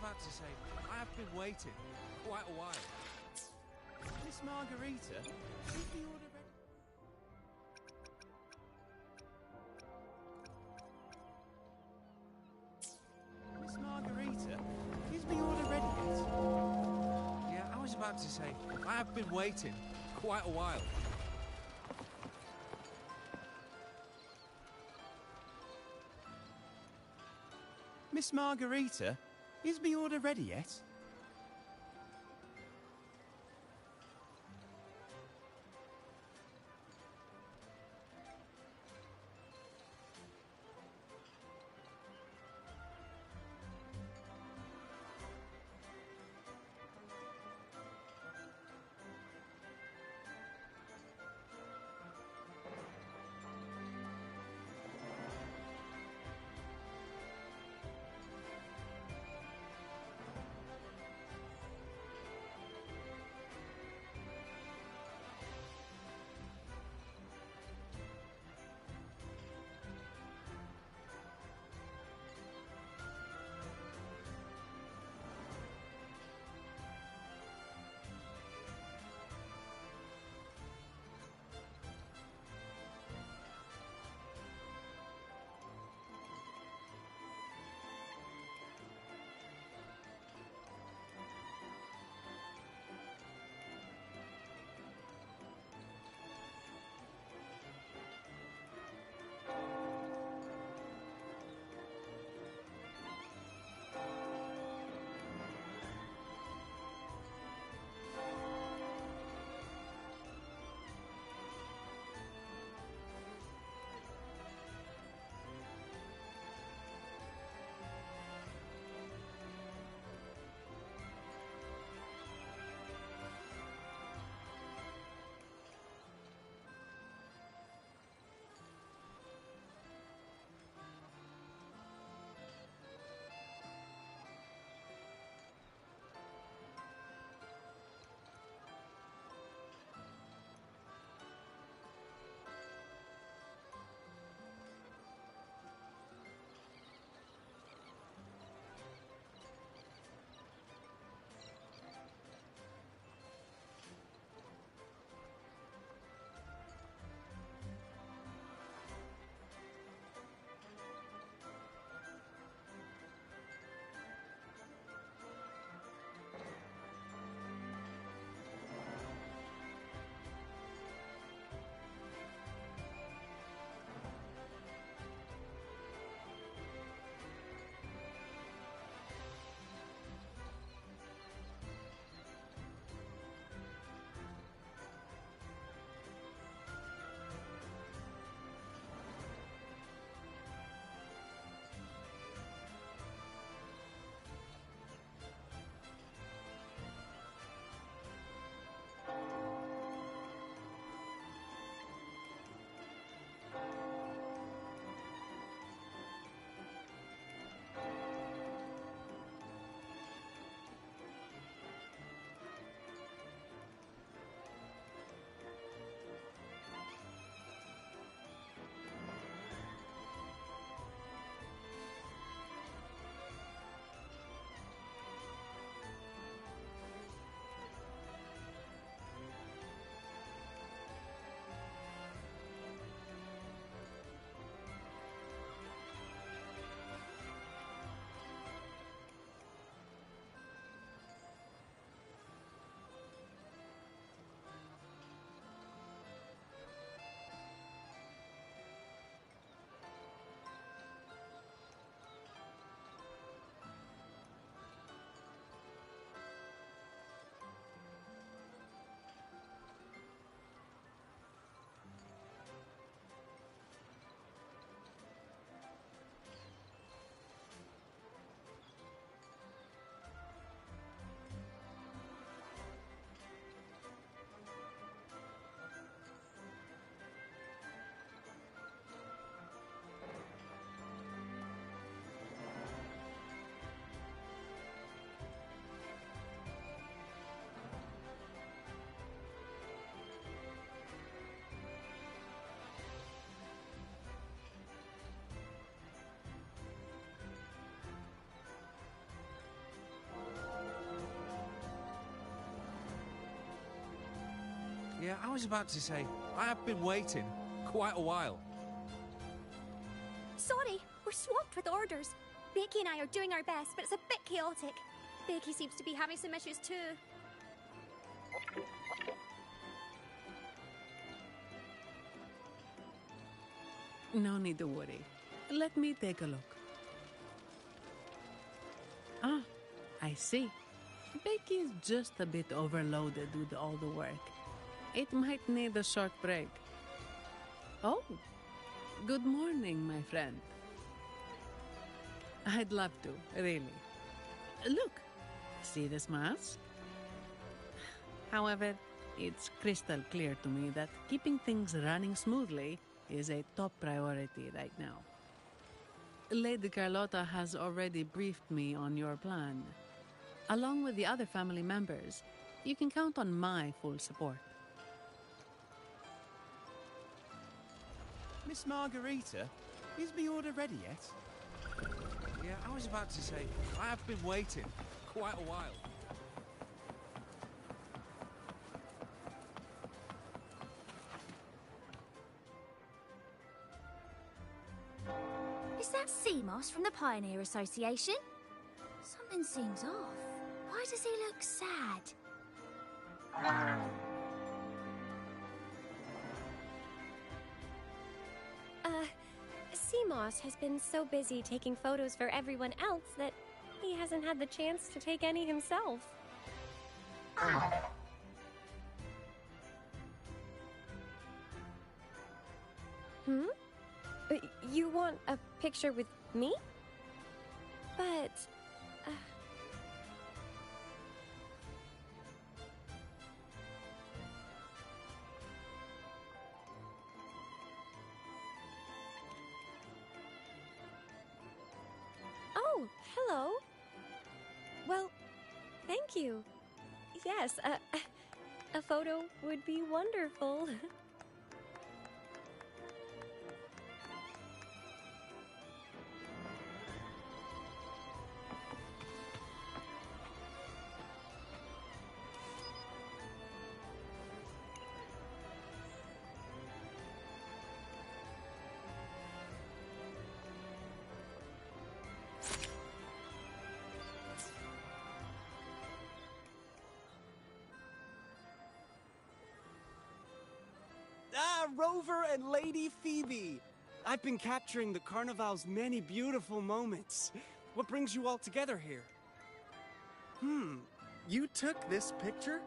about to say, I have been waiting quite a while. Miss Margarita, is the order ready? Miss Margarita, is the order ready yet? Yeah, I was about to say, I have been waiting quite a while. Miss Margarita, is the order ready yet? Yeah, I was about to say, I have been waiting quite a while. Sorry, we're swamped with orders. Becky and I are doing our best, but it's a bit chaotic. Becky seems to be having some issues too. No need to worry. Let me take a look. Ah, I see. Becky is just a bit overloaded with all the work. It might need a short break. Oh, good morning, my friend. I'd love to, really. Look, see this mask? However, it's crystal clear to me that keeping things running smoothly is a top priority right now. Lady Carlotta has already briefed me on your plan. Along with the other family members, you can count on my full support. Miss Margarita, is the order ready yet? Yeah, I was about to say, I have been waiting quite a while. Is that Seamoss from the Pioneer Association? Something seems off. Why does he look sad? Seamoss has been so busy taking photos for everyone else that he hasn't had the chance to take any himself. You want a picture with me? But... Oh, hello. Well, thank you. Yes, a photo would be wonderful. Ah, Rover and Lady Phoebe! I've been capturing the Carnival's many beautiful moments. What brings you all together here? You took this picture?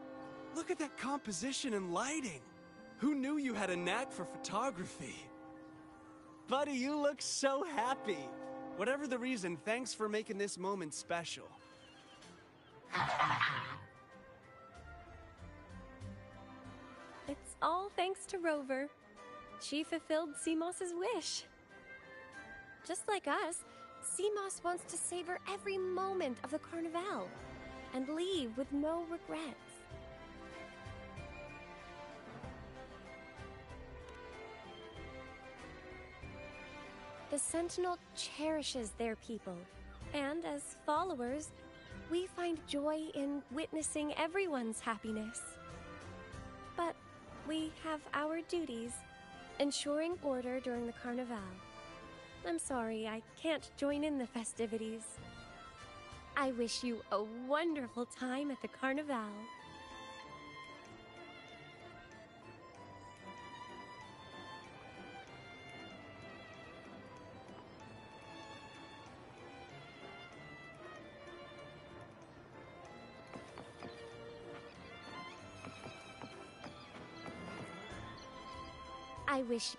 Look at that composition and lighting! Who knew you had a knack for photography? Buddy, you look so happy! Whatever the reason, thanks for making this moment special. It's all thanks to Rover. She fulfilled Seamoss's wish. Just like us, Seamoss wants to savor every moment of the Carnival and leave with no regrets. The Sentinel cherishes their people, and as followers, we find joy in witnessing everyone's happiness. But we have our duties, ensuring order during the Carnival. I'm sorry, I can't join in the festivities. I wish you a wonderful time at the Carnival. I wish...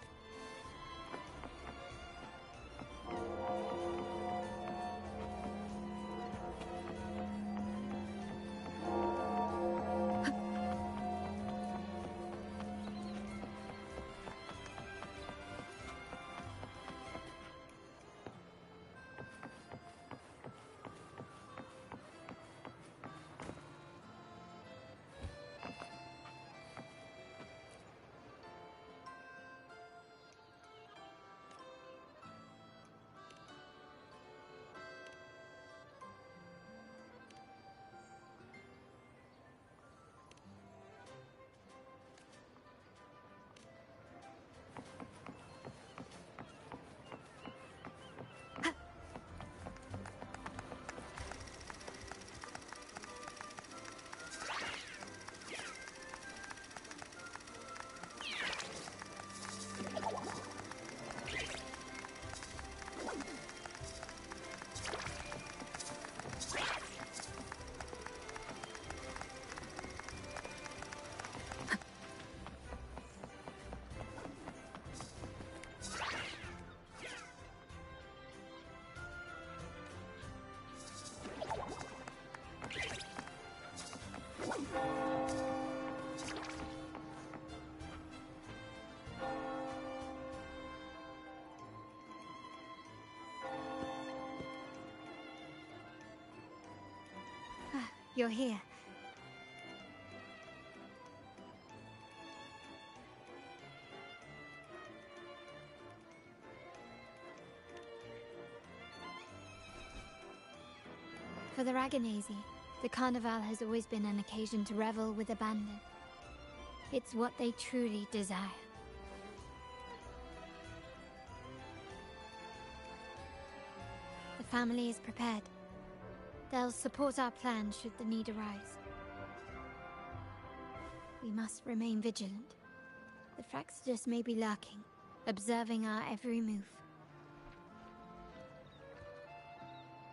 you're here. For the Raganese, the Carnival has always been an occasion to revel with abandon. It's what they truly desire. The family is prepared. They'll support our plan should the need arise. We must remain vigilant. The Fraxidus may be lurking, observing our every move.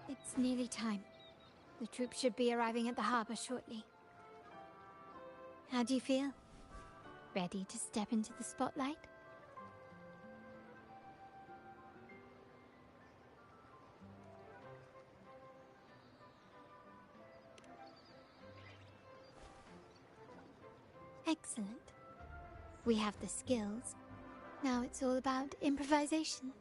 It's nearly time. The troops should be arriving at the harbor shortly. How do you feel? Ready to step into the spotlight? Excellent. We have the skills. Now it's all about improvisation.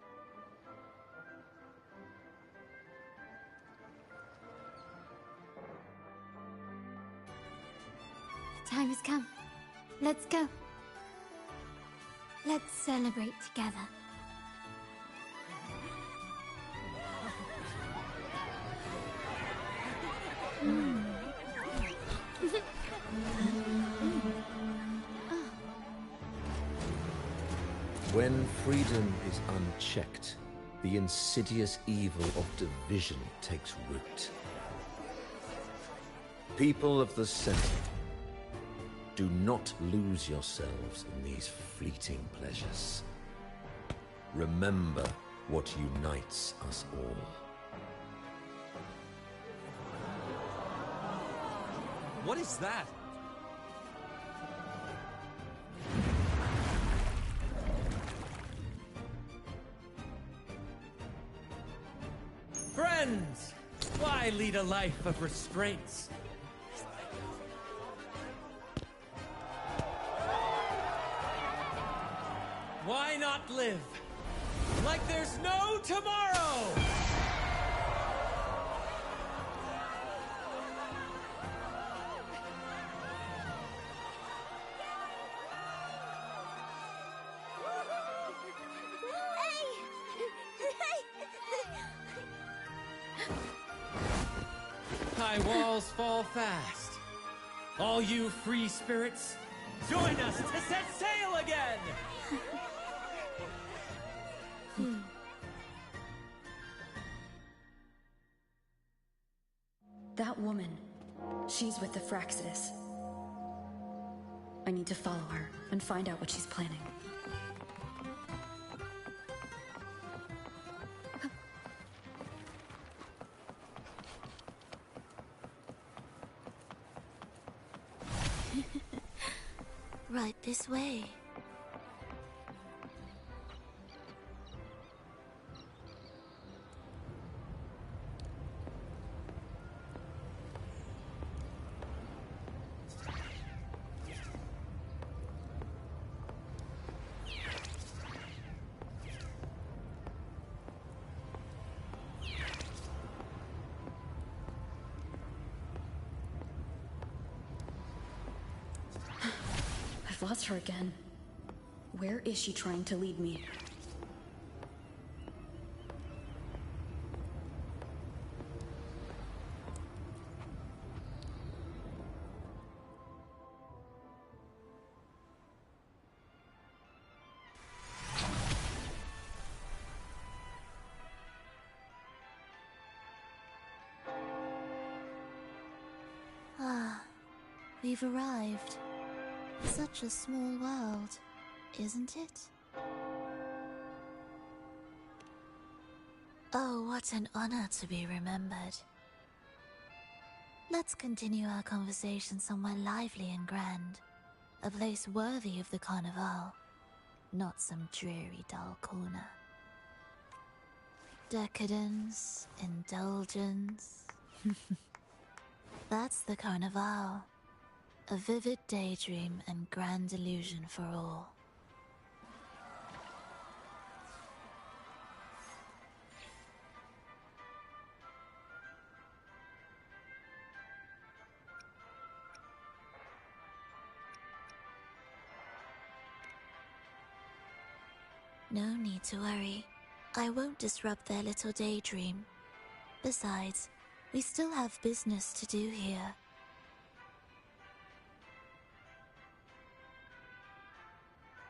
The time has come. Let's go. Let's celebrate together. When freedom is unchecked, the insidious evil of division takes root. People of the Center, do not lose yourselves in these fleeting pleasures. Remember what unites us all. What is that? Friends! Why lead a life of restraints? Why not live like there's no tomorrow? High walls fall fast. All you free spirits, join us to set sail again! That woman, she's with the Fraxidus. I need to follow her and find out what she's planning. Right this way. I've lost her again. Where is she trying to lead me? Ah, we've arrived. Such a small world, isn't it? Oh, what an honor to be remembered. Let's continue our conversation somewhere lively and grand. A place worthy of the Carnival, not some dreary, dull corner. Decadence, indulgence. That's the Carnival. A vivid daydream and grand illusion for all. No need to worry. I won't disrupt their little daydream. Besides, we still have business to do here.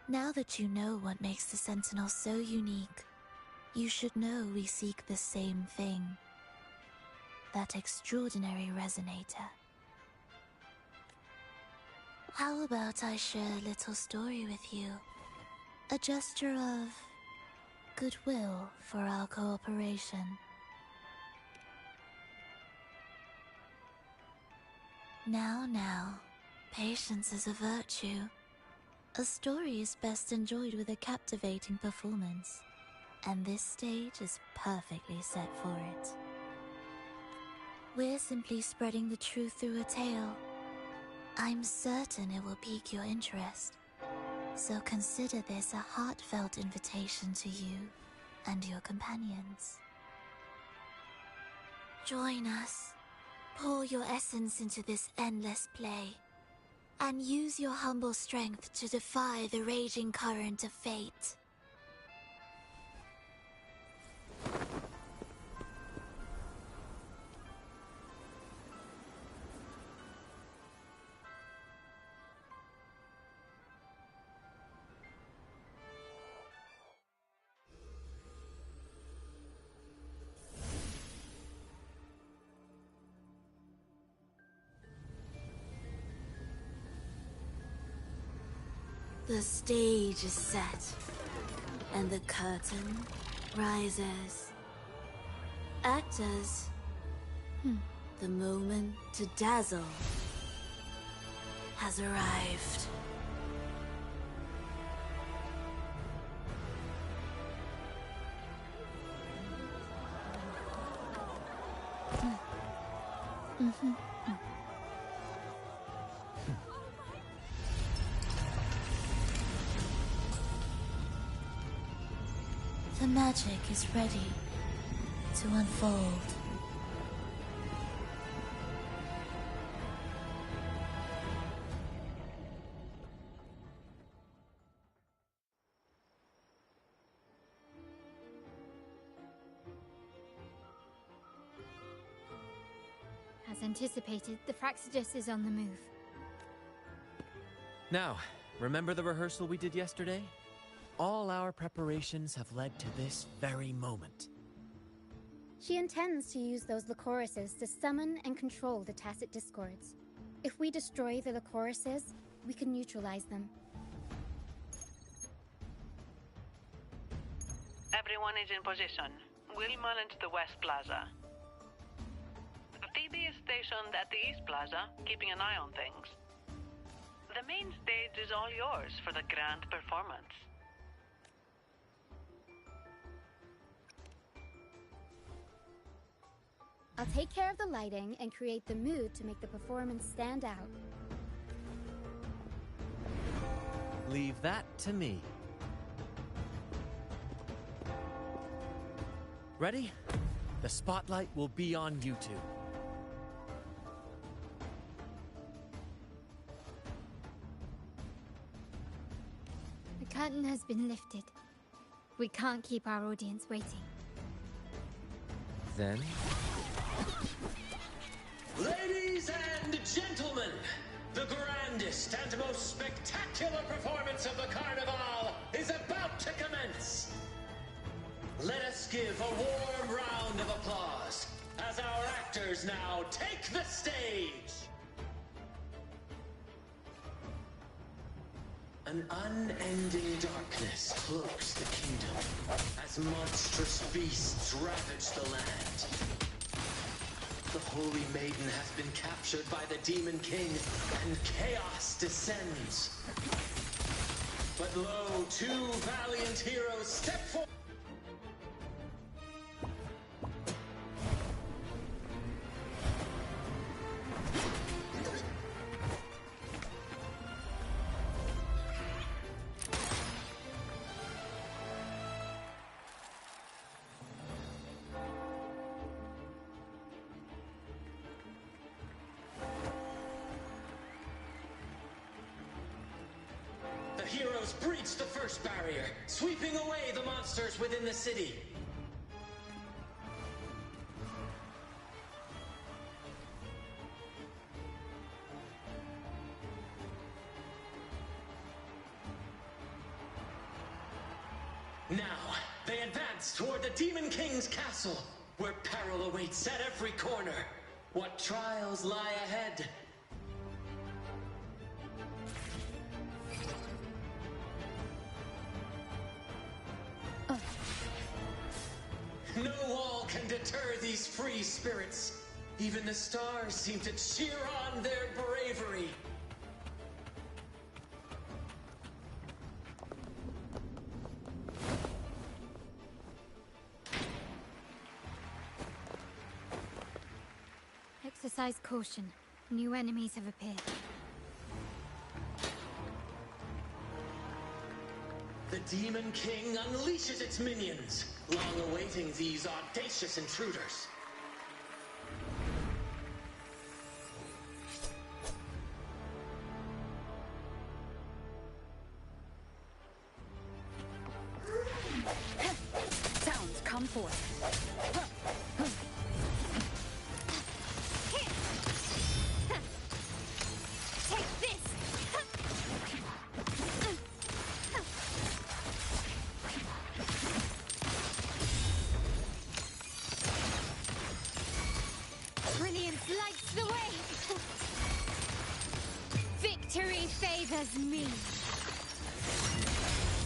Now that you know what makes the Sentinel so unique, you should know we seek the same thing. That extraordinary resonator. How about I share a little story with you? A gesture of goodwill for our cooperation. Now, patience is a virtue. A story is best enjoyed with a captivating performance, and this stage is perfectly set for it. We're simply spreading the truth through a tale. I'm certain it will pique your interest, so consider this a heartfelt invitation to you and your companions. Join us. Pour your essence into this endless play, and use your humble strength to defy the raging current of fate. The stage is set, and the curtain rises. Actors, the moment to dazzle has arrived. The magic is ready to unfold. As anticipated, the Fraxidus is on the move. Now, remember the rehearsal we did yesterday? All our preparations have led to this very moment. She intends to use those Lycorises to summon and control the Tacit Discords. If we destroy the Lycorises, we can neutralize them. Everyone is in position. We'll mull into the West Plaza. Phoebe is stationed at the East Plaza, keeping an eye on things. The main stage is all yours for the grand performance. I'll take care of the lighting and create the mood to make the performance stand out. Leave that to me. Ready? The spotlight will be on you two. The curtain has been lifted. We can't keep our audience waiting. Then... Ladies and gentlemen, the grandest and most spectacular performance of the Carnival is about to commence. Let us give a warm round of applause as our actors now take the stage. An unending darkness cloaks the kingdom as monstrous beasts ravage the land. The Holy Maiden has been captured by the Demon King, and chaos descends. But lo, two valiant heroes step forward. The heroes heroes breached the first barrier, sweeping away the monsters within the city. Now, they advance toward the Demon King's castle, where peril awaits at every corner. What trials lie ahead? No wall can deter these free spirits. Even the stars seem to cheer on their bravery. Exercise caution. New enemies have appeared. The Demon King unleashes its minions, long awaiting these audacious intruders. Sounds come forth. Take this! Brilliance lights the way! Victory favors me!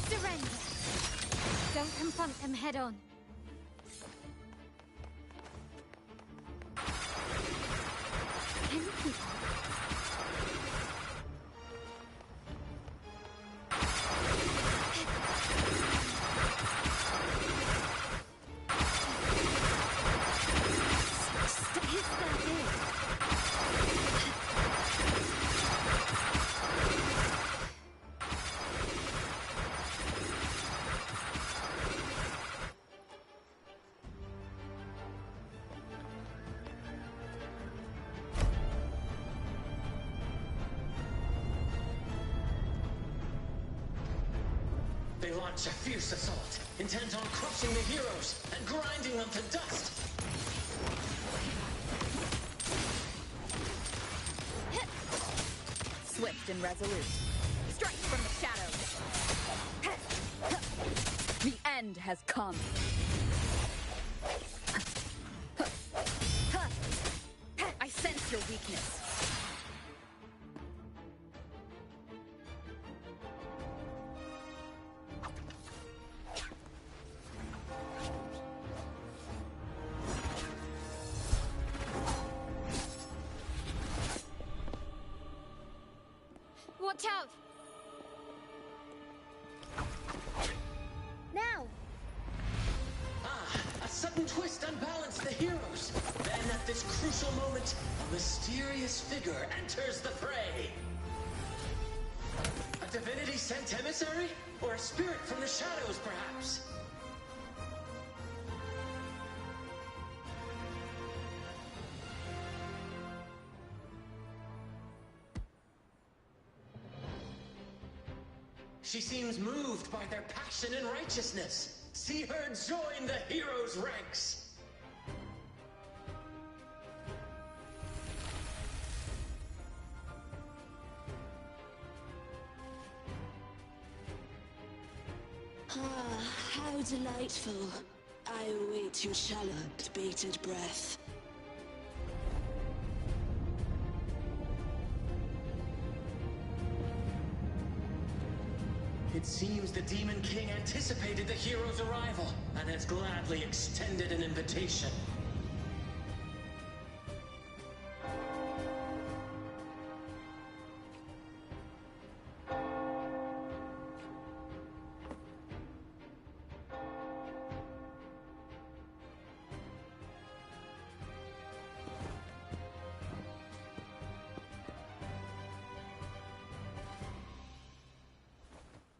Surrender! Don't confront them head on. Thank you. They launch a fierce assault, intent on crushing the heroes and grinding them to dust. Swift and resolute. Strike from the shadows. The end has come. I sense your weakness. Watch out! Now! A sudden twist unbalanced the heroes. Then at this crucial moment, a mysterious figure enters the fray. A divinity sent emissary? Or a spirit from the shadows, perhaps? She seems moved by their passion and righteousness. See her join the heroes' ranks. Ah, how delightful. I await your shallow, bated breath. It seems the Demon King anticipated the hero's arrival and has gladly extended an invitation.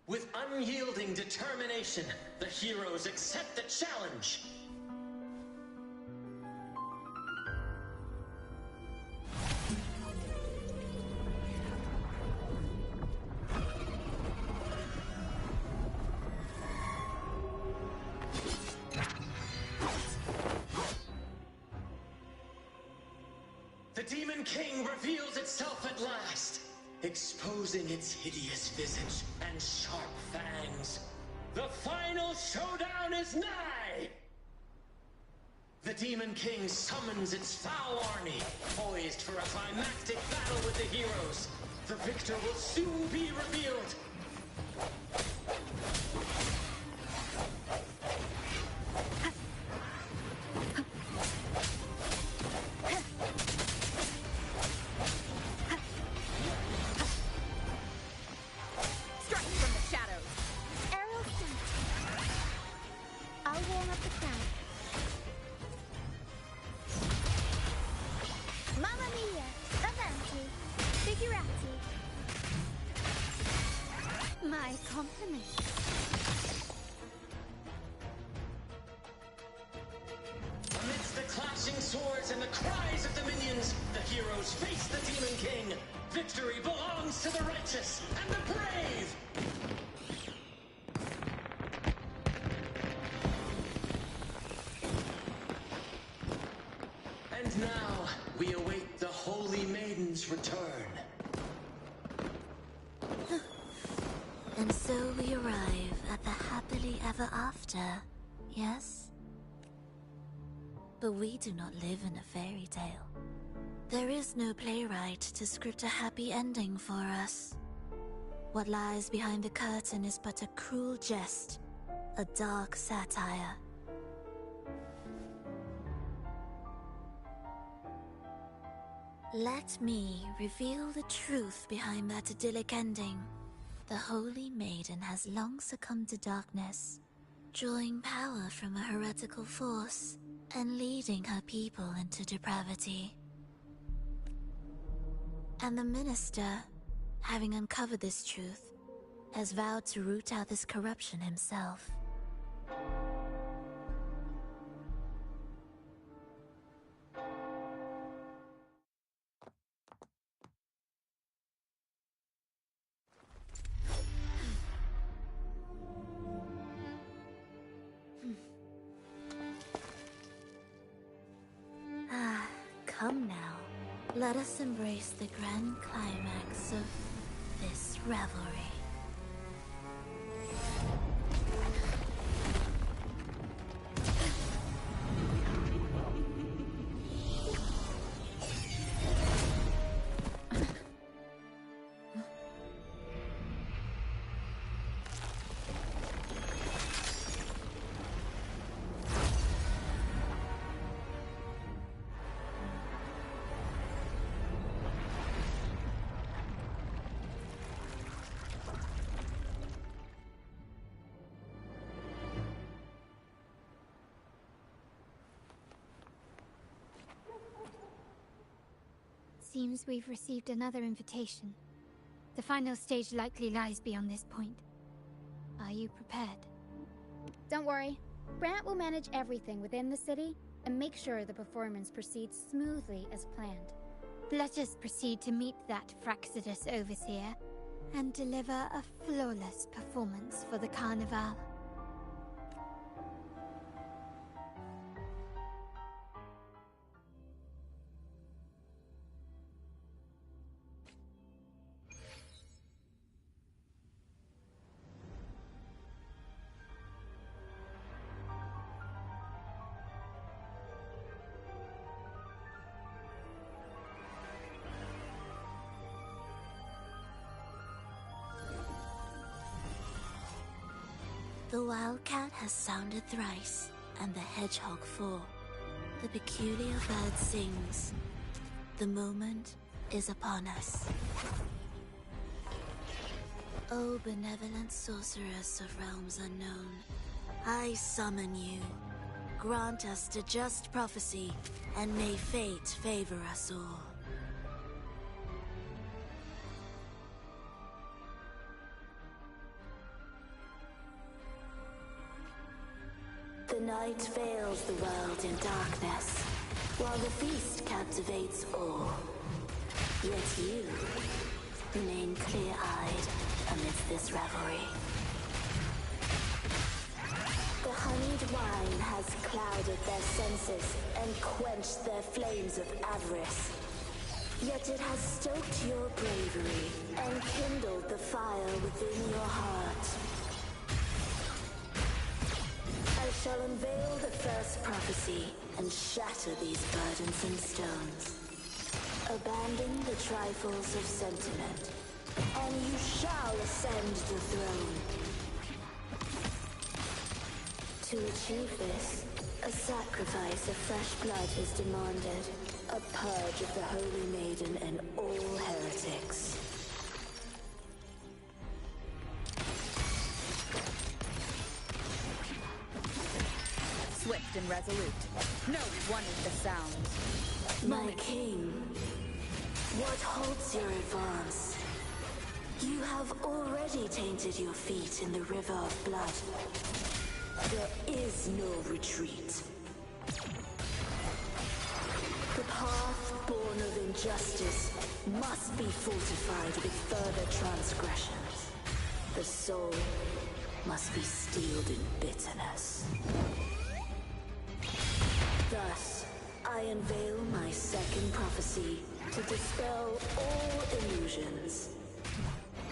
With unyielding determination, the heroes accept the challenge. Demon King reveals itself at last, exposing its hideous visage and sharp fangs. The final showdown is nigh! The Demon King summons its foul army, poised for a climactic battle with the heroes. The victor will soon be revealed. Strike from the shadows. Arrow sent. I'll warm up the crowd. Mamma mia! Avanti! Figurati! My compliments. Amidst the clashing swords and the cries of the minions, the heroes face the Demon King. Victory belongs to the righteous and the brave! And now, we await the Holy Maiden's return. And so we arrive at the happily ever after, yes? But we do not live in a fairy tale. There is no playwright to script a happy ending for us. What lies behind the curtain is but a cruel jest, a dark satire. Let me reveal the truth behind that idyllic ending. The Holy Maiden has long succumbed to darkness, drawing power from a heretical force and leading her people into depravity. And the minister, having uncovered this truth, has vowed to root out this corruption himself. Come now, let us embrace the grand climax of this revelry. Seems we've received another invitation. The final stage likely lies beyond this point. Are you prepared? Don't worry. Brant will manage everything within the city and make sure the performance proceeds smoothly as planned. Let us proceed to meet that Fraxidus overseer and deliver a flawless performance for the Carnival. The wildcat has sounded thrice, and the hedgehog four. The peculiar bird sings. The moment is upon us. O benevolent sorceress of realms unknown, I summon you. Grant us the just prophecy, and may fate favor us all. The night veils the world in darkness, while the feast captivates all. Yet you remain clear-eyed amidst this revelry. The honeyed wine has clouded their senses and quenched their flames of avarice. Yet it has stoked your bravery and kindled the fire within your heart. I shall unveil the first prophecy and shatter these burdensome stones. Abandon the trifles of sentiment, and you shall ascend the throne. To achieve this, a sacrifice of fresh blood is demanded. A purge of the Holy Maiden and all heretics. Swift and resolute. No one is the sound. My king, what halts your advance? You have already tainted your feet in the river of blood. There is no retreat. The path born of injustice must be fortified with further transgressions. The soul must be steeled in bitterness. Thus, I unveil my second prophecy to dispel all illusions.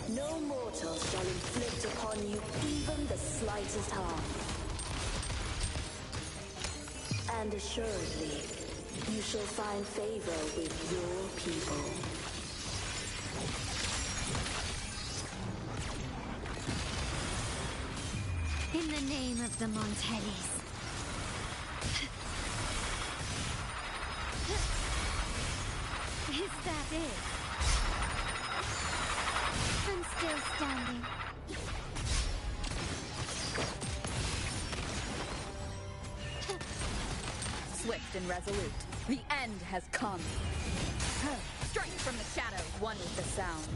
No mortal shall inflict upon you even the slightest harm. And assuredly, you shall find favor with your people. In the name of the Montellis. Is that it? I'm still standing. Swift and resolute. The end has come. Strike from the shadows, one with the sound.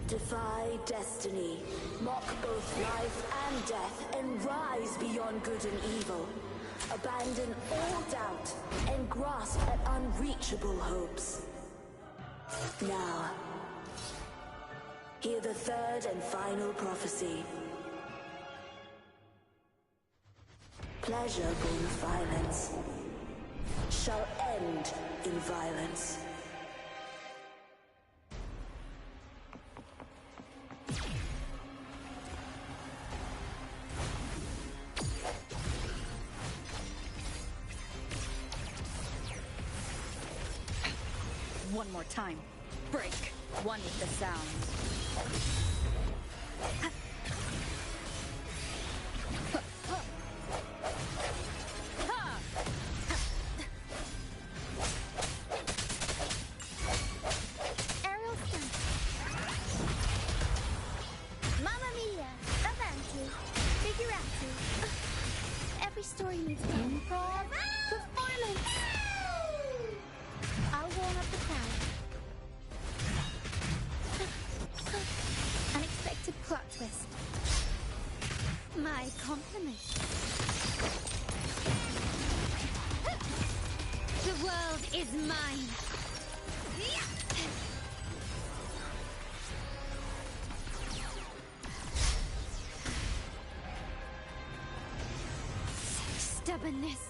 Defy destiny, mock both life and death, and rise beyond good and evil. Abandon all doubt and grasp at unreachable hopes. Now, hear the third and final prophecy. Pleasure born of violence shall end in violence. One more time. Break. One with the sound. Aerial stun. Mamma mia! Avanti! Figurati! Every story needs improv performance! I'll warm up the crowd. Unexpected plot twist. My compliments. The world is mine. Such stubbornness.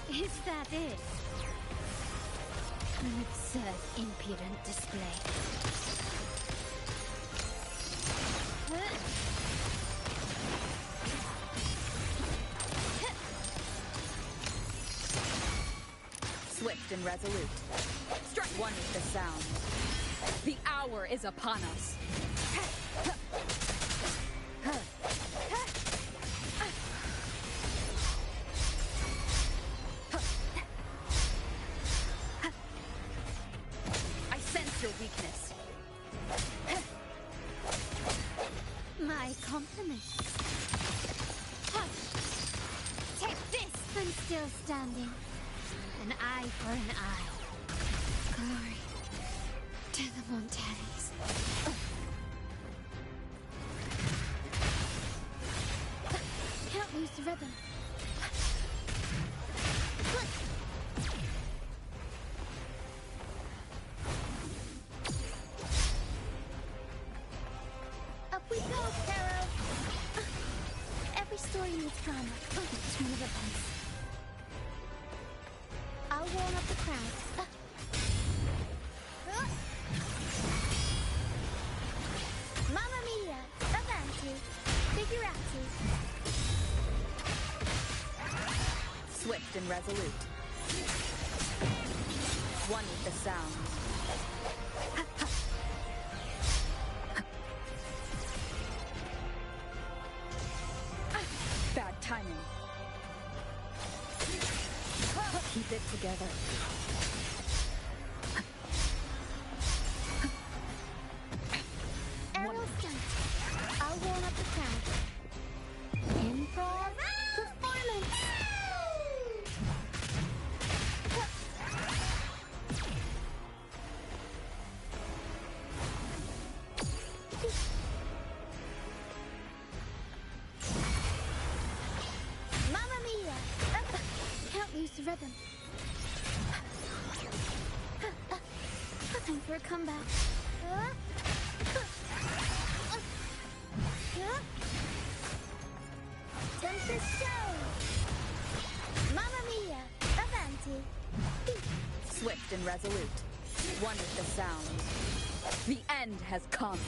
Is that it? An absurd, impudent display. Swift and resolute. Strike one with the sound. The hour is upon us. I sense your weakness. My compliments. Take this! I'm still standing. An eye for an eye. Glory to the Montellis. Can't lose the rhythm. Up we go, Carol! Every story needs drama. Turn of events. I'll warm up the crowd. Mamma mia! Avanti! Figurati! Swift and resolute. One with the sound. Bad timing. Keep it together. Arrow stunt. I'll warm up the crowd. Improv performance. Mamma mia! Can't lose the rhythm. Time for a comeback. Tempest show! Mamma mia! Avanti! Swift and resolute. One with the sound. The end has come.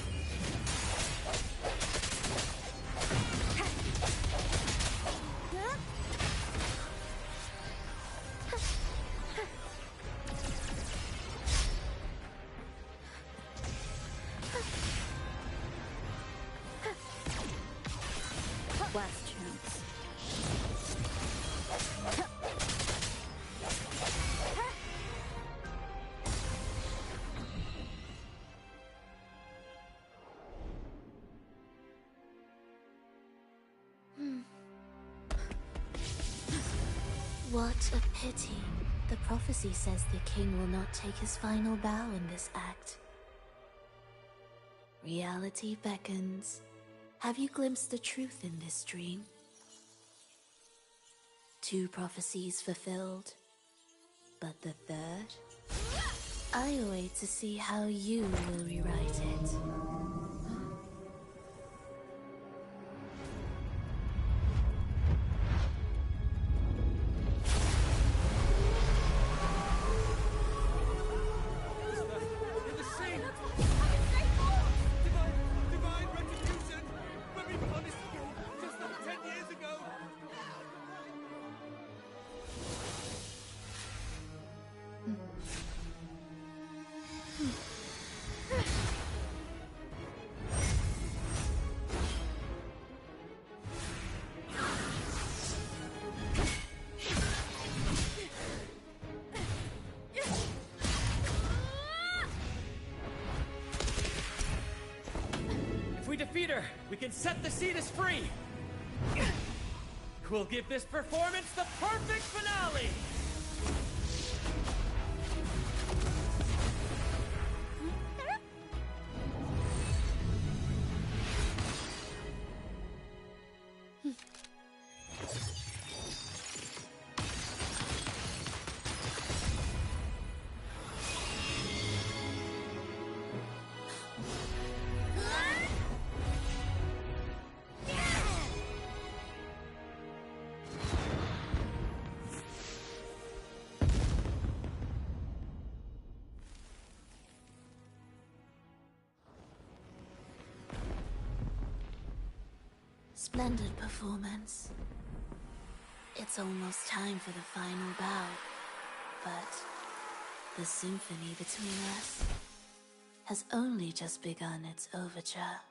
Last chance. What a pity. The prophecy says the king will not take his final bow in this act. Reality beckons. Have you glimpsed the truth in this dream? 2 prophecies fulfilled, but the third? I await to see how you will rewrite it. Defeat her, we can set the Cetus free! We'll give this performance the perfect finale! Splendid performance. It's almost time for the final bow, but the symphony between us has only just begun its overture.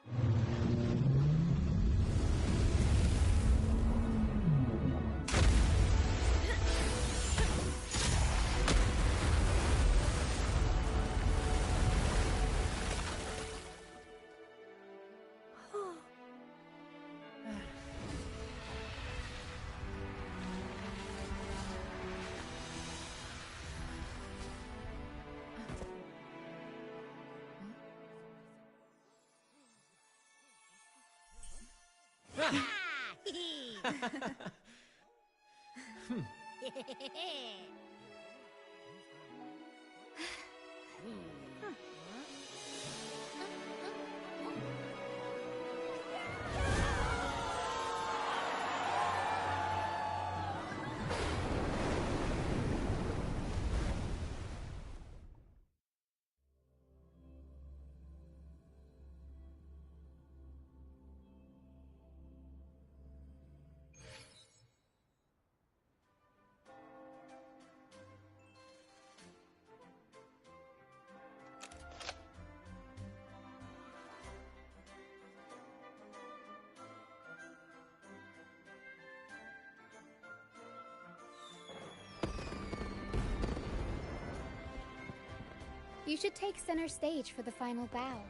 You should take center stage for the final bow.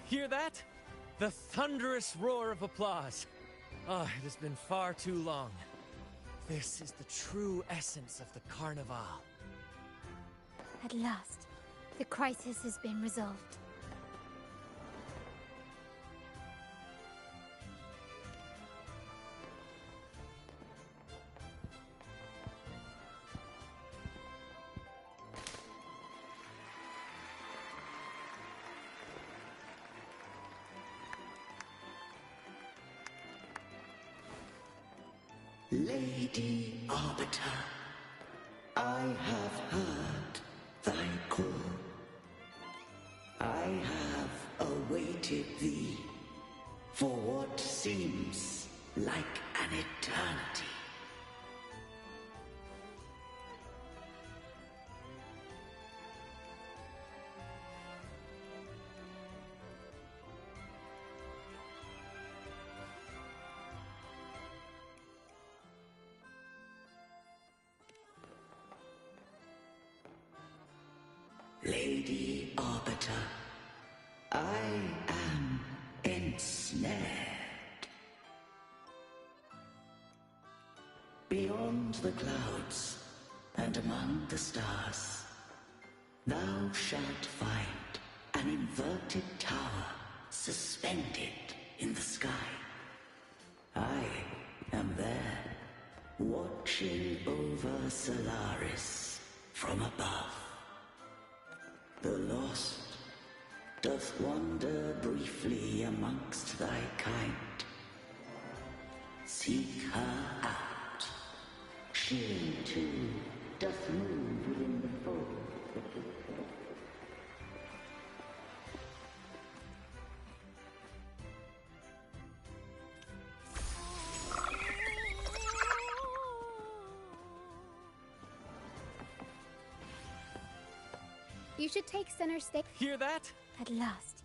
Hear that? The thunderous roar of applause. Ah, it has been far too long. This is the true essence of the Carnival. At last, the crisis has been resolved. Lady Arbiter, I have heard thy call. I have awaited thee for what seems like an eternity. Lady Arbiter, I am ensnared. Beyond the clouds and among the stars, thou shalt find an inverted tower suspended in the sky. I am there, watching over Solaris from above. The lost doth wander briefly amongst thy kind. Seek her out. She, too, doth move within the fold. You should take center stage. Hear that? At last.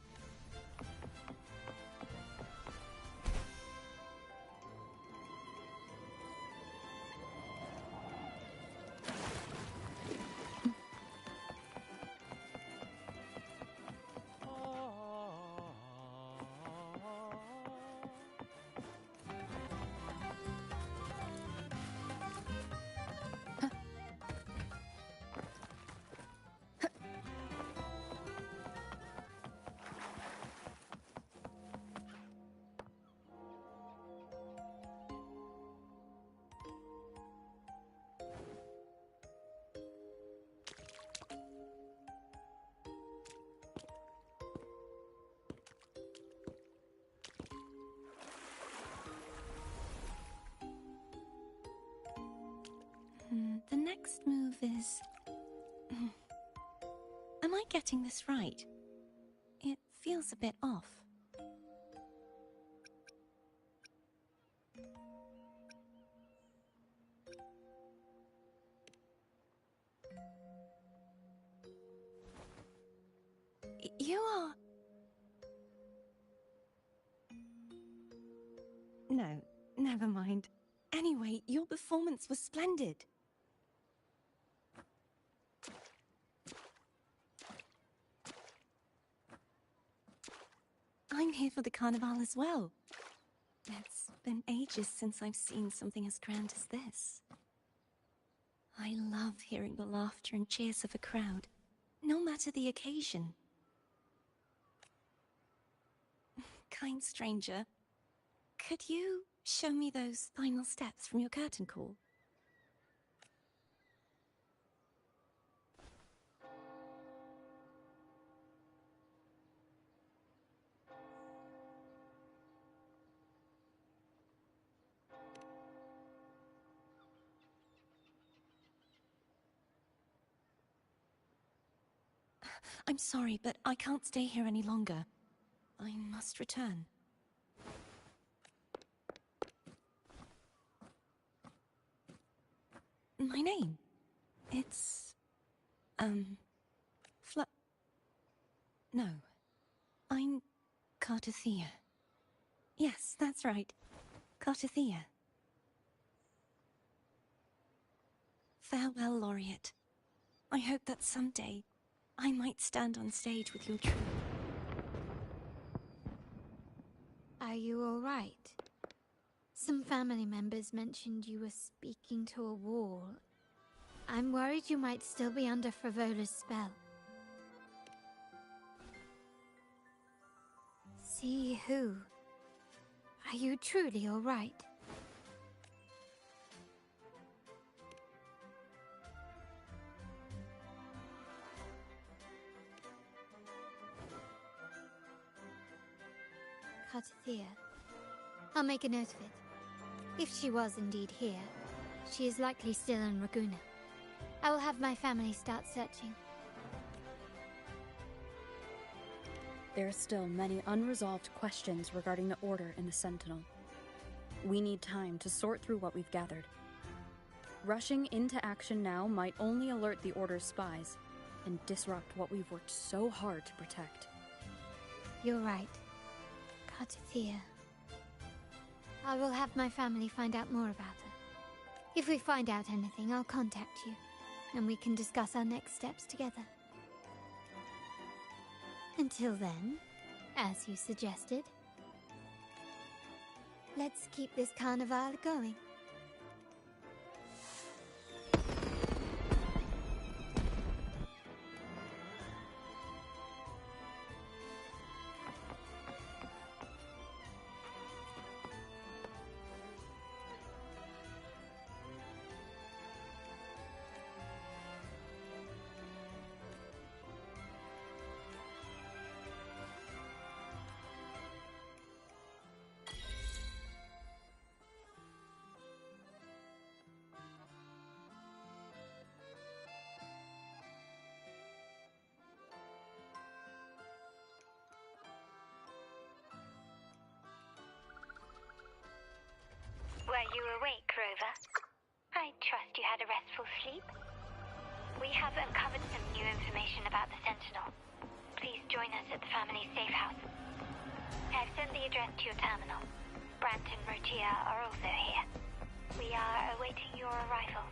The next move is... Am I getting this right? It feels a bit off. You are... No, never mind. Anyway, your performance was splendid. I'm here for the Carnival as well. It's been ages since I've seen something as grand as this. I love hearing the laughter and cheers of a crowd, no matter the occasion. Kind stranger, could you show me those final steps from your curtain call? I'm sorry, but I can't stay here any longer. I must return. My name? It's... No. I'm Cartothea. Yes, that's right. Cartothea. Farewell, Laureate. I hope that someday I might stand on stage with your troupe. Are you all right? Some family members mentioned you were speaking to a wall. I'm worried you might still be under Frivola's spell. See who? Are you truly all right? Cartathea. I'll make a note of it. If she was indeed here, she is likely still in Raguna. I will have my family start searching. There are still many unresolved questions regarding the Order and the Sentinel. We need time to sort through what we've gathered. Rushing into action now might only alert the Order's spies and disrupt what we've worked so hard to protect. You're right. Cartathea. I will have my family find out more about her. If we find out anything, I'll contact you, and we can discuss our next steps together. Until then, as you suggested, let's keep this carnival going. Were you awake, Rover? I trust you had a restful sleep. We have uncovered some new information about the Sentinel. Please join us at the family's safe house. I've sent the address to your terminal. Brant and Rotia are also here. We are awaiting your arrival.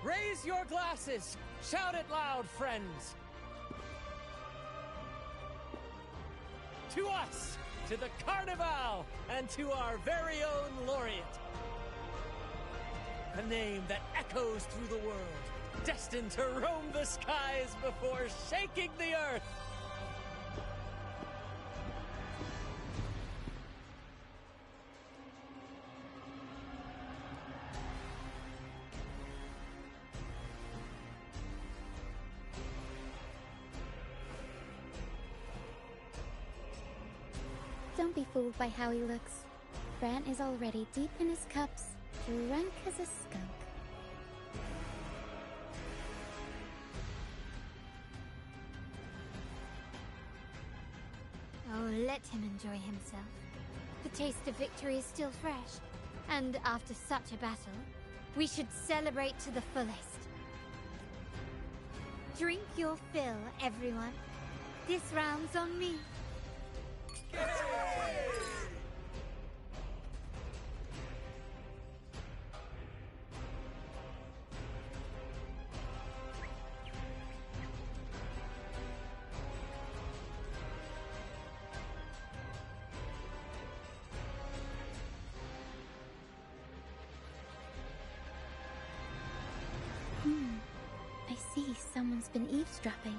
Raise your glasses! Shout it loud, friends! To us! To the Carnival! And to our very own laureate! A name that echoes through the world, destined to roam the skies before shaking the earth! Don't be fooled by how he looks. Brant is already deep in his cups, drunk as a skunk. Oh, let him enjoy himself. The taste of victory is still fresh, and after such a battle, we should celebrate to the fullest. Drink your fill, everyone. This round's on me. I see someone's been eavesdropping.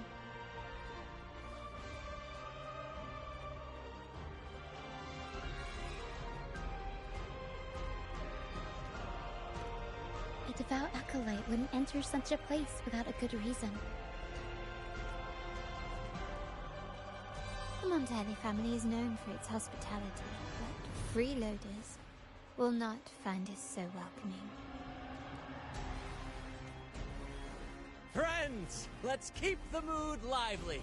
devout acolyte wouldn't enter such a place without a good reason. The Montelli family is known for its hospitality, but freeloaders will not find us so welcoming. Friends, let's keep the mood lively.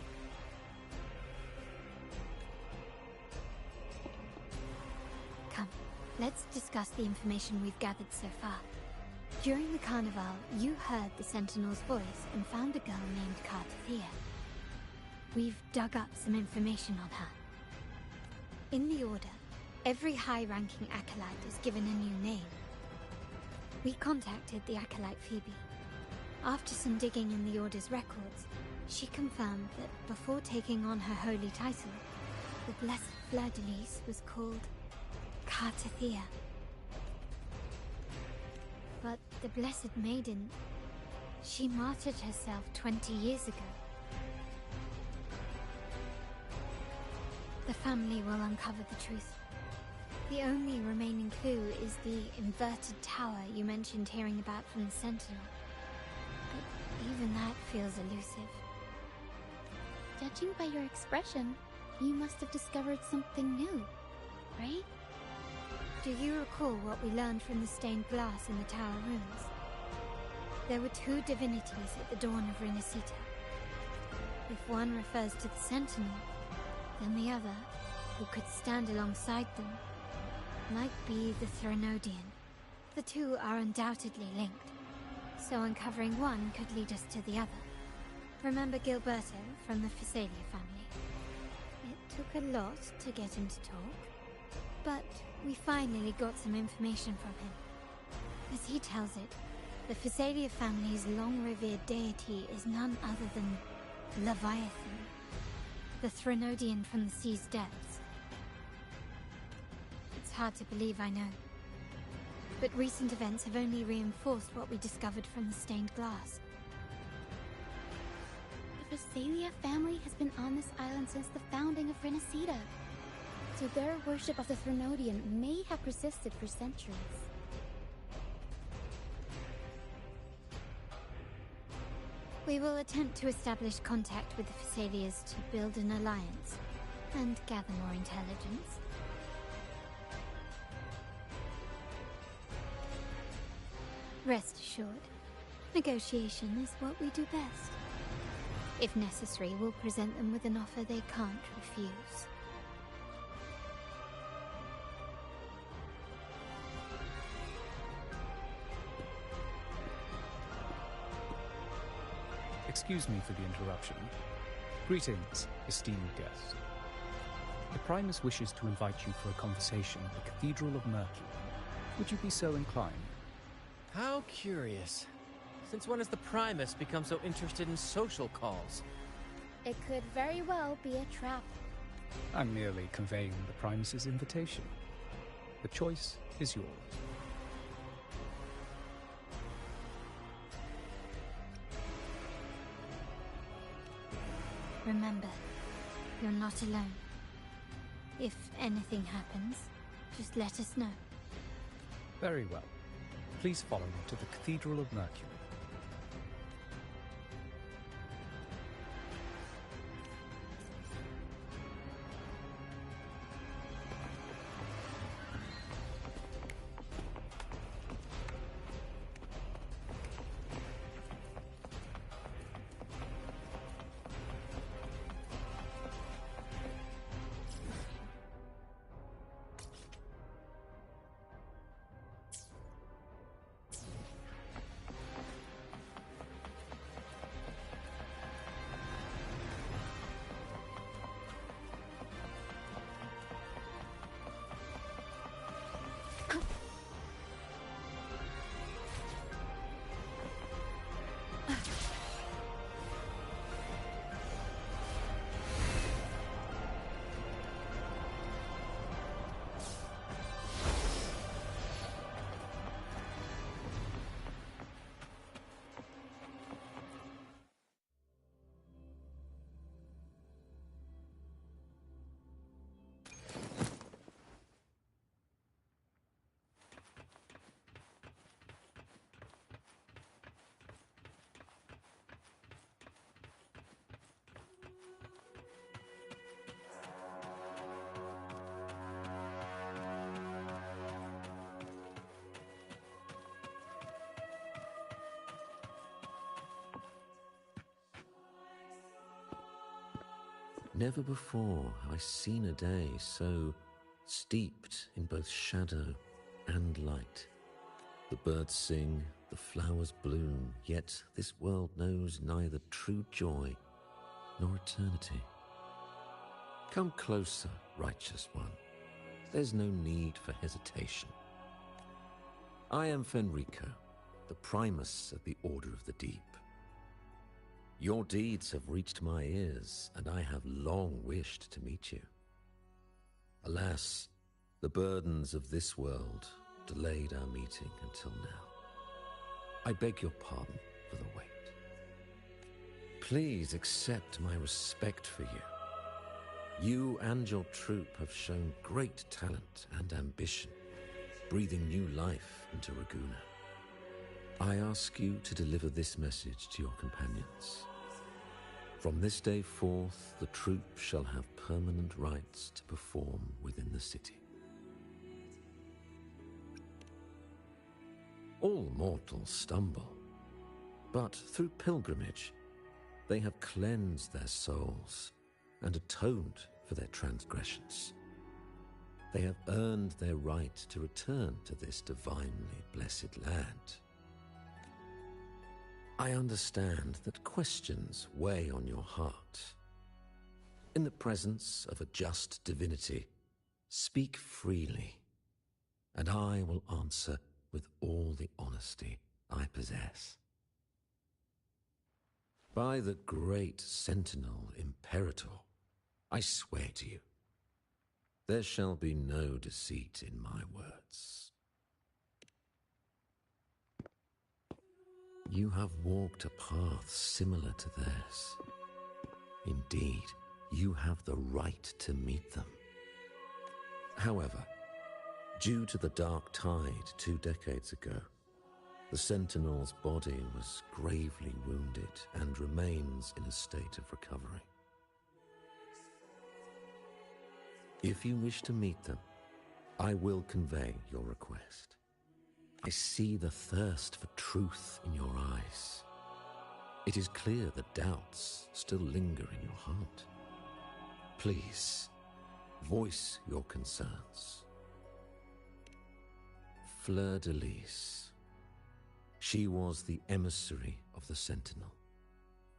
Come, let's discuss the information we've gathered so far. During the carnival, you heard the Sentinel's voice and found a girl named Cartathea. We've dug up some information on her. In the Order, every high-ranking acolyte is given a new name. We contacted the acolyte Phoebe. After some digging in the Order's records, she confirmed that before taking on her holy title, the Blessed Fleur-de-Lis was called Cartathea. But the Blessed Maiden, she martyred herself 20 years ago. The family will uncover the truth. The only remaining clue is the inverted tower you mentioned hearing about from the Sentinel. But even that feels elusive. Judging by your expression, you must have discovered something new, right? Do you recall what we learned from the stained glass in the tower rooms? There were two divinities at the dawn of Rinascita. If one refers to the Sentinel, then the other, who could stand alongside them, might be the Threnodian. The two are undoubtedly linked, so uncovering one could lead us to the other. Remember Gilberto from the Physalia family? It took a lot to get him to talk, but we finally got some information from him. As he tells it, the Physalia family's long-revered deity is none other than Leviathan, the Threnodian from the sea's depths. It's hard to believe, I know. But recent events have only reinforced what we discovered from the stained glass. The Physalia family has been on this island since the founding of Rinascita, so their worship of the Threnodian may have persisted for centuries. We will attempt to establish contact with the Physalias to build an alliance and gather more intelligence. Rest assured, negotiation is what we do best. If necessary, we'll present them with an offer they can't refuse. Excuse me for the interruption. Greetings, esteemed guest. The Primus wishes to invite you for a conversation at the Cathedral of Mercury. Would you be so inclined? How curious. Since when has the Primus become so interested in social calls? It could very well be a trap. I'm merely conveying the Primus's invitation. The choice is yours. Remember, you're not alone. If anything happens, just let us know. Very well. Please follow me to the Cathedral of Mercury. Never before have I seen a day so steeped in both shadow and light. The birds sing, the flowers bloom, yet this world knows neither true joy nor eternity. Come closer, righteous one. There's no need for hesitation. I am Fenrico, the Primus of the Order of the Deep. Your deeds have reached my ears, and I have long wished to meet you. Alas, the burdens of this world delayed our meeting until now. I beg your pardon for the wait. Please accept my respect for you. You and your troop have shown great talent and ambition, breathing new life into Raguna. I ask you to deliver this message to your companions. From this day forth, the troop shall have permanent rights to perform within the city. All mortals stumble, but through pilgrimage, they have cleansed their souls and atoned for their transgressions. They have earned their right to return to this divinely blessed land. I understand that questions weigh on your heart. In the presence of a just divinity, speak freely, and I will answer with all the honesty I possess. By the great Sentinel Imperator, I swear to you, there shall be no deceit in my words. You have walked a path similar to theirs. Indeed, you have the right to meet them. However, due to the Dark Tide 2 decades ago, the Sentinel's body was gravely wounded and remains in a state of recovery. If you wish to meet them, I will convey your request. I see the thirst for truth in your eyes. It is clear that doubts still linger in your heart. Please, voice your concerns. Fleur-de-Lis. She was the emissary of the Sentinel,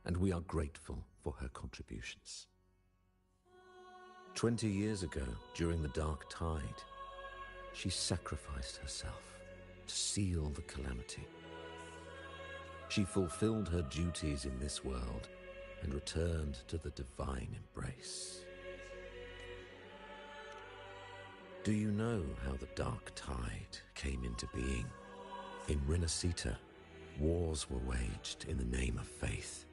and we are grateful for her contributions. 20 years ago, during the Dark Tide, she sacrificed herself to seal the calamity. She fulfilled her duties in this world and returned to the divine embrace. Do you know how the Dark Tide came into being? In Rinascita, wars were waged in the name of faith,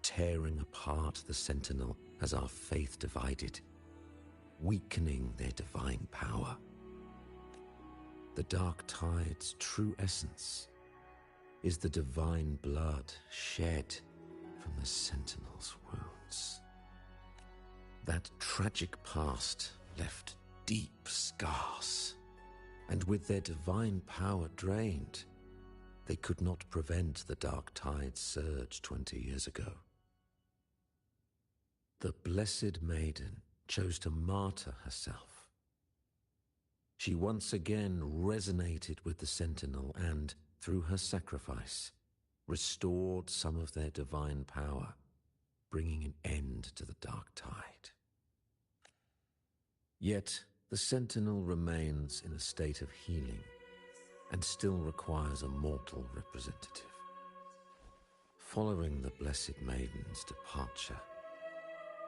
tearing apart the Sentinel as our faith divided, weakening their divine power. The Dark Tide's true essence is the divine blood shed from the Sentinel's wounds. That tragic past left deep scars, and with their divine power drained, they could not prevent the Dark Tide's surge 20 years ago. The Blessed Maiden chose to martyr herself. She once again resonated with the Sentinel and, through her sacrifice, restored some of their divine power, bringing an end to the Dark Tide. Yet, the Sentinel remains in a state of healing and still requires a mortal representative. Following the Blessed Maiden's departure,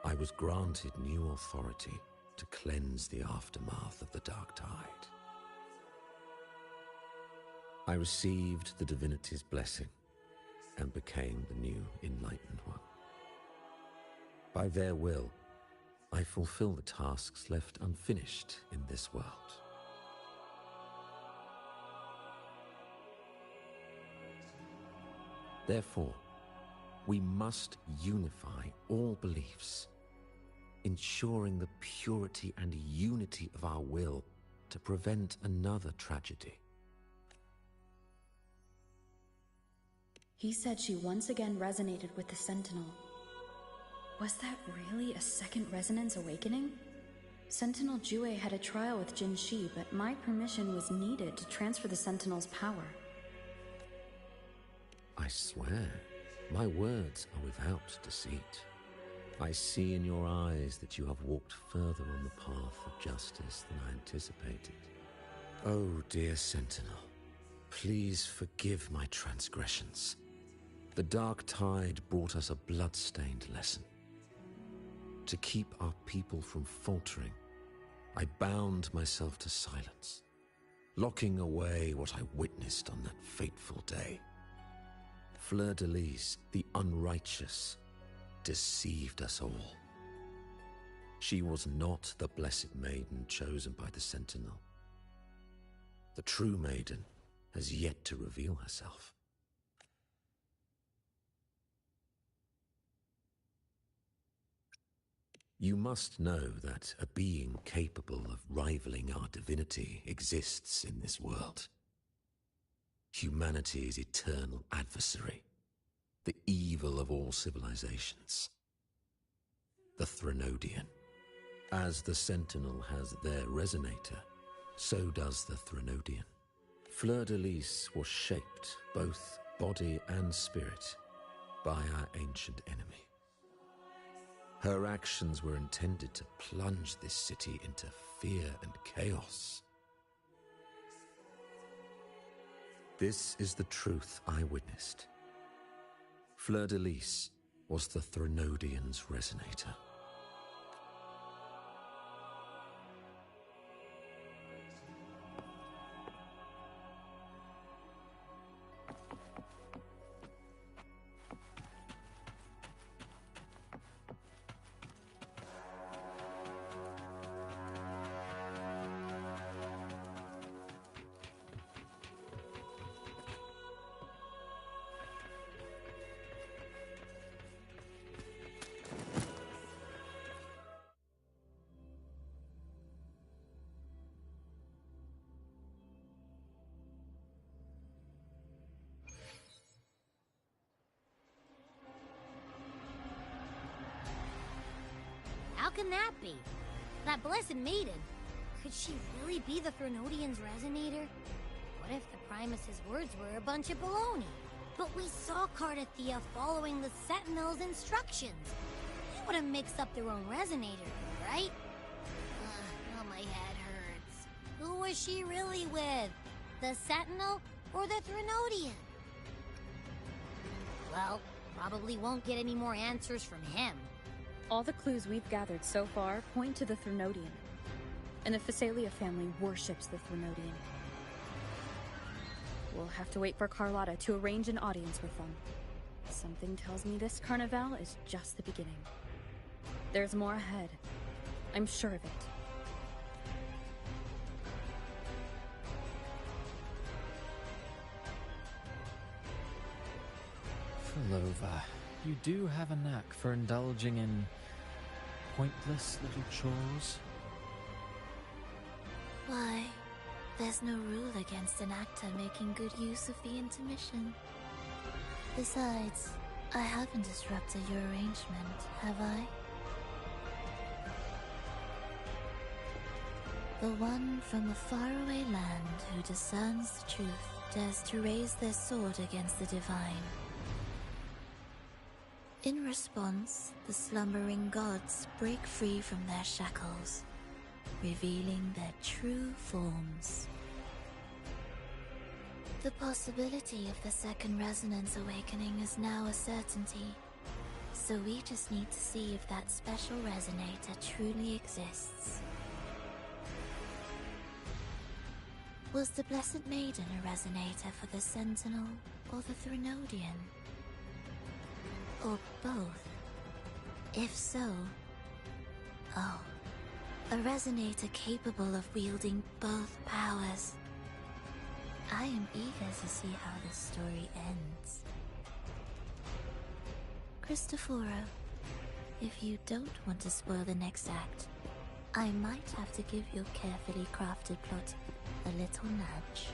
I was granted new authority to cleanse the aftermath of the Dark Tide. I received the divinity's blessing and became the new Enlightened One. By their will, I fulfill the tasks left unfinished in this world. Therefore, we must unify all beliefs, ensuring the purity and unity of our will to prevent another tragedy. He said she once again resonated with the Sentinel. Was that really a second resonance awakening? Sentinel Jue had a trial with Jin Shi, but my permission was needed to transfer the Sentinel's power. I swear, my words are without deceit. I see in your eyes that you have walked further on the path of justice than I anticipated. Oh, dear Sentinel, please forgive my transgressions. The dark tide brought us a blood-stained lesson. To keep our people from faltering, I bound myself to silence, locking away what I witnessed on that fateful day. Fleur-de-Lis, the unrighteous, deceived us all. She was not the blessed maiden chosen by the Sentinel. The true maiden has yet to reveal herself. You must know that a being capable of rivaling our divinity exists in this world. Humanity's eternal adversary, the evil of all civilizations. The Threnodian. As the Sentinel has their resonator, so does the Threnodian. Fleur-de-Lis was shaped, both body and spirit, by our ancient enemy. Her actions were intended to plunge this city into fear and chaos. This is the truth I witnessed. Fleur-de-Lis was the Threnodian's resonator. How can that be? That blessed maiden, could she really be the Threnodian's resonator? What if the Primus's words were a bunch of baloney? But we saw Cardathea following the Sentinel's instructions. They would have mixed up their own resonator, right? Now my head hurts. Who was she really with? The Sentinel or the Threnodian? Well, probably won't get any more answers from him. All the clues we've gathered so far point to the Threnodian, and the Phasalia family worships the Threnodian. We'll have to wait for Carlotta to arrange an audience with them. Something tells me this carnival is just the beginning. There's more ahead. I'm sure of it. Philova, you do have a knack for indulging in pointless little chores. Why, there's no rule against an actor making good use of the intermission. Besides, I haven't disrupted your arrangement, have I? The one from a faraway land who discerns the truth dares to raise their sword against the divine. In response, the slumbering gods break free from their shackles, revealing their true forms. The possibility of the second resonance awakening is now a certainty, so we just need to see if that special resonator truly exists. Was the Blessed Maiden a resonator for the Sentinel or the Threnodian? Or both? If so... Oh, a resonator capable of wielding both powers. I am eager to see how this story ends. Cristoforo, if you don't want to spoil the next act, I might have to give your carefully crafted plot a little nudge.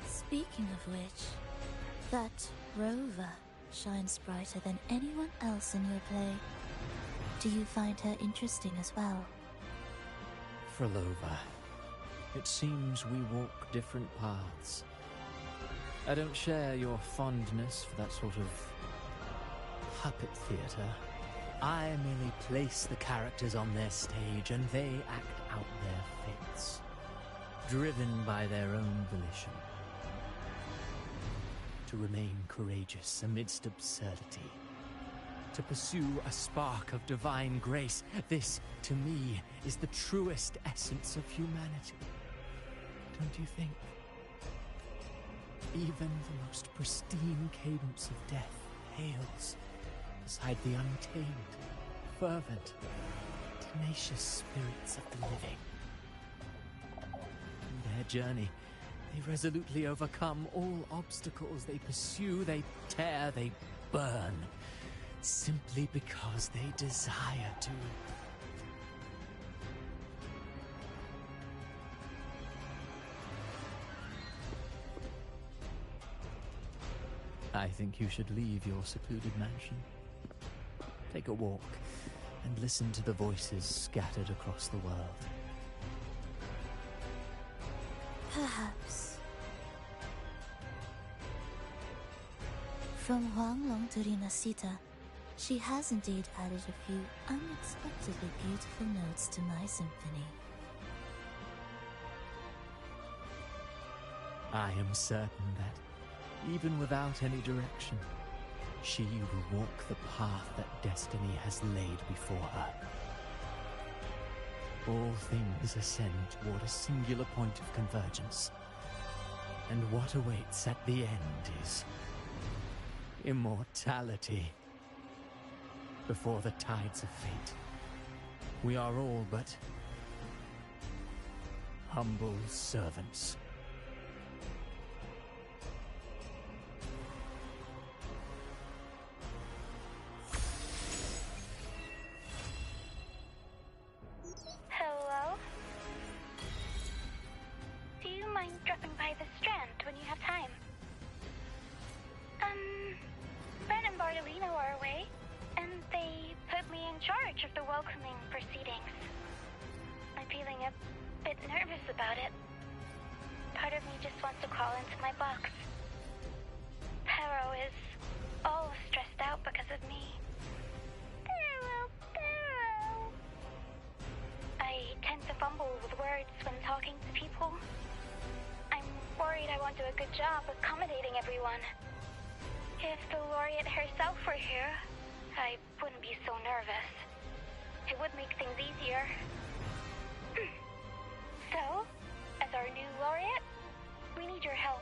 Speaking of which, that rover shines brighter than anyone else in your play. Do you find her interesting as well? Frolova, it seems we walk different paths. I don't share your fondness for that sort of puppet theater. I merely place the characters on their stage and they act out their fates, driven by their own volition. To remain courageous amidst absurdity, to pursue a spark of divine grace, this, to me, is the truest essence of humanity. Don't you think? Even the most pristine cadence of death hails beside the untamed, fervent, tenacious spirits of the living. In their journey, they resolutely overcome all obstacles. They pursue, they tear, they burn, simply because they desire to. I think you should leave your secluded mansion. Take a walk and listen to the voices scattered across the world. Perhaps. From Huanglong to Rinascita, she has indeed added a few unexpectedly beautiful notes to my symphony. I am certain that, even without any direction, she will walk the path that destiny has laid before her. All things ascend toward a singular point of convergence, and what awaits at the end is immortality. Before the tides of fate, we are all but humble servants. Hello? Do you mind dropping by the Strand when you have time? Ben and Bartolino are away, and they put me in charge of the welcoming proceedings. I'm feeling a bit nervous about it. Part of me just wants to crawl into my box. Pero is all stressed out because of me. Pero. I tend to fumble with words when talking to people. I'm worried I won't do a good job accommodating everyone. If the laureate herself were here, I wouldn't be so nervous. It would make things easier. So, as our new laureate, we need your help.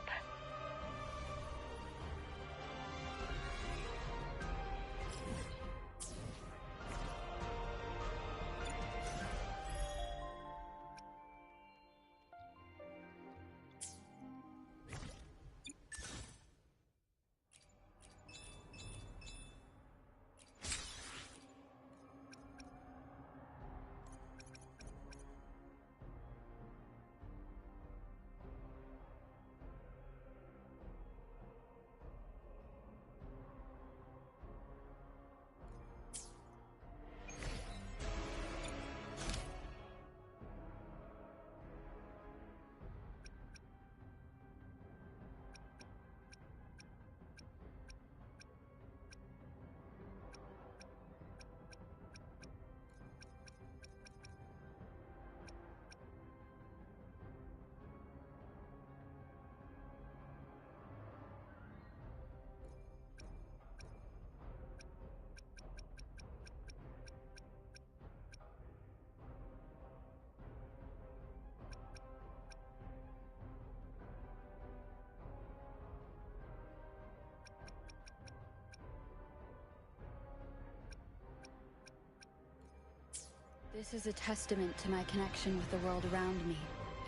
This is a testament to my connection with the world around me,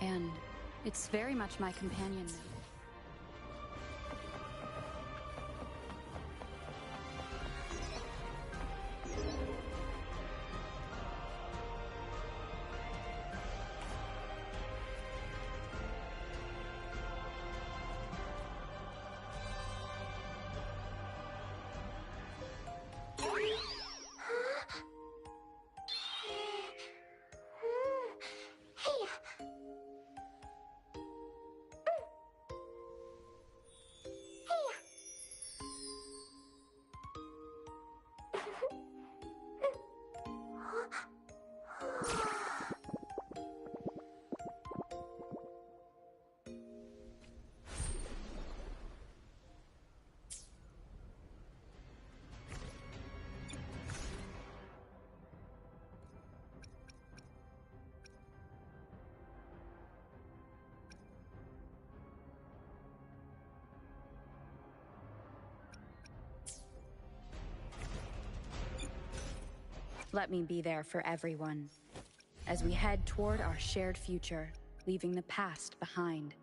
and it's very much my companion now. Let me be there for everyone, as we head toward our shared future, leaving the past behind.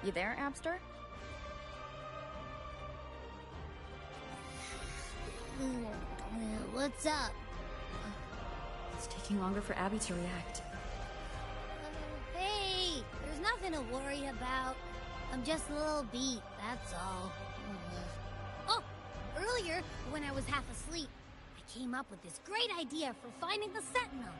You there, Abster? What's up? It's taking longer for Abby to react. Hey, there's nothing to worry about. I'm just a little beat, that's all. Oh, earlier, when I was half asleep, I came up with this great idea for finding the Sentinel.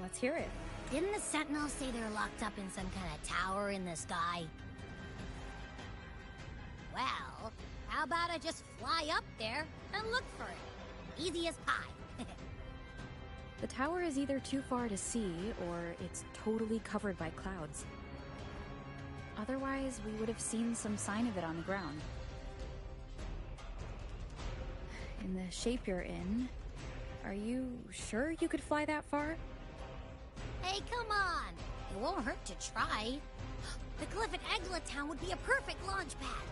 Let's hear it. Didn't the Sentinels say they're locked up in some kind of tower in the sky? Well, how about I just fly up there and look for it? Easy as pie. The tower is either too far to see, or it's totally covered by clouds. Otherwise, we would have seen some sign of it on the ground. In the shape you're in, are you sure you could fly that far? Hey, come on! It won't hurt to try. The cliff at Eglet Town would be a perfect launch pad.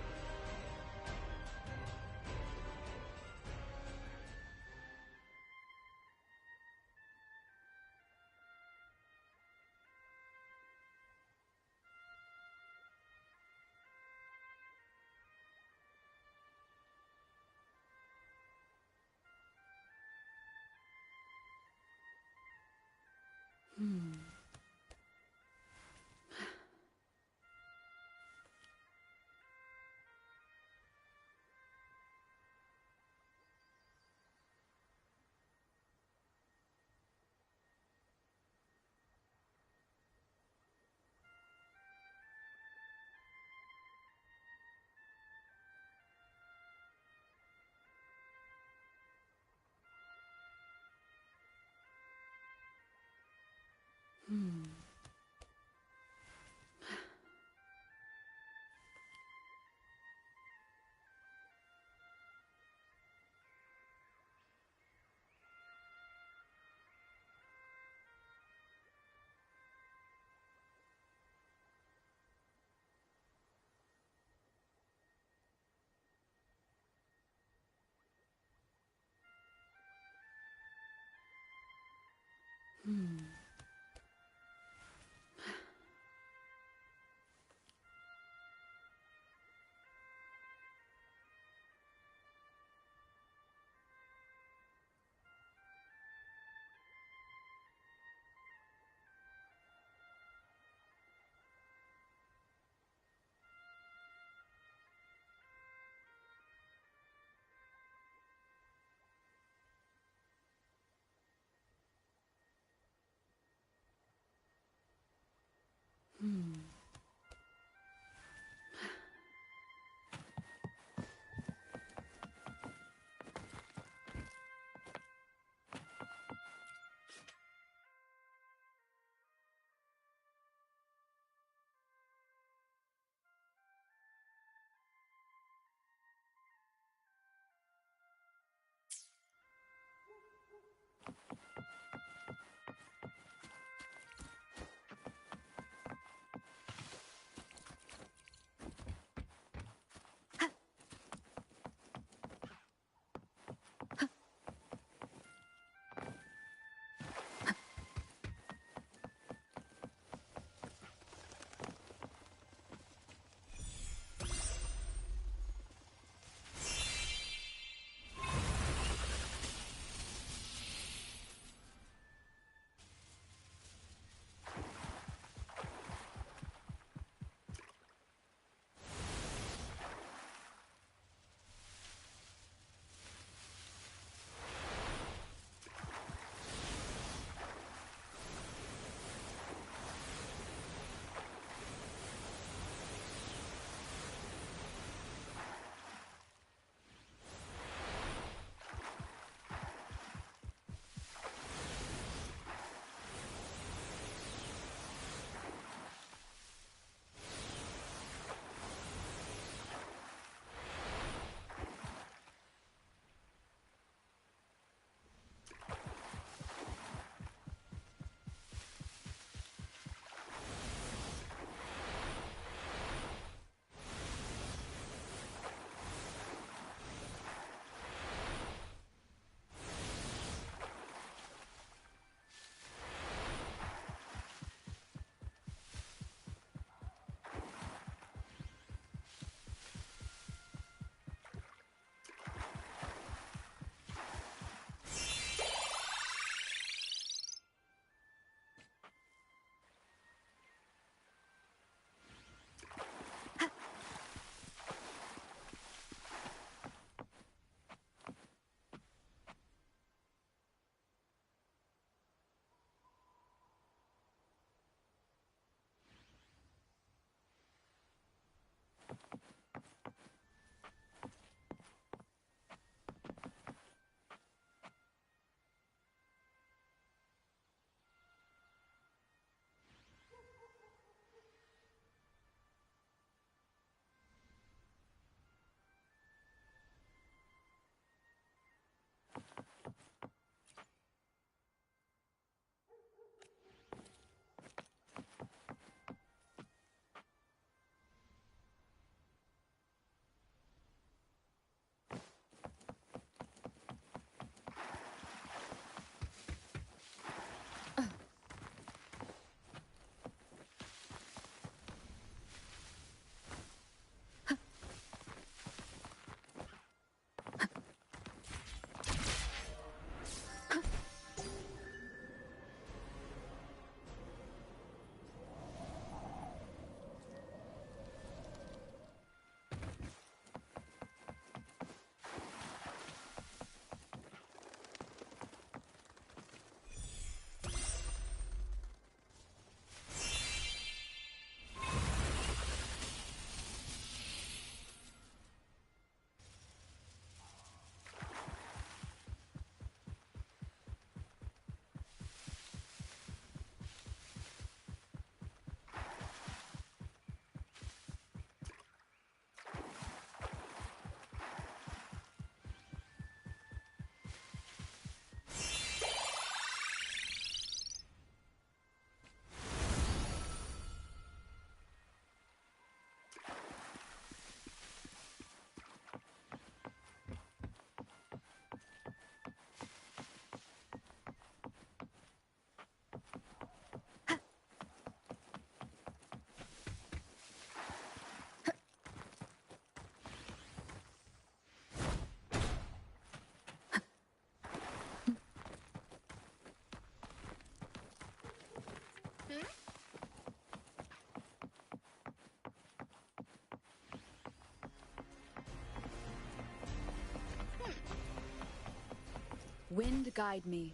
Wind guide me.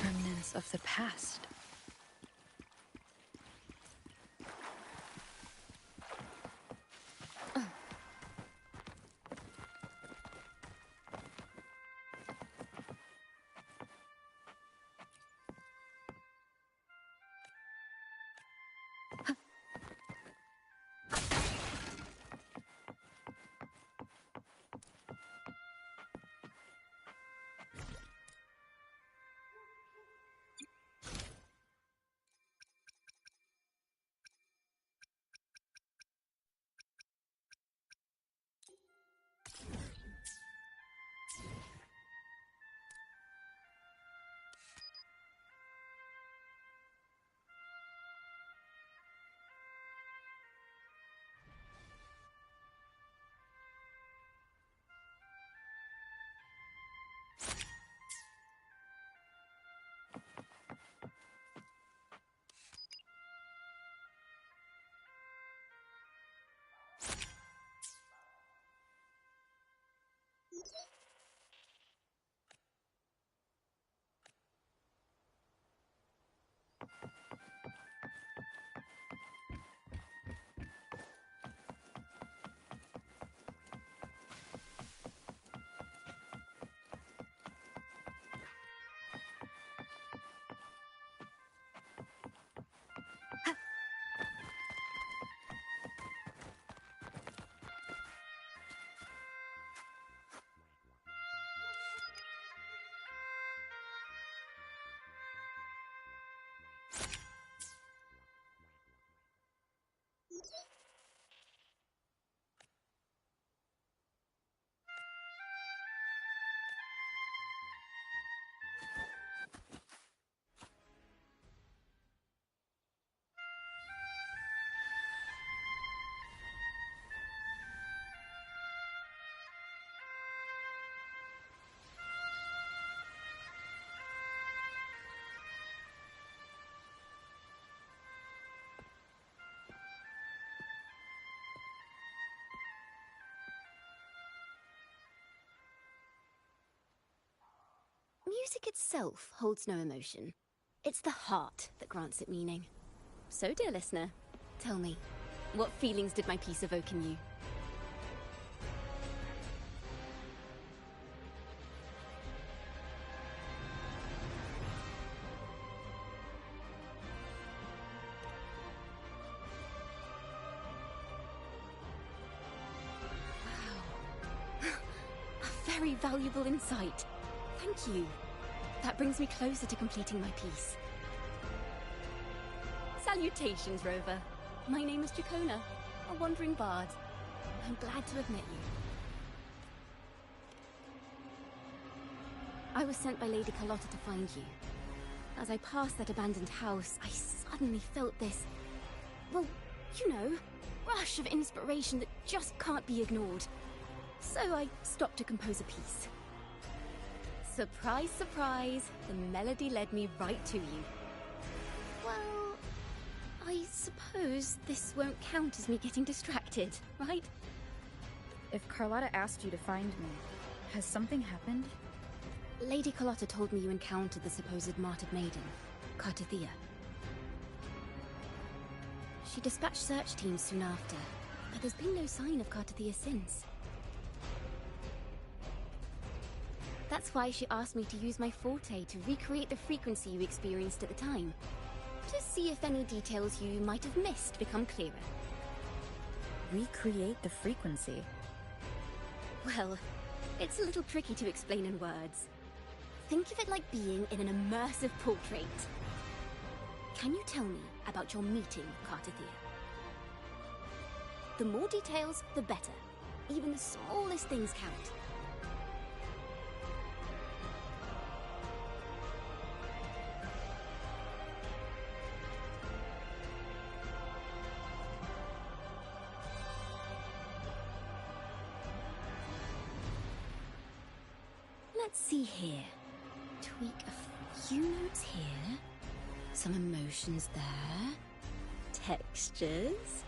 Remnants of the past. Music itself holds no emotion. It's the heart that grants it meaning. So, dear listener, tell me, what feelings did my piece evoke in you? Wow. A very valuable insight. Thank you. That brings me closer to completing my piece. Salutations, Rover. My name is Jacona, a wandering bard. I'm glad to have met you. I was sent by Lady Carlotta to find you. As I passed that abandoned house, I suddenly felt this, well, you know, rush of inspiration that just can't be ignored. So I stopped to compose a piece. Surprise, surprise, the melody led me right to you. Well, I suppose this won't count as me getting distracted, right? If Carlotta asked you to find me, has something happened? Lady Carlotta told me you encountered the supposed martyred maiden. Cartithia. She dispatched search teams soon after, but there's been no sign of Cartithia since. That's why she asked me to use my forte to recreate the frequency you experienced at the time, to see if any details you might have missed become clearer. Recreate the frequency? Well, it's a little tricky to explain in words. Think of it like being in an immersive portrait. Can you tell me about your meeting with Cartithia? The more details, the better. Even the smallest things count. Let's see here. Tweak a few notes here. Some emotions there. Textures.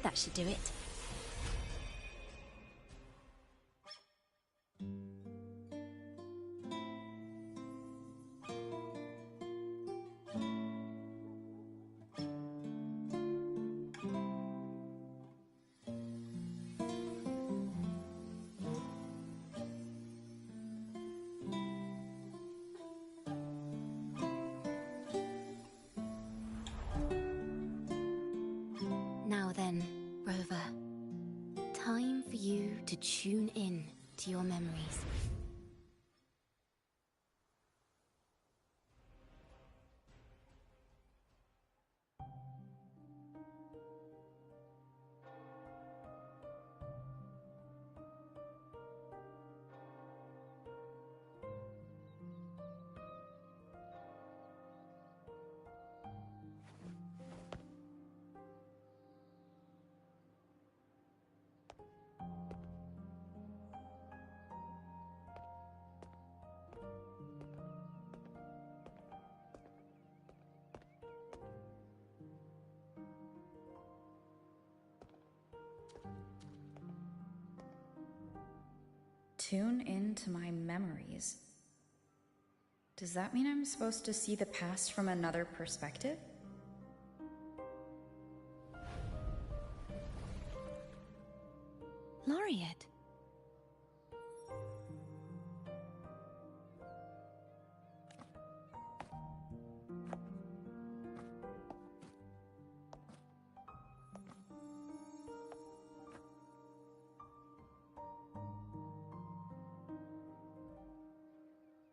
That should do it. Now then, Rover. Time for you to tune in to your memories. Tune into my memories. Does that mean I'm supposed to see the past from another perspective? Laureate.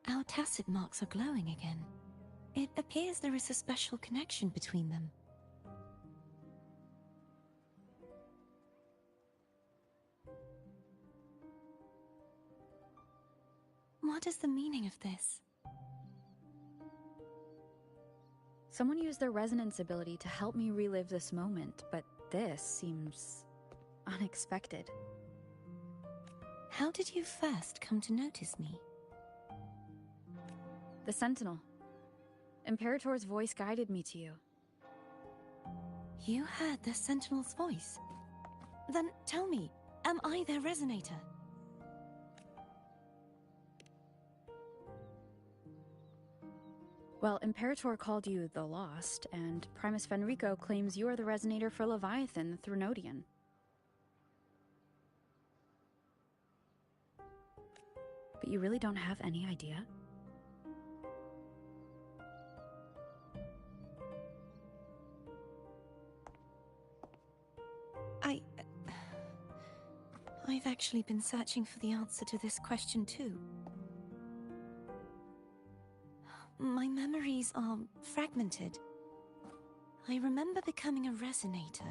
Our tacit marks are glowing again. It appears there is a special connection between them. What is the meaning of this? Someone used their resonance ability to help me relive this moment, but this seems unexpected. How did you first come to notice me? The Sentinel. Imperator's voice guided me to you. You heard the Sentinel's voice? Then tell me, am I their resonator? Well, Imperator called you the Lost, and Primus Fenrico claims you are the resonator for Leviathan, the Thrunodian. But you really don't have any idea? I've actually been searching for the answer to this question too. My memories are fragmented. I remember becoming a resonator,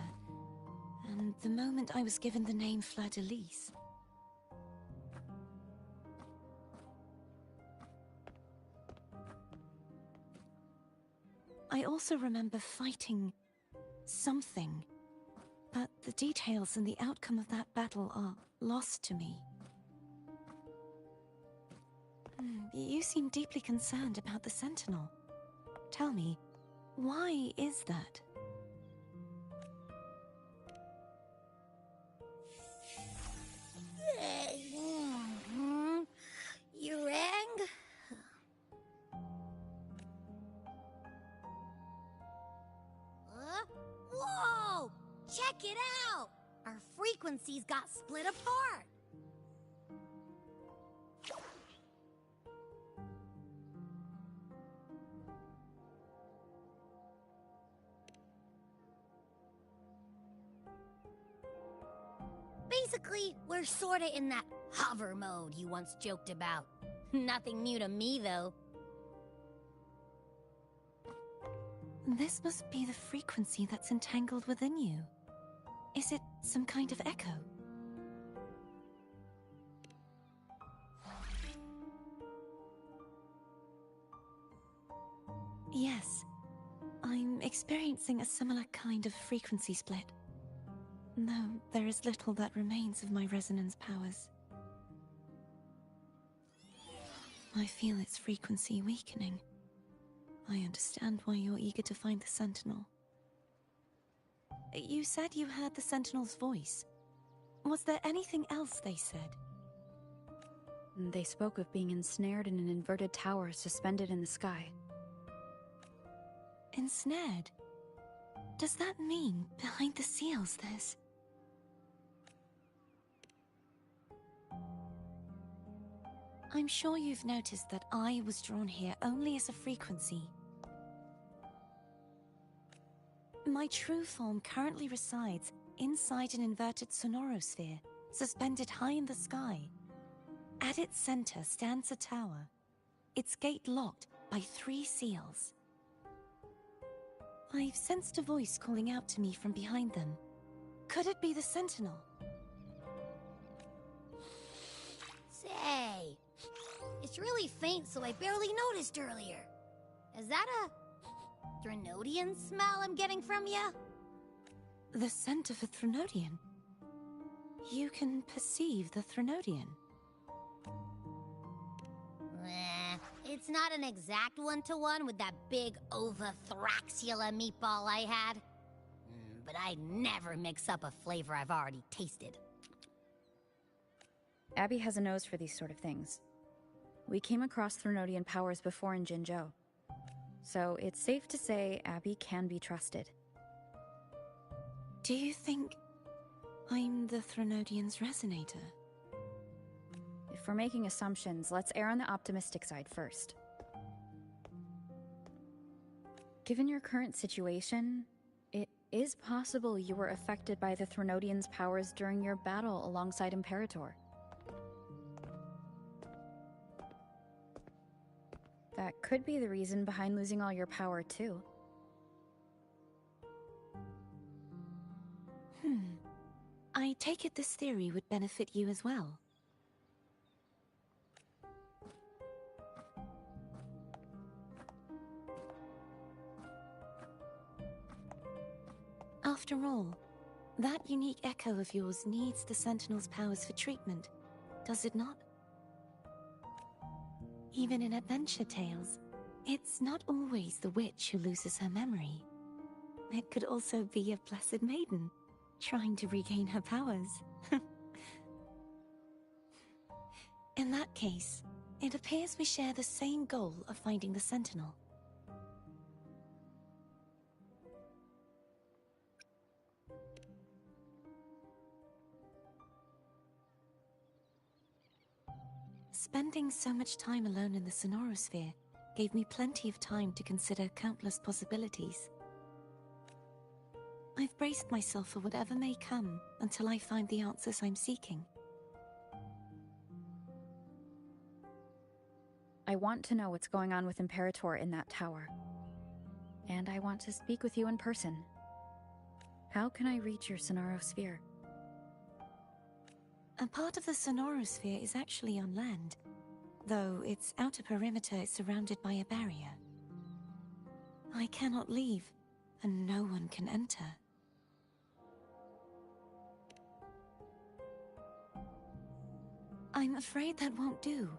and the moment I was given the name Fleur-de-Lis. I also remember fighting something, but the details and the outcome of that battle are lost to me. You seem deeply concerned about the Sentinel. Tell me, why is that? You rang? it out! Our frequencies got split apart! Basically, we're sorta in that hover mode you once joked about. Nothing new to me, though. This must be the frequency that's entangled within you. Is it some kind of echo? Yes, I'm experiencing a similar kind of frequency split. Though there is little that remains of my resonance powers. I feel its frequency weakening. I understand why you're eager to find the Sentinel. You said you heard the Sentinel's voice. Was there anything else they said? They spoke of being ensnared in an inverted tower suspended in the sky. Ensnared? Does that mean behind the seals there's... I'm sure you've noticed that I was drawn here only as a frequency. My true form currently resides inside an inverted sonorosphere, suspended high in the sky. At its center stands a tower, its gate locked by 3 seals. I've sensed a voice calling out to me from behind them. Could it be the Sentinel? Say, it's really faint, so I barely noticed earlier. Is that a Threnodian smell I'm getting from you? The scent of a Threnodian? You can perceive the Threnodian? It's not an exact one-to-one with that big Ovathraxula meatball I had. But I'd never mix up a flavor I've already tasted. Abby has a nose for these sort of things. We came across Threnodian powers before in Jinzhou. So it's safe to say Abby can be trusted. Do you think I'm the Threnodian's resonator? If we're making assumptions, let's err on the optimistic side first. Given your current situation, it is possible you were affected by the Threnodian's powers during your battle alongside Imperator. That could be the reason behind losing all your power, too. I take it this theory would benefit you as well. After all, that unique echo of yours needs the Sentinel's powers for treatment, does it not? Even in adventure tales, it's not always the witch who loses her memory. It could also be a blessed maiden, trying to regain her powers. In that case, it appears we share the same goal of finding the Sentinel. Spending so much time alone in the sonorosphere gave me plenty of time to consider countless possibilities. I've braced myself for whatever may come until I find the answers I'm seeking. I want to know what's going on with Imperator in that tower. And I want to speak with you in person. How can I reach your sonorosphere? A part of the sonorosphere is actually on land, though its outer perimeter is surrounded by a barrier. I cannot leave, and no one can enter. I'm afraid that won't do.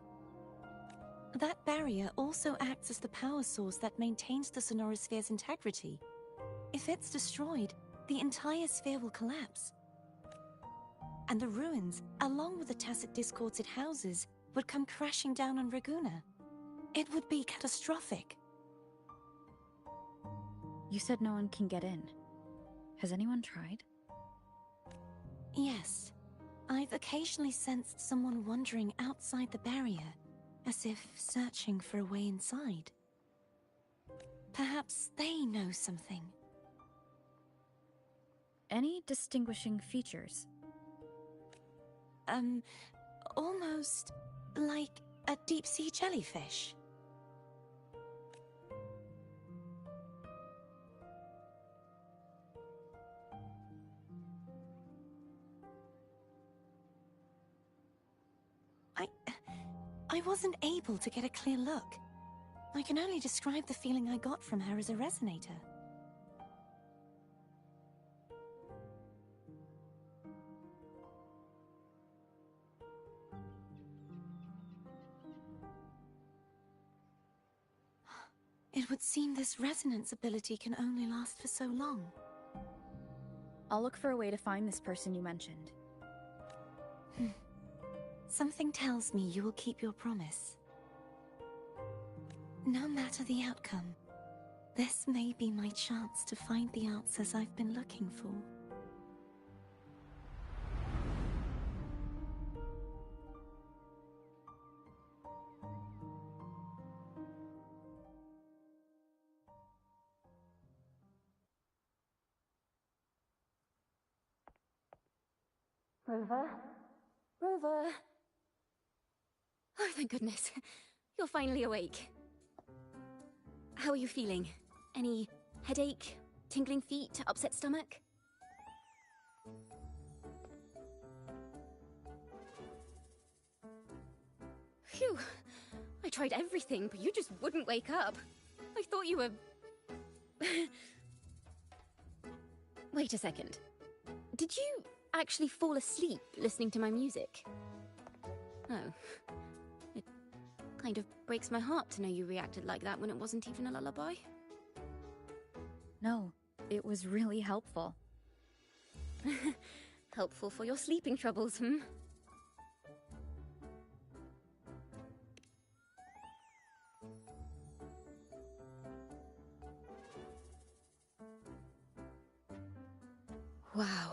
That barrier also acts as the power source that maintains the sonorosphere's integrity. If it's destroyed, the entire sphere will collapse. And the ruins, along with the tacit discords it houses, would come crashing down on Raguna. It would be catastrophic. You said no one can get in. Has anyone tried? Yes. I've occasionally sensed someone wandering outside the barrier, as if searching for a way inside. Perhaps they know something. Any distinguishing features? Almost like a deep-sea jellyfish. I wasn't able to get a clear look. I can only describe the feeling I got from her as a resonator. It would seem this resonance ability can only last for so long. I'll look for a way to find this person you mentioned. Something tells me you will keep your promise. No matter the outcome, this may be my chance to find the answers I've been looking for. Rover? Rover? Oh, thank goodness. You're finally awake. How are you feeling? Any headache, tingling feet, upset stomach? Phew. I tried everything, but you just wouldn't wake up. I thought you were... Wait a second. Did you actually fall asleep listening to my music? Oh. It kind of breaks my heart to know you reacted like that when it wasn't even a lullaby. No, it was really helpful. Helpful for your sleeping troubles, hmm? Wow.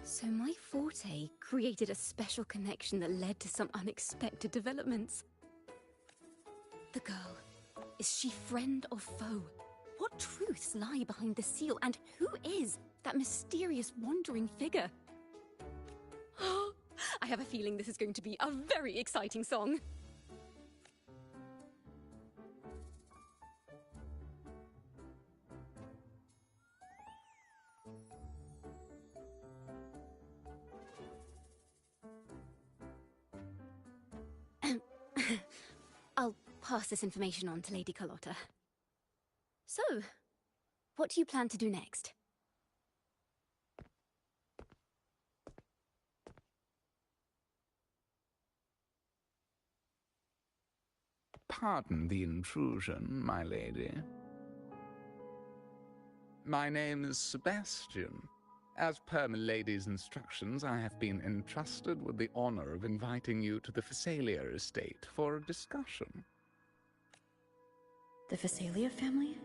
So my forte created a special connection that led to some unexpected developments. The girl, is she friend or foe? What truths lie behind the seal, and who is that mysterious wandering figure? I have a feeling this is going to be a very exciting song. I'll pass this information on to Lady Carlotta. So, what do you plan to do next? Pardon the intrusion, my lady. My name is Sebastian. As per my lady's instructions, I have been entrusted with the honor of inviting you to the Phasalia estate for a discussion. The Phasalia family?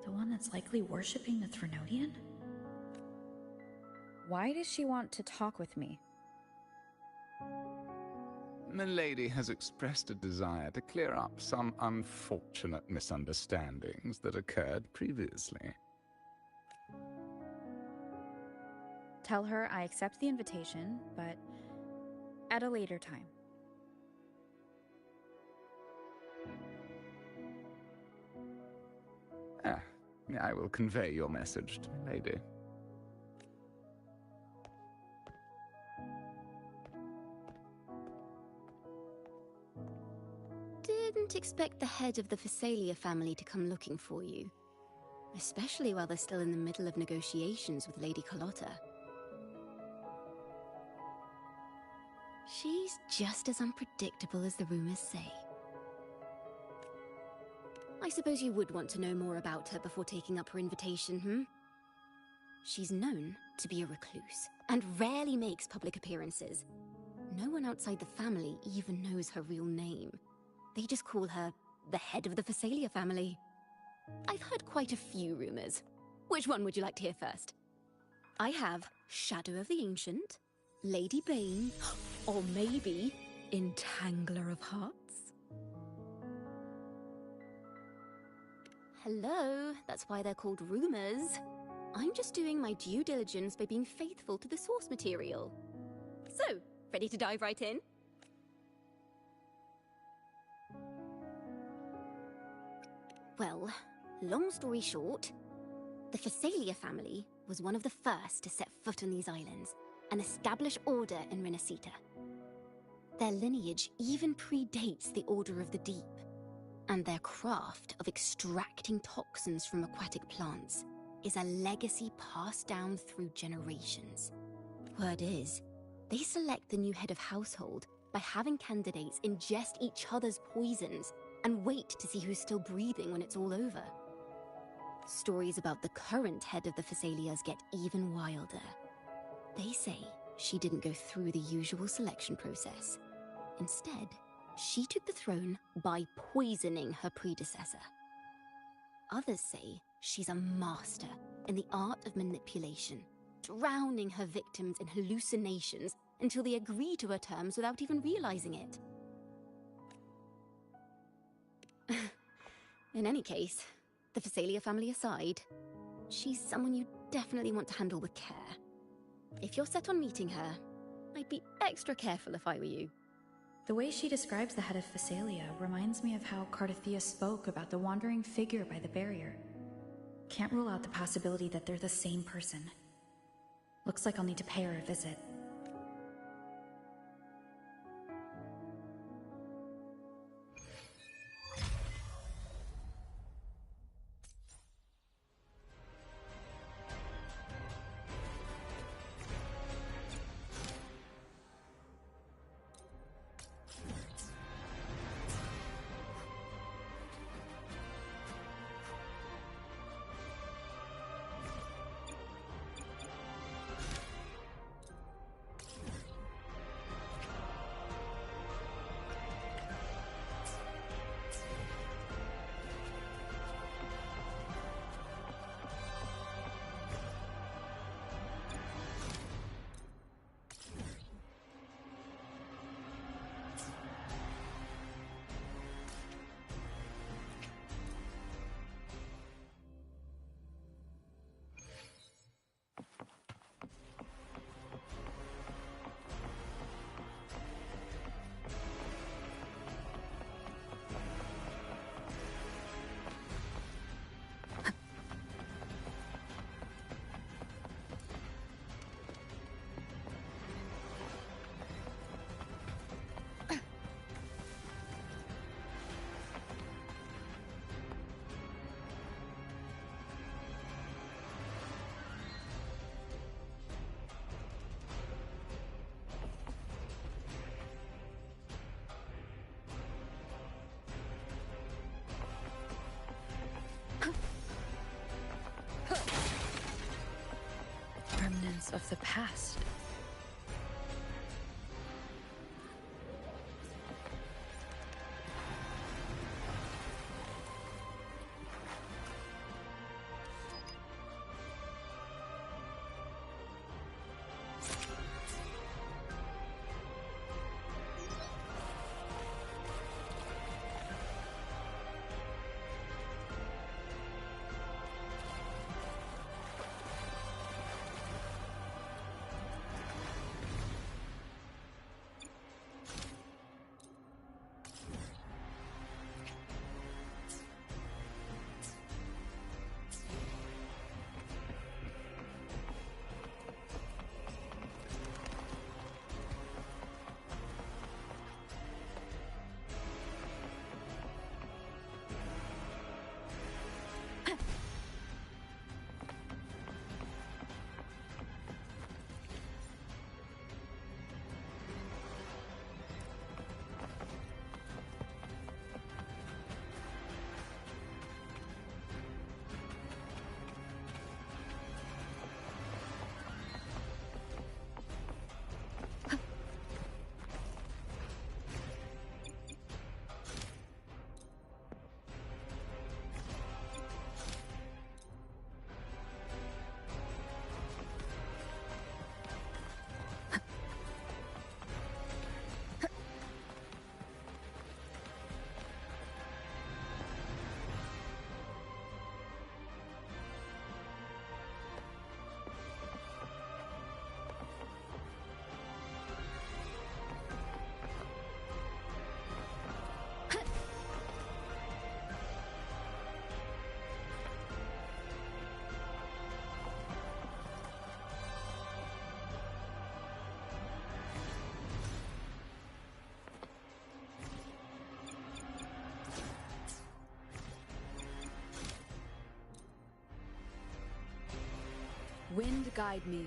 The one that's likely worshipping the Threnodian? Why does she want to talk with me? Milady has expressed a desire to clear up some unfortunate misunderstandings that occurred previously. Tell her I accept the invitation, but at a later time. I will convey your message to Milady. Didn't expect the head of the Phasalia family to come looking for you. Especially while they're still in the middle of negotiations with Lady Carlotta. She's just as unpredictable as the rumors say. I suppose you would want to know more about her before taking up her invitation, hmm? She's known to be a recluse, and rarely makes public appearances. No one outside the family even knows her real name. They just call her the head of the Phasalia family. I've heard quite a few rumors. Which one would you like to hear first? I have Shadow of the Ancient, Lady Bane, or maybe Entangler of Hearts. Hello, that's why they're called rumors. I'm just doing my due diligence by being faithful to the source material. So, ready to dive right in? Well, long story short, the Phasalia family was one of the first to set foot on these islands and establish order in Rinascita. Their lineage even predates the Order of the Deep, and their craft of extracting toxins from aquatic plants is a legacy passed down through generations. Word is, they select the new head of household by having candidates ingest each other's poisons and wait to see who's still breathing when it's all over. Stories about the current head of the Phasalias get even wilder. They say she didn't go through the usual selection process. Instead, she took the throne by poisoning her predecessor. Others say she's a master in the art of manipulation, drowning her victims in hallucinations until they agree to her terms without even realizing it. In any case, the Phasalia family aside, she's someone you definitely want to handle with care. If you're set on meeting her, I'd be extra careful if I were you. The way she describes the head of Phasalia reminds me of how Cardathia spoke about the wandering figure by the barrier. Can't rule out the possibility that they're the same person. Looks like I'll need to pay her a visit. Remnants of the past. Wind guide me.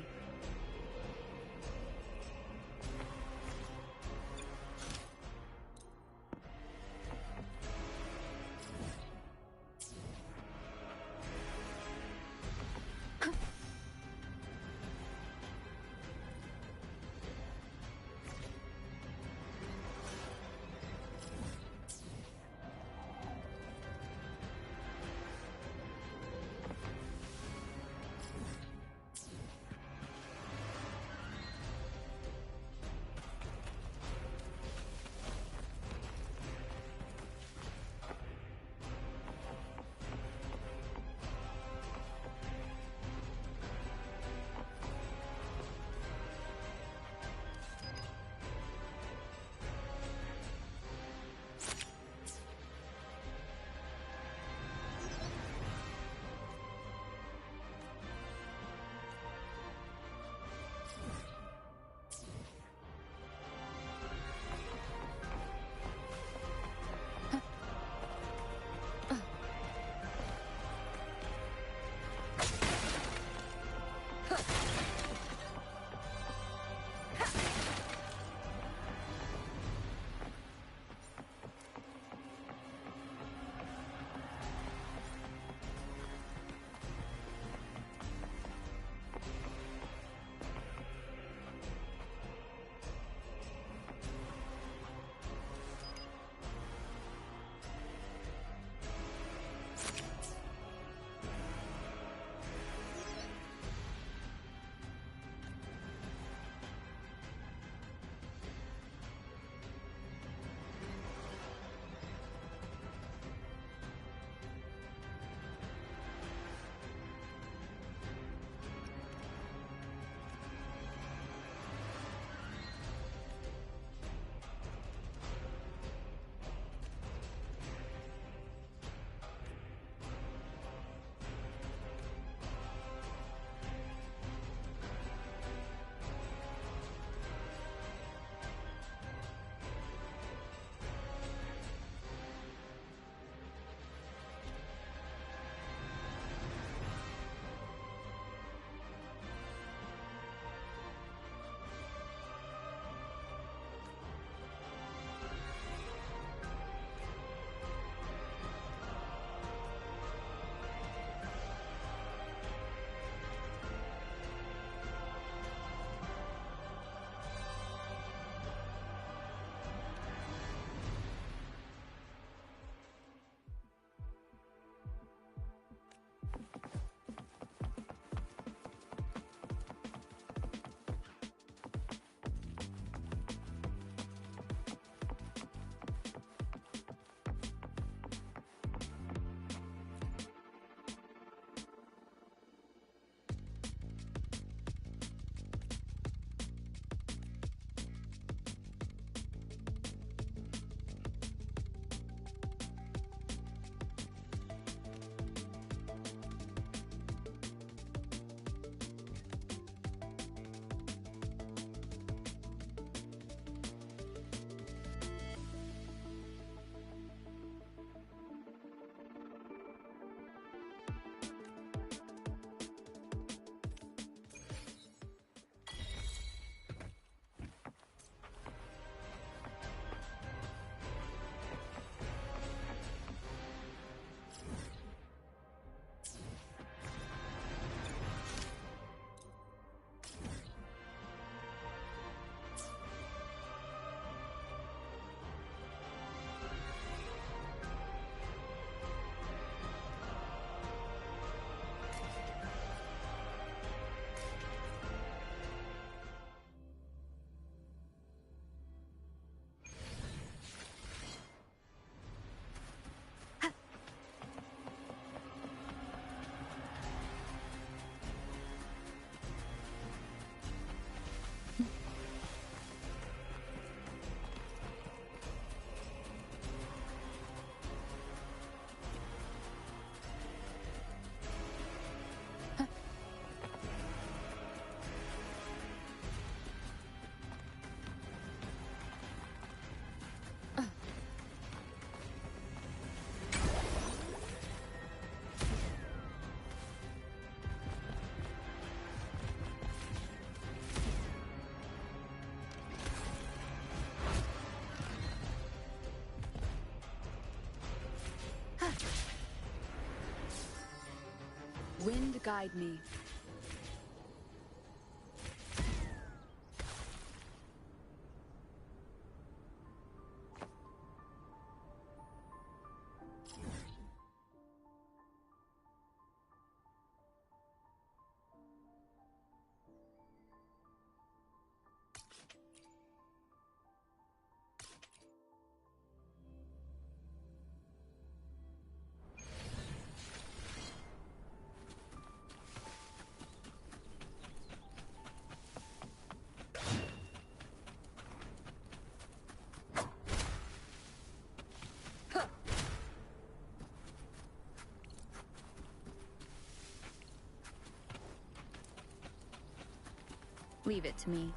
Wind guide me. Leave it to me.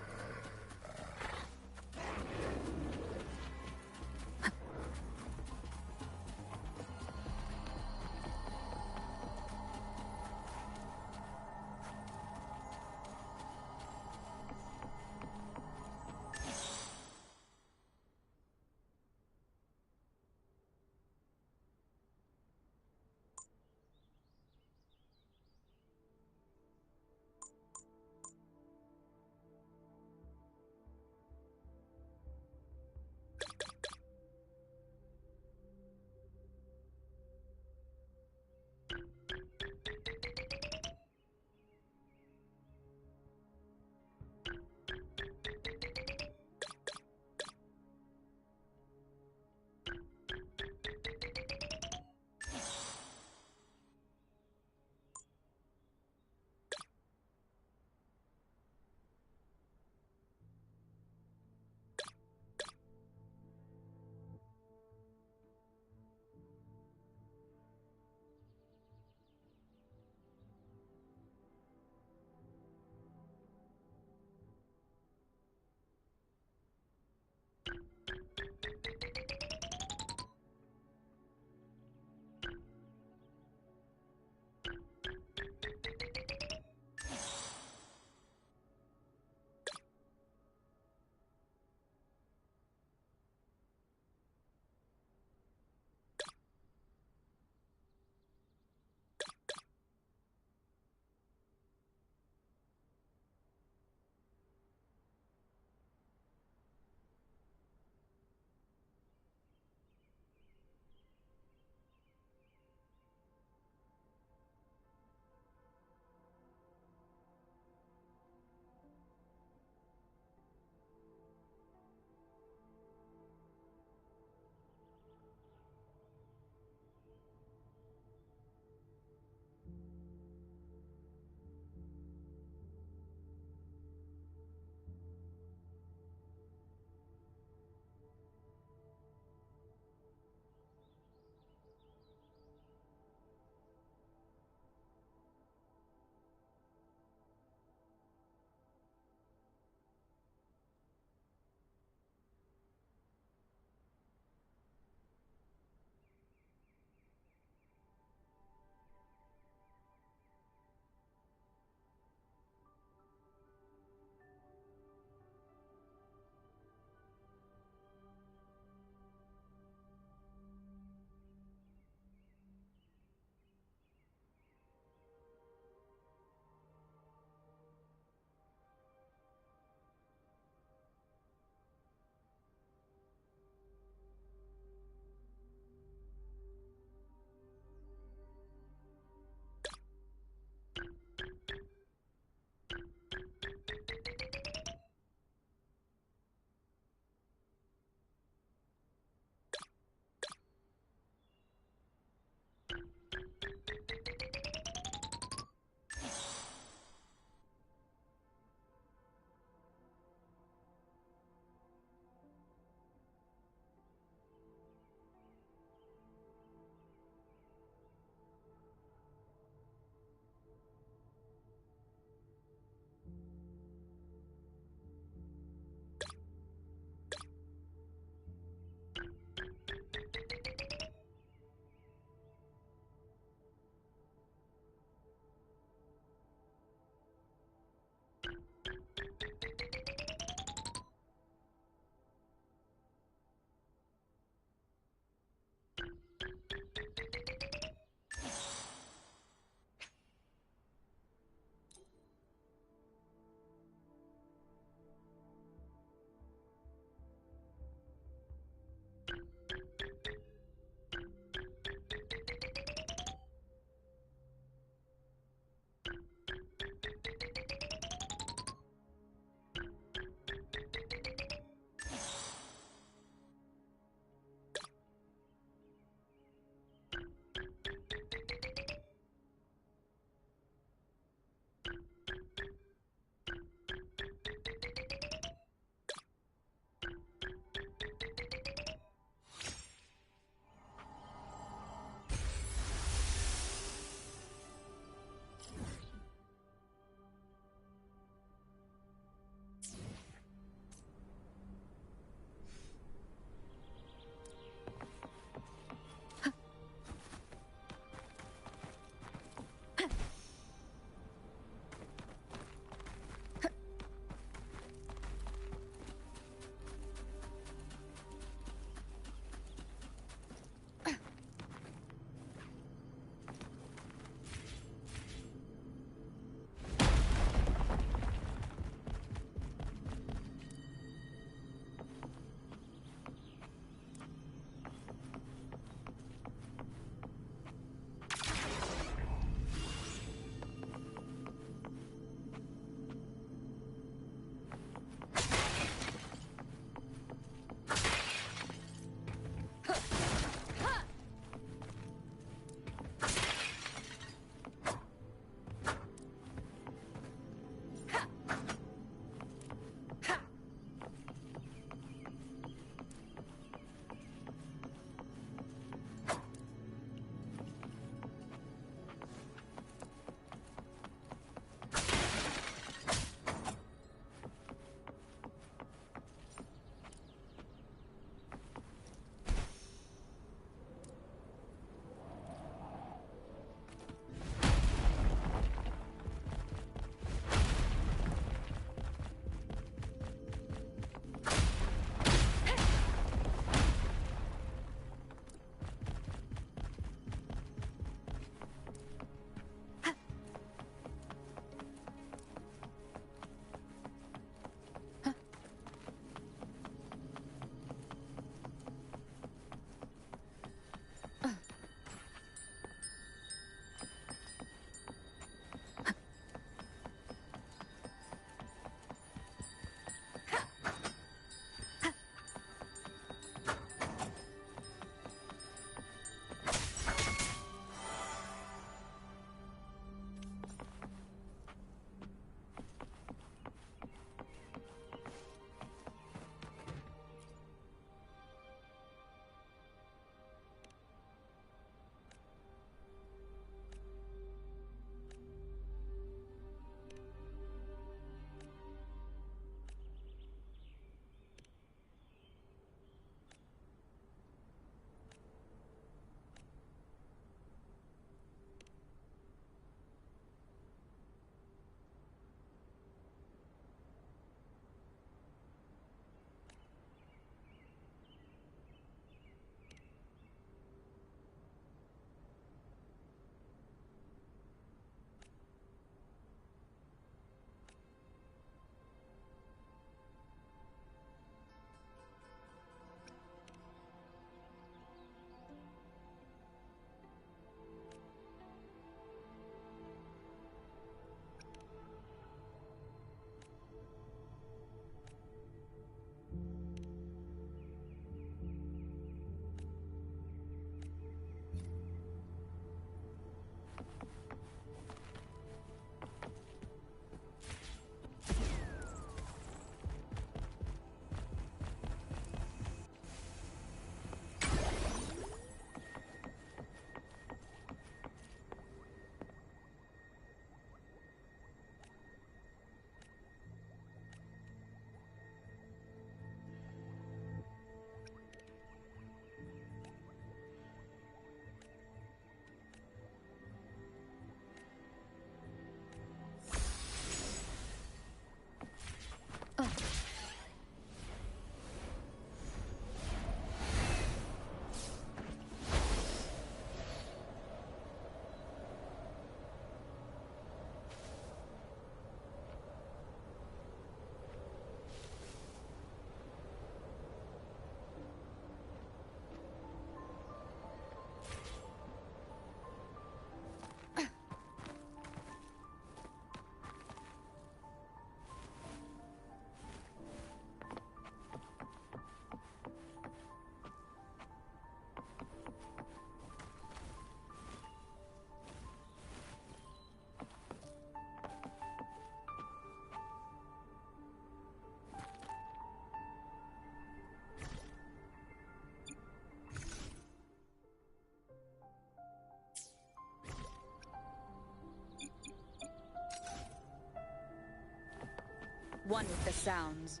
One with the sounds.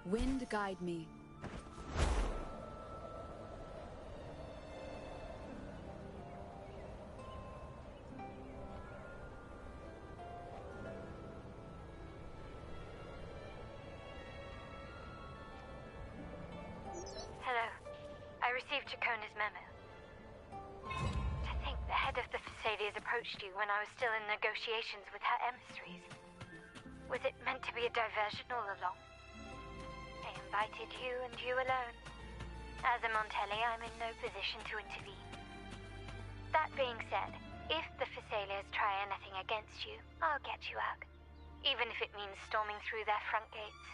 Wind guide me. Hello. I received Chacona's memo. To think the head of the Thessalians approached you when I was still in negotiations with her emissaries. Was it meant to be a diversion all along? I invited you and you alone. As a Montelli, I'm in no position to intervene. That being said, if the Thessalians try anything against you, I'll get you out. Even if it means storming through their front gates.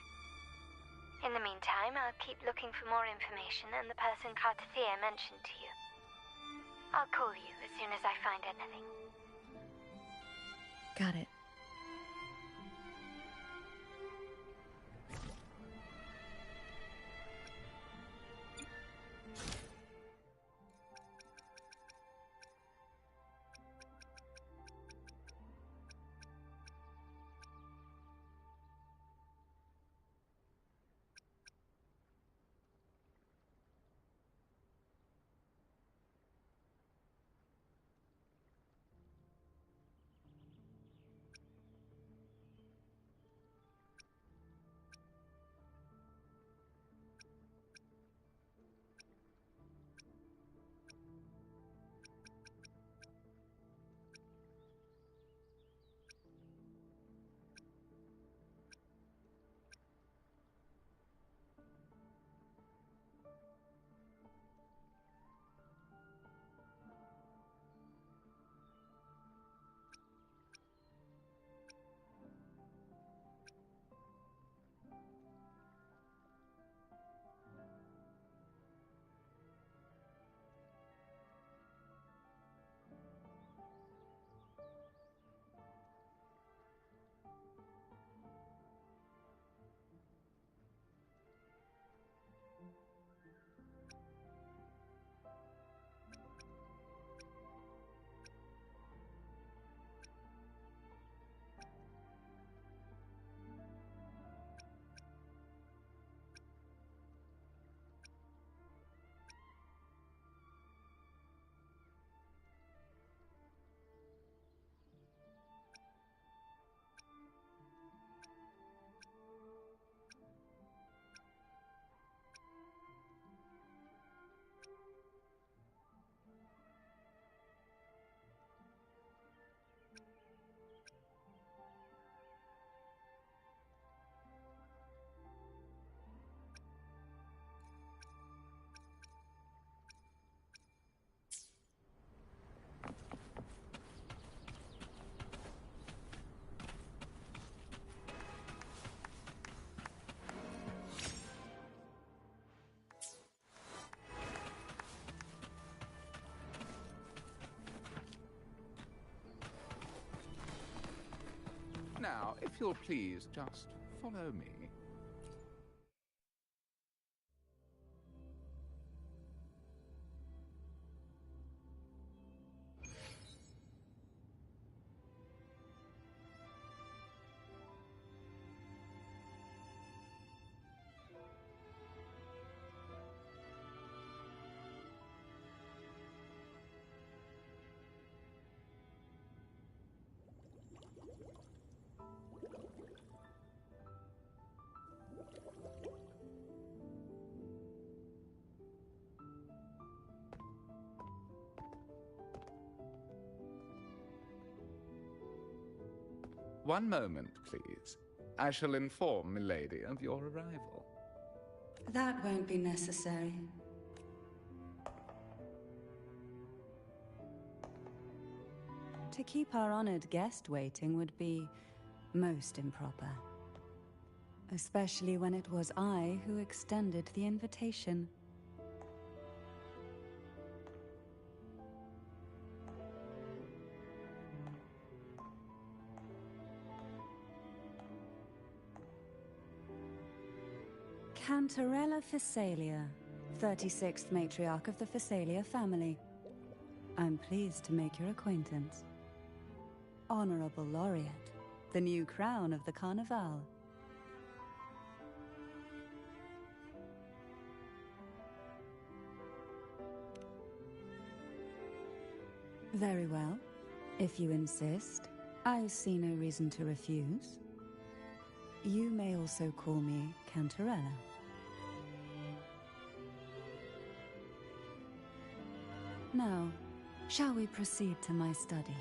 In the meantime, I'll keep looking for more information and the person Cartathea mentioned to you. I'll call you as soon as I find anything. Got it. Now, if you'll please just follow me. One moment, please. I shall inform Milady of your arrival. That won't be necessary. To keep our honored guest waiting would be most improper. Especially when it was I who extended the invitation. Cantarella Physalia, 36th matriarch of the Physalia family. I'm pleased to make your acquaintance. Honorable Laureate, the new crown of the Carnival. Very well. If you insist, I see no reason to refuse. You may also call me Cantarella. Now, shall we proceed to my study?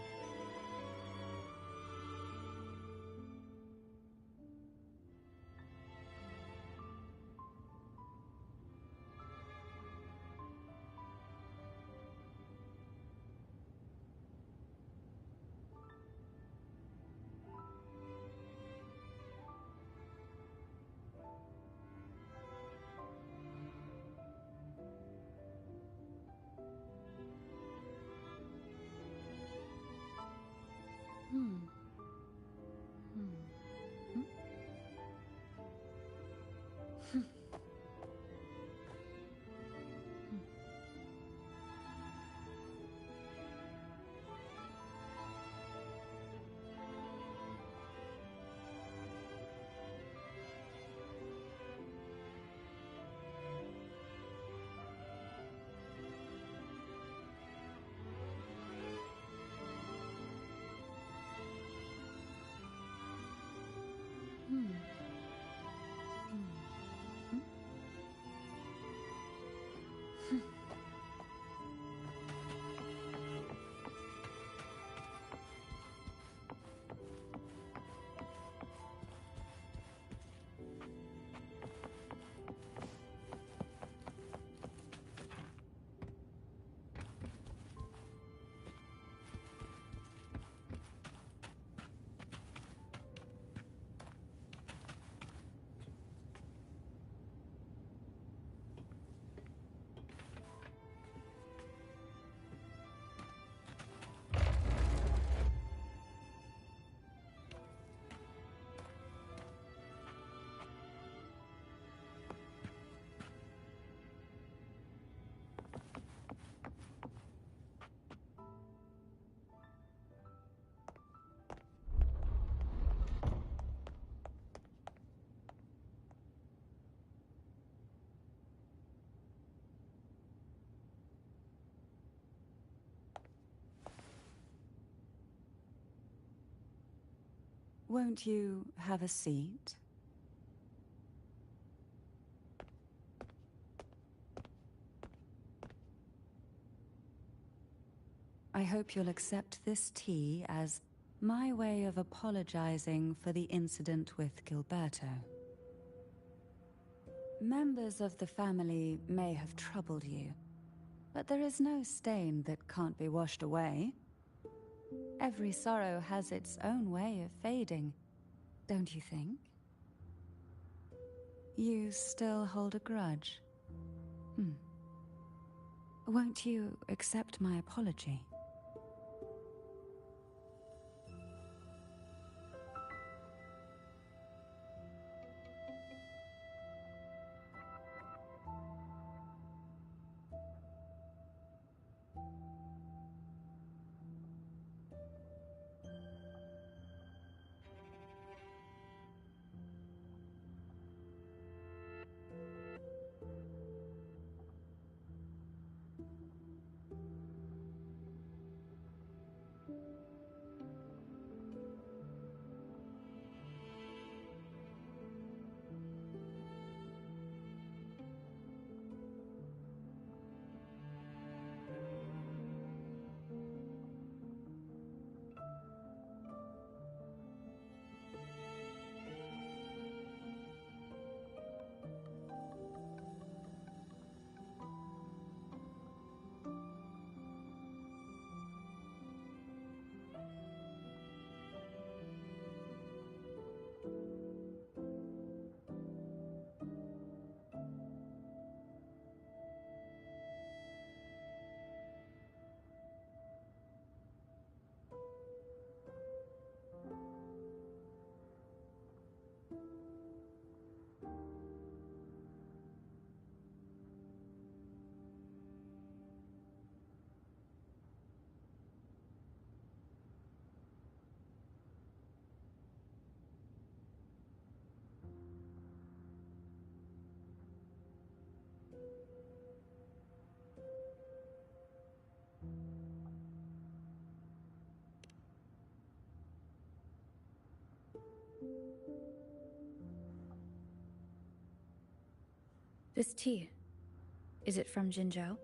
Won't you have a seat? I hope you'll accept this tea as my way of apologizing for the incident with Gilberto. Members of the family may have troubled you, but there is no stain that can't be washed away. Every sorrow has its own way of fading, don't you think? You still hold a grudge? Won't you accept my apology? This tea, is it from Jinzhou?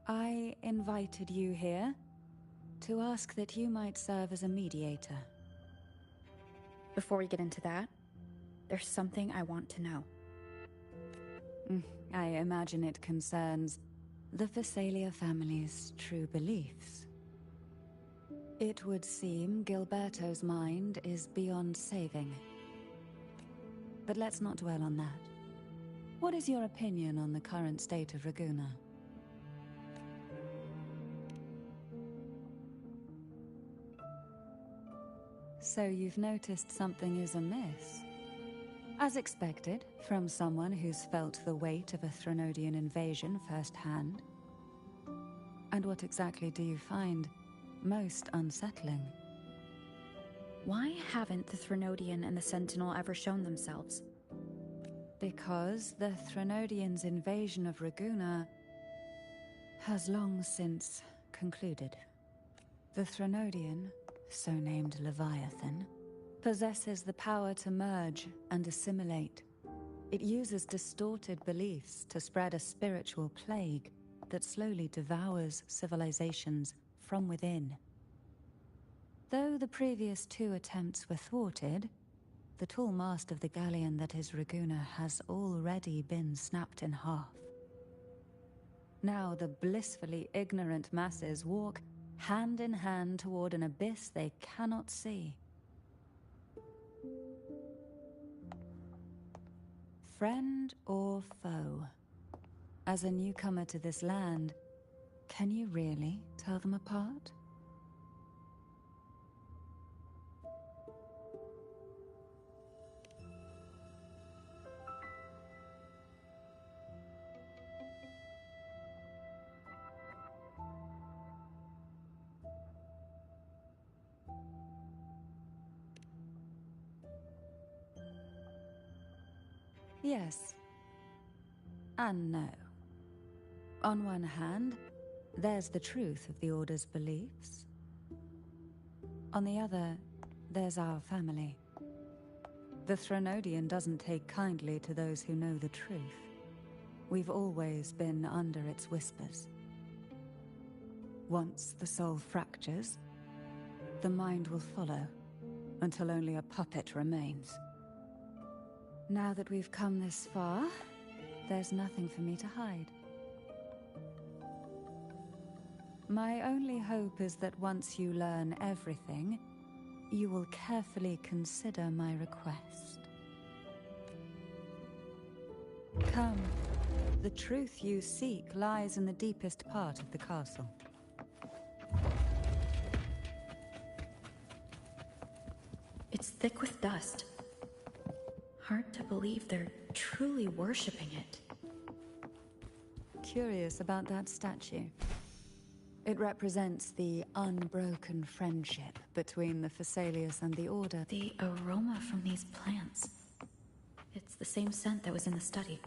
I invited you here to ask that you might serve as a mediator. Before we get into that, there's something I want to know. I imagine it concerns the Phasalia family's true beliefs. It would seem Gilberto's mind is beyond saving. But let's not dwell on that. What is your opinion on the current state of Raguna? So you've noticed something is amiss. As expected, from someone who's felt the weight of a Threnodian invasion firsthand. And what exactly do you find most unsettling? Why haven't the Threnodian and the Sentinel ever shown themselves? Because the Threnodians' invasion of Raguna has long since concluded. The Threnodian, so named Leviathan, possesses the power to merge and assimilate. It uses distorted beliefs to spread a spiritual plague that slowly devours civilizations from within. Though the previous 2 attempts were thwarted, the tall mast of the galleon that is Raguna has already been snapped in half. Now the blissfully ignorant masses walk hand in hand toward an abyss they cannot see. Friend or foe? As a newcomer to this land, can you really tell them apart? Yes. And no. On one hand, there's the truth of the Order's beliefs. On the other, there's our family. The Threnodian doesn't take kindly to those who know the truth. We've always been under its whispers. Once the soul fractures, the mind will follow, until only a puppet remains. Now that we've come this far, there's nothing for me to hide. My only hope is that once you learn everything, you will carefully consider my request. Come. The truth you seek lies in the deepest part of the castle. It's thick with dust. Hard to believe they're truly worshipping it. Curious about that statue. It represents the unbroken friendship between the Phasaelius and the Order. The aroma from these plants. It's the same scent that was in the study.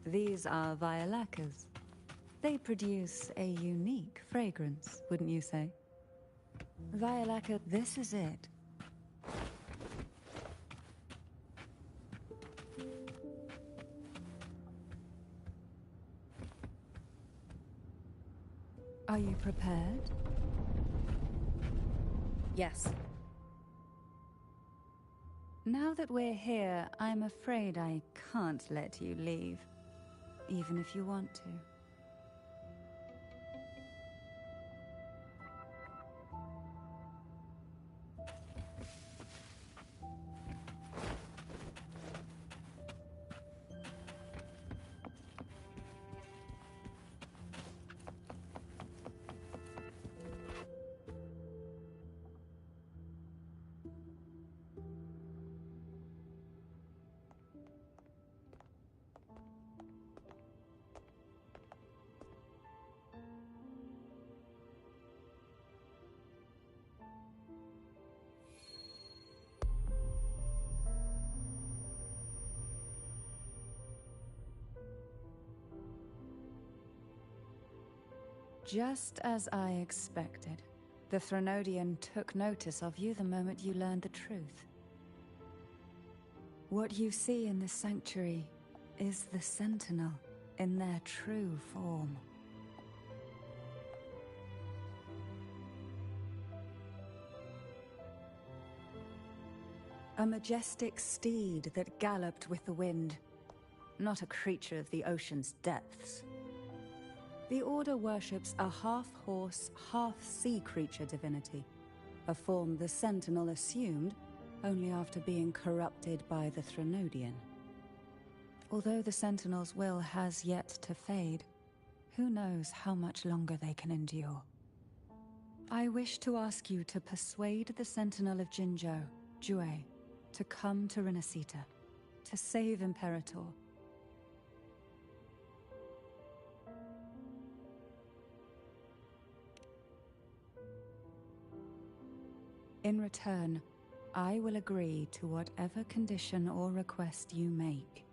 These are violacas. They produce a unique fragrance, wouldn't you say? Violaca, this is it. Are you prepared? Yes. Now that we're here, I'm afraid I can't let you leave, even if you want to. Just as I expected, the Threnodian took notice of you the moment you learned the truth. What you see in the sanctuary is the Sentinel in their true form. A majestic steed that galloped with the wind, not a creature of the ocean's depths. The Order worships a half-horse, half-sea creature divinity, a form the Sentinel assumed only after being corrupted by the Threnodian. Although the Sentinel's will has yet to fade, who knows how much longer they can endure. I wish to ask you to persuade the Sentinel of Jinzhou, Jue, to come to Rinascita, to save Imperator. In return, I will agree to whatever condition or request you make.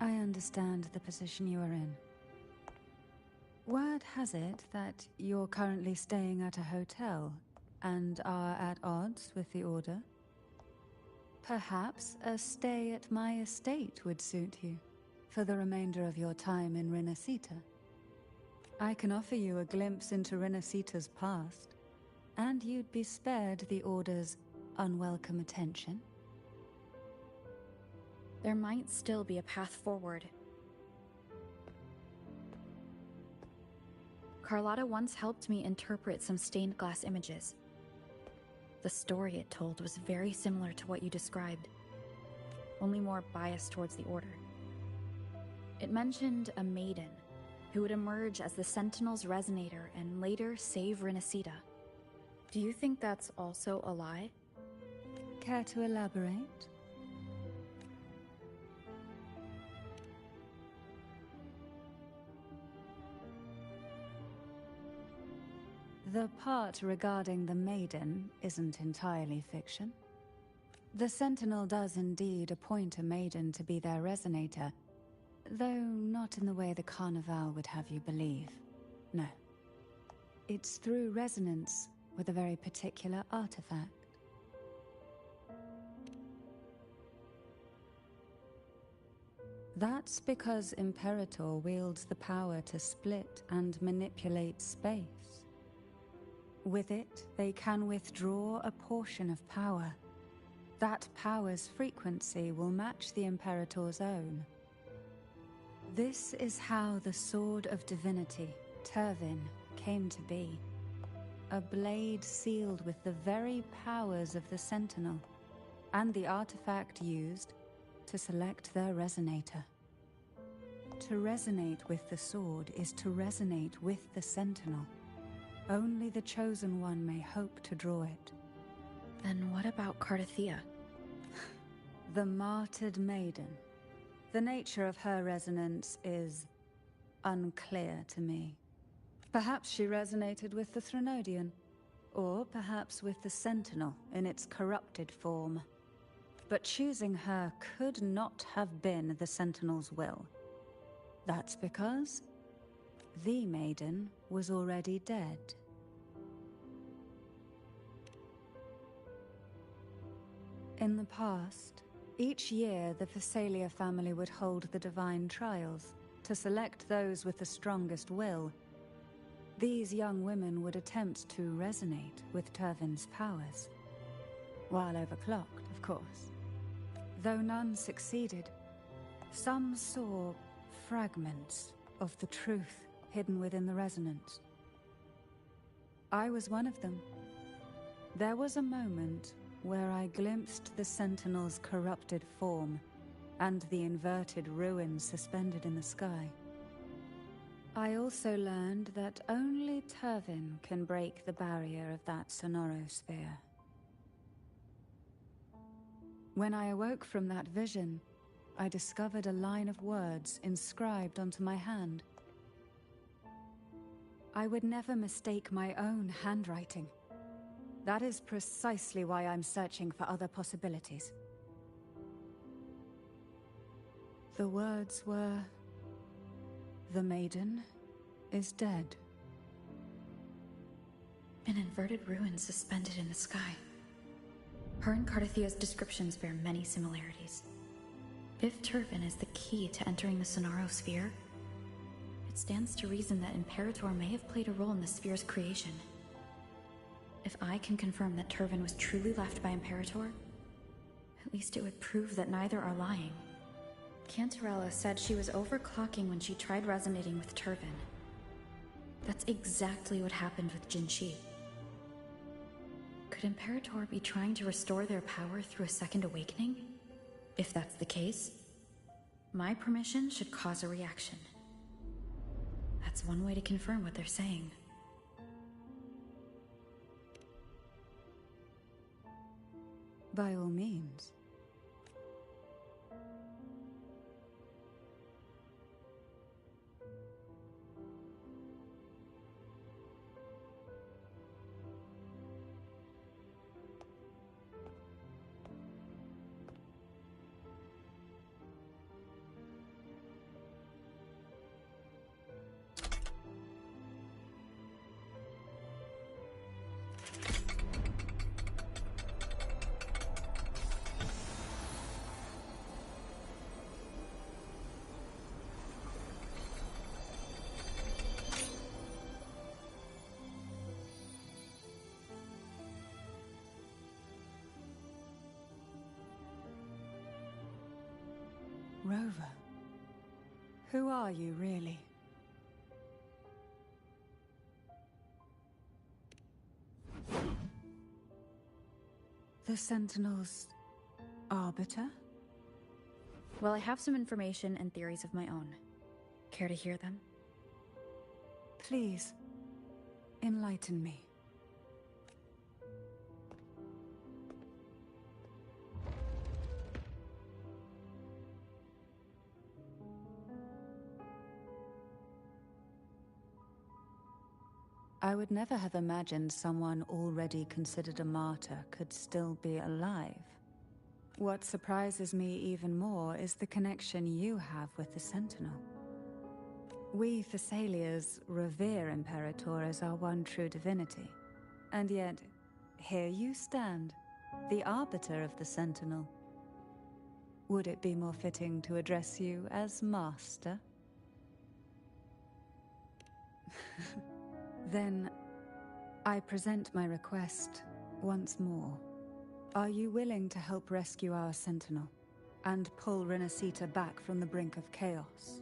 I understand the position you are in. Word has it that you're currently staying at a hotel and are at odds with the Order. Perhaps a stay at my estate would suit you for the remainder of your time in Rinascita. I can offer you a glimpse into Rinascita's past, and you'd be spared the Order's unwelcome attention. There might still be a path forward. Carlotta once helped me interpret some stained glass images. The story it told was very similar to what you described, only more biased towards the Order. It mentioned a maiden who would emerge as the Sentinel's resonator and later save Rinascita. Do you think that's also a lie? Care to elaborate? The part regarding the maiden isn't entirely fiction. The Sentinel does indeed appoint a maiden to be their resonator, though not in the way the Carnival would have you believe. No. It's through resonance with a very particular artifact. That's because Imperator wields the power to split and manipulate space. With it, they can withdraw a portion of power. That power's frequency will match the Imperator's own. This is how the Sword of Divinity, Turvin, came to be. A blade sealed with the very powers of the Sentinel, and the artifact used to select their resonator. To resonate with the sword is to resonate with the Sentinel. Only the Chosen One may hope to draw it. Then what about Cardothea? The martyred maiden. The nature of her resonance is unclear to me. Perhaps she resonated with the Threnodian, or perhaps with the Sentinel in its corrupted form. But choosing her could not have been the Sentinel's will. That's because the maiden was already dead. In the past, each year the Phasalia family would hold the Divine Trials to select those with the strongest will. These young women would attempt to resonate with Turvin's powers. While overclocked, of course. Though none succeeded, some saw fragments of the truth hidden within the resonance. I was one of them. There was a moment where I glimpsed the Sentinel's corrupted form and the inverted ruins suspended in the sky. I also learned that only Turvin can break the barrier of that sonorosphere. When I awoke from that vision, I discovered a line of words inscribed onto my hand. I would never mistake my own handwriting. That is precisely why I'm searching for other possibilities. The words were, "The maiden is dead." An inverted ruin suspended in the sky. Her and Cardathia's descriptions bear many similarities. If Turvin is the key to entering the Sonarosphere, it stands to reason that Imperator may have played a role in the sphere's creation. If I can confirm that Turvin was truly left by Imperator, at least it would prove that neither are lying. Cantarella said she was overclocking when she tried resonating with Turvin. That's exactly what happened with Jinshi. Could Imperator be trying to restore their power through a second awakening? If that's the case, my permission should cause a reaction. That's one way to confirm what they're saying. By all means. Rover, who are you really? The Sentinel's arbiter? Well, I have some information and theories of my own. Care to hear them? Please, enlighten me. I would never have imagined someone already considered a martyr could still be alive. What surprises me even more is the connection you have with the Sentinel. We Thessalians revere Imperator as our one true divinity. And yet, here you stand, the arbiter of the Sentinel. Would it be more fitting to address you as Master? Then, I present my request once more. Are you willing to help rescue our Sentinel and pull Rinascita back from the brink of chaos?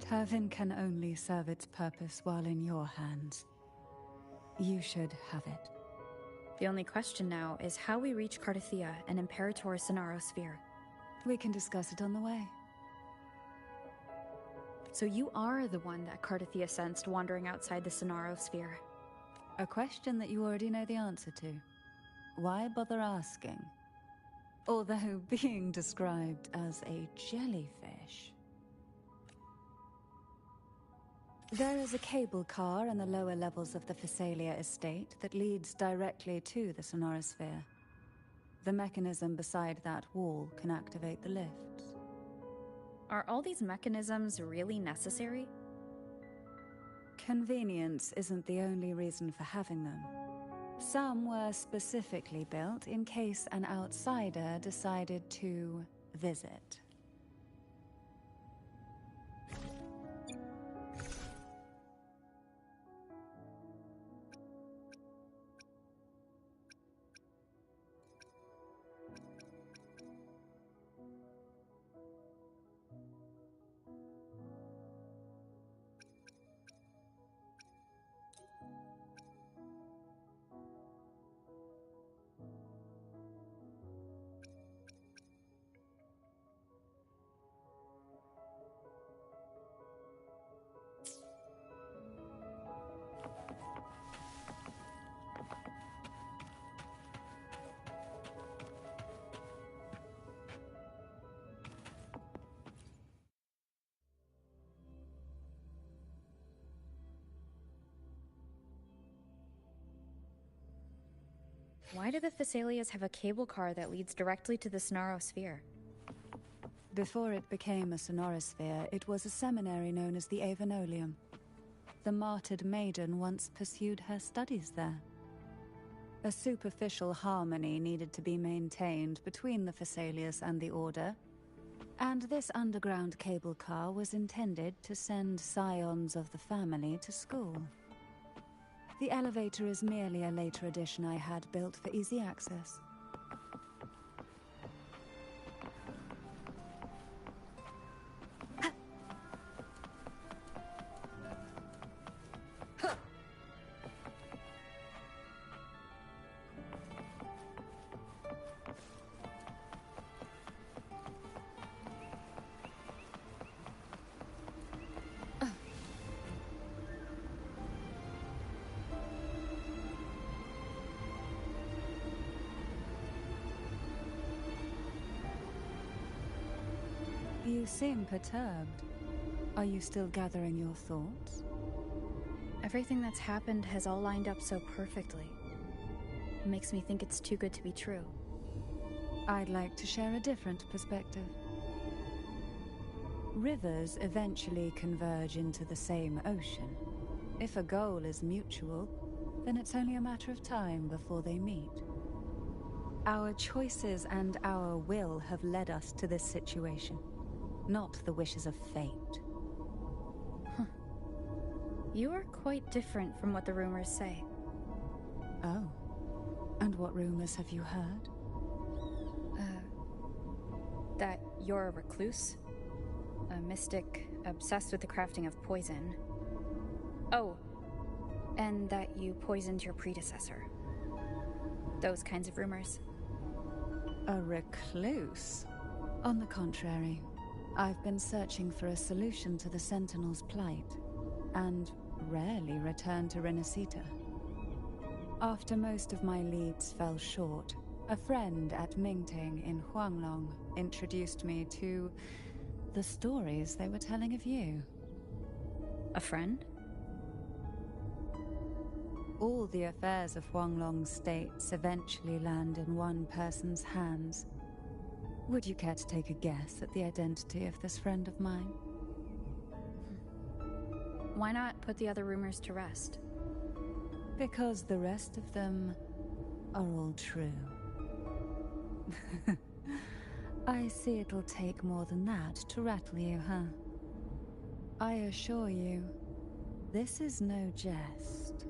Turvin can only serve its purpose while in your hands. You should have it. The only question now is how we reach Cardathia and Imperator's Sonarosphere. We can discuss it on the way. So you are the one that Cardathia sensed wandering outside the Sonarosphere. A question that you already know the answer to. Why bother asking? Although being described as a jellyfish. There is a cable car in the lower levels of the Thessalia estate that leads directly to the Sonarosphere. The mechanism beside that wall can activate the lifts. Are all these mechanisms really necessary? Convenience isn't the only reason for having them. Some were specifically built in case an outsider decided to visit. Why do the Thessalias have a cable car that leads directly to the Sonarosphere? Before it became a sonorosphere, it was a seminary known as the Avenolium. The martyred maiden once pursued her studies there. A superficial harmony needed to be maintained between the Thessalias and the Order, and this underground cable car was intended to send scions of the family to school. The elevator is merely a later addition I had built for easy access. You seem perturbed. Are you still gathering your thoughts? Everything that's happened has all lined up so perfectly. It makes me think it's too good to be true. I'd like to share a different perspective. Rivers eventually converge into the same ocean. If a goal is mutual, then it's only a matter of time before they meet. Our choices and our will have led us to this situation, not the wishes of fate. You are quite different from what the rumors say. Oh. And what rumors have you heard? That you're a recluse, a mystic obsessed with the crafting of poison. Oh, and that you poisoned your predecessor. Those kinds of rumors. A recluse? On the contrary, I've been searching for a solution to the Sentinel's plight, and rarely return to Rinascita. After most of my leads fell short, a friend at Mingting in Huanglong introduced me to the stories they were telling of you. A friend? All the affairs of Huanglong's states eventually land in one person's hands. Would you care to take a guess at the identity of this friend of mine? Why not put the other rumors to rest? Because the rest of them are all true. I see it'll take more than that to rattle you, huh? I assure you, this is no jest.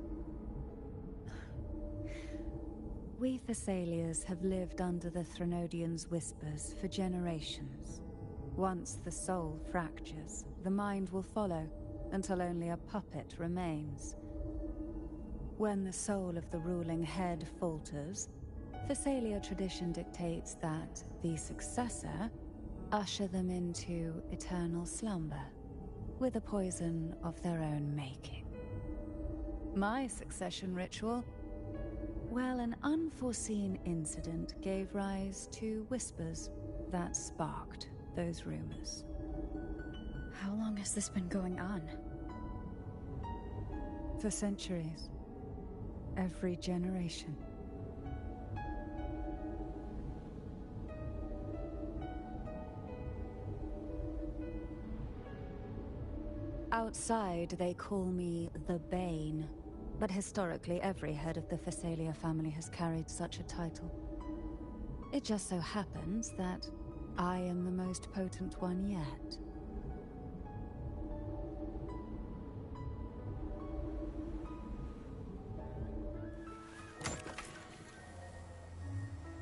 We Thessalias have lived under the Threnodians' whispers for generations. Once the soul fractures, the mind will follow, until only a puppet remains. When the soul of the ruling head falters, Thessalia tradition dictates that the successor usher them into eternal slumber, with a poison of their own making. My succession ritual? Well, an unforeseen incident gave rise to whispers that sparked those rumors. How long has this been going on? For centuries. Every generation. Outside, they call me the Bane, but historically every head of the Thessalia family has carried such a title. It just so happens that I am the most potent one yet.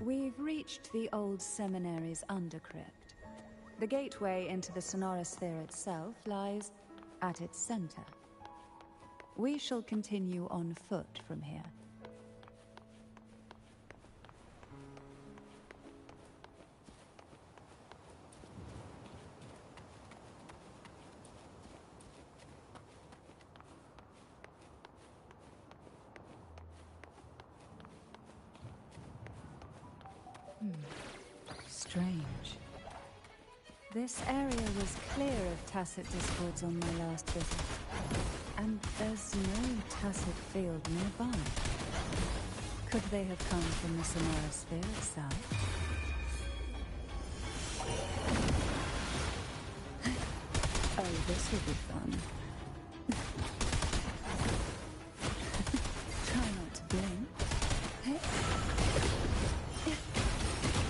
We've reached the old seminary's undercrypt. The gateway into the Sonorosphere itself lies at its center. We shall continue on foot from here. Strange. This area was clear of tacit discords on my last visit, and there's no tacit field nearby. Could they have come from the Sonora Sphere itself? Oh, this will be fun. Try not to blink. Hey.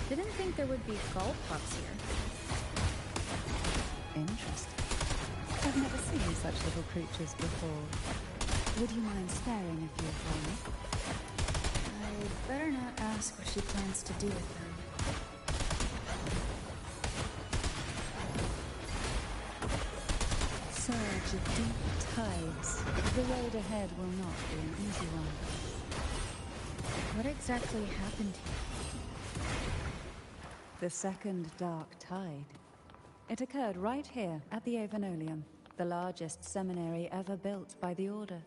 Didn't think there would be golf pups here. Interesting. I've never seen such little creatures before. Would you mind sparing a few for me? I'd better not ask what she plans to do with them. Surge of deep tides. The road ahead will not be an easy one. What exactly happened here? The second dark tide. It occurred right here at the Avenolium, the largest seminary ever built by the Order.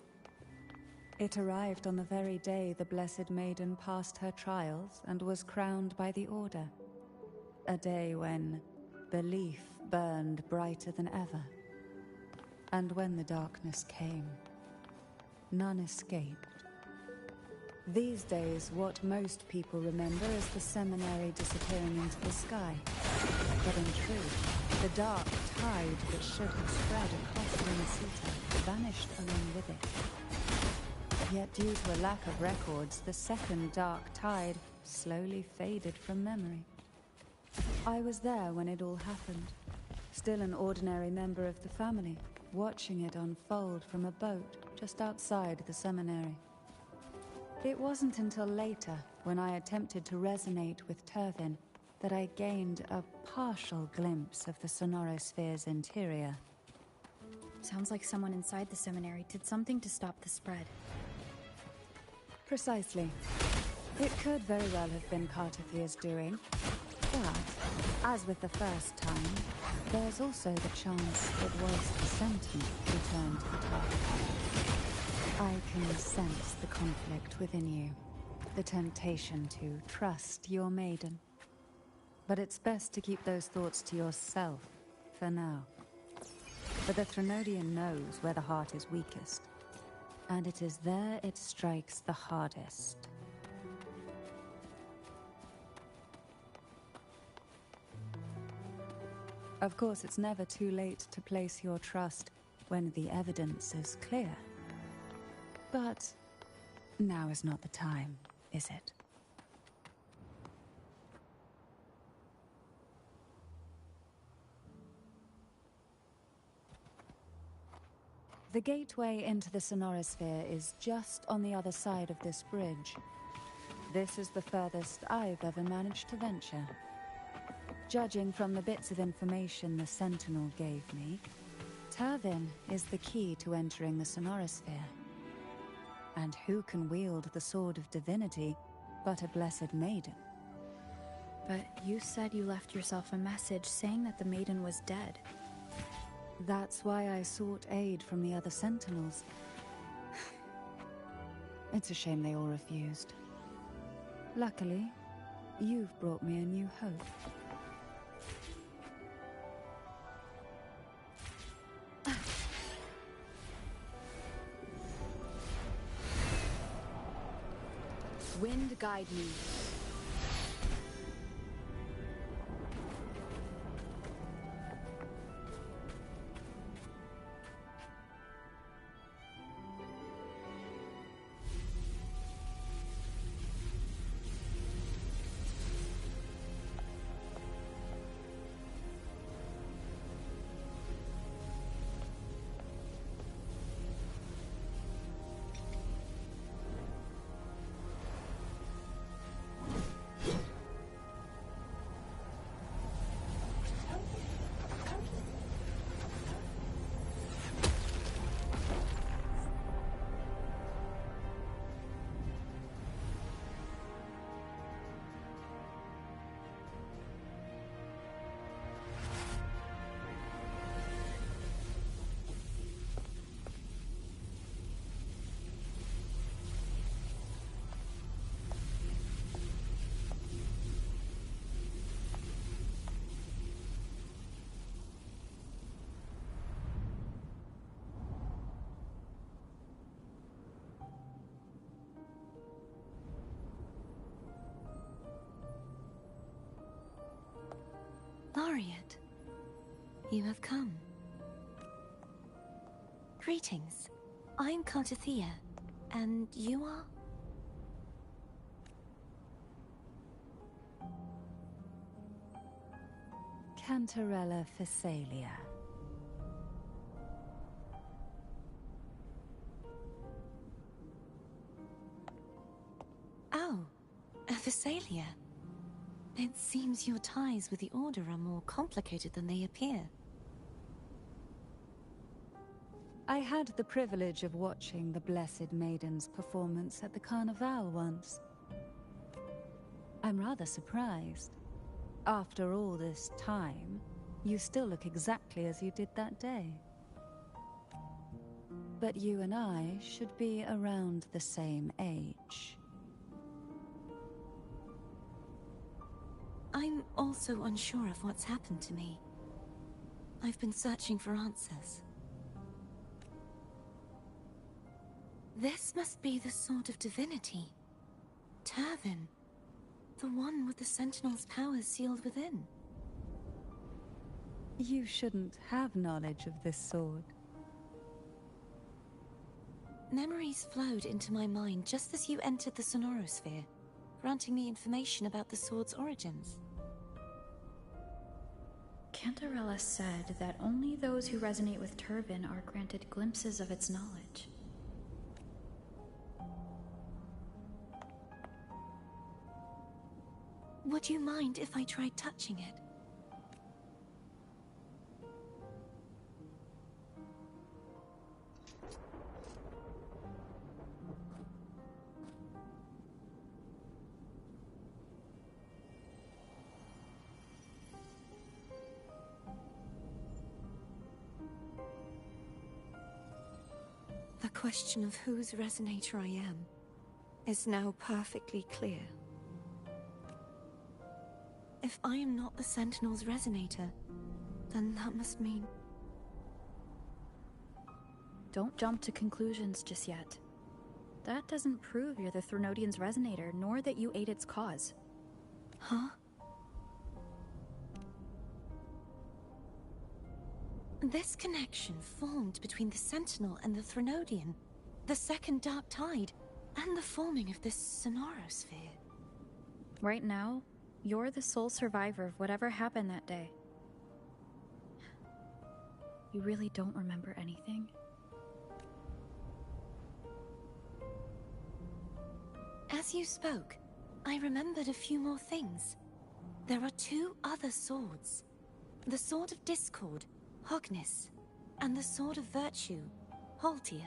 It arrived on the very day the Blessed Maiden passed her trials and was crowned by the Order. A day when belief burned brighter than ever. And when the darkness came, none escaped. These days, what most people remember is the seminary disappearing into the sky. But in truth, the dark tide that should have spread across Rinascita vanished along with it. Yet due to a lack of records, the second dark tide slowly faded from memory. I was there when it all happened, still an ordinary member of the family, watching it unfold from a boat just outside the seminary. It wasn't until later, when I attempted to resonate with Turvin, that I gained a partial glimpse of the Sonorosphere's interior. Sounds like someone inside the seminary did something to stop the spread. Precisely. It could very well have been Cartothia's doing, but, as with the first time, there's also the chance it was the Sentinel who turned the target. I can sense the conflict within you, the temptation to trust your maiden. But it's best to keep those thoughts to yourself, for now. For the Threnodian knows where the heart is weakest, and it is there it strikes the hardest. Of course, it's never too late to place your trust when the evidence is clear. But now is not the time, is it? The gateway into the Sonorosphere is just on the other side of this bridge. This is the furthest I've ever managed to venture. Judging from the bits of information the Sentinel gave me, Turvin is the key to entering the Sonorosphere. And who can wield the Sword of Divinity but a Blessed Maiden? But you said you left yourself a message saying that the maiden was dead. That's why I sought aid from the other Sentinels. It's a shame they all refused. Luckily, you've brought me a new hope. Wind guide me. Laureate, you have come. Greetings. I'm Cartathea, and you are? Cantarella Phasalia. Oh, a Phasalia. It seems your ties with the Order are more complicated than they appear. I had the privilege of watching the Blessed Maiden's performance at the Carnival once. I'm rather surprised. After all this time, you still look exactly as you did that day. But you and I should be around the same age. I'm also unsure of what's happened to me. I've been searching for answers. This must be the sword of divinity. Turvin. The one with the Sentinel's powers sealed within. You shouldn't have knowledge of this sword. Memories flowed into my mind just as you entered the Sonorosphere, granting me information about the sword's origins. Cantarella said that only those who resonate with Turvin are granted glimpses of its knowledge. Would you mind if I tried touching it? The question of whose resonator I am is now perfectly clear. If I am not the Sentinel's resonator, then that must mean... Don't jump to conclusions just yet. That doesn't prove you're the Threnodian's resonator, nor that you aid its cause. Huh? This connection formed between the Sentinel and the Threnodian, the second Dark Tide, and the forming of this Sonorosphere. Right now, you're the sole survivor of whatever happened that day. You really don't remember anything? As you spoke, I remembered a few more things. There are two other swords. The Sword of Discord, Hognis, and the Sword of Virtue, Haltia.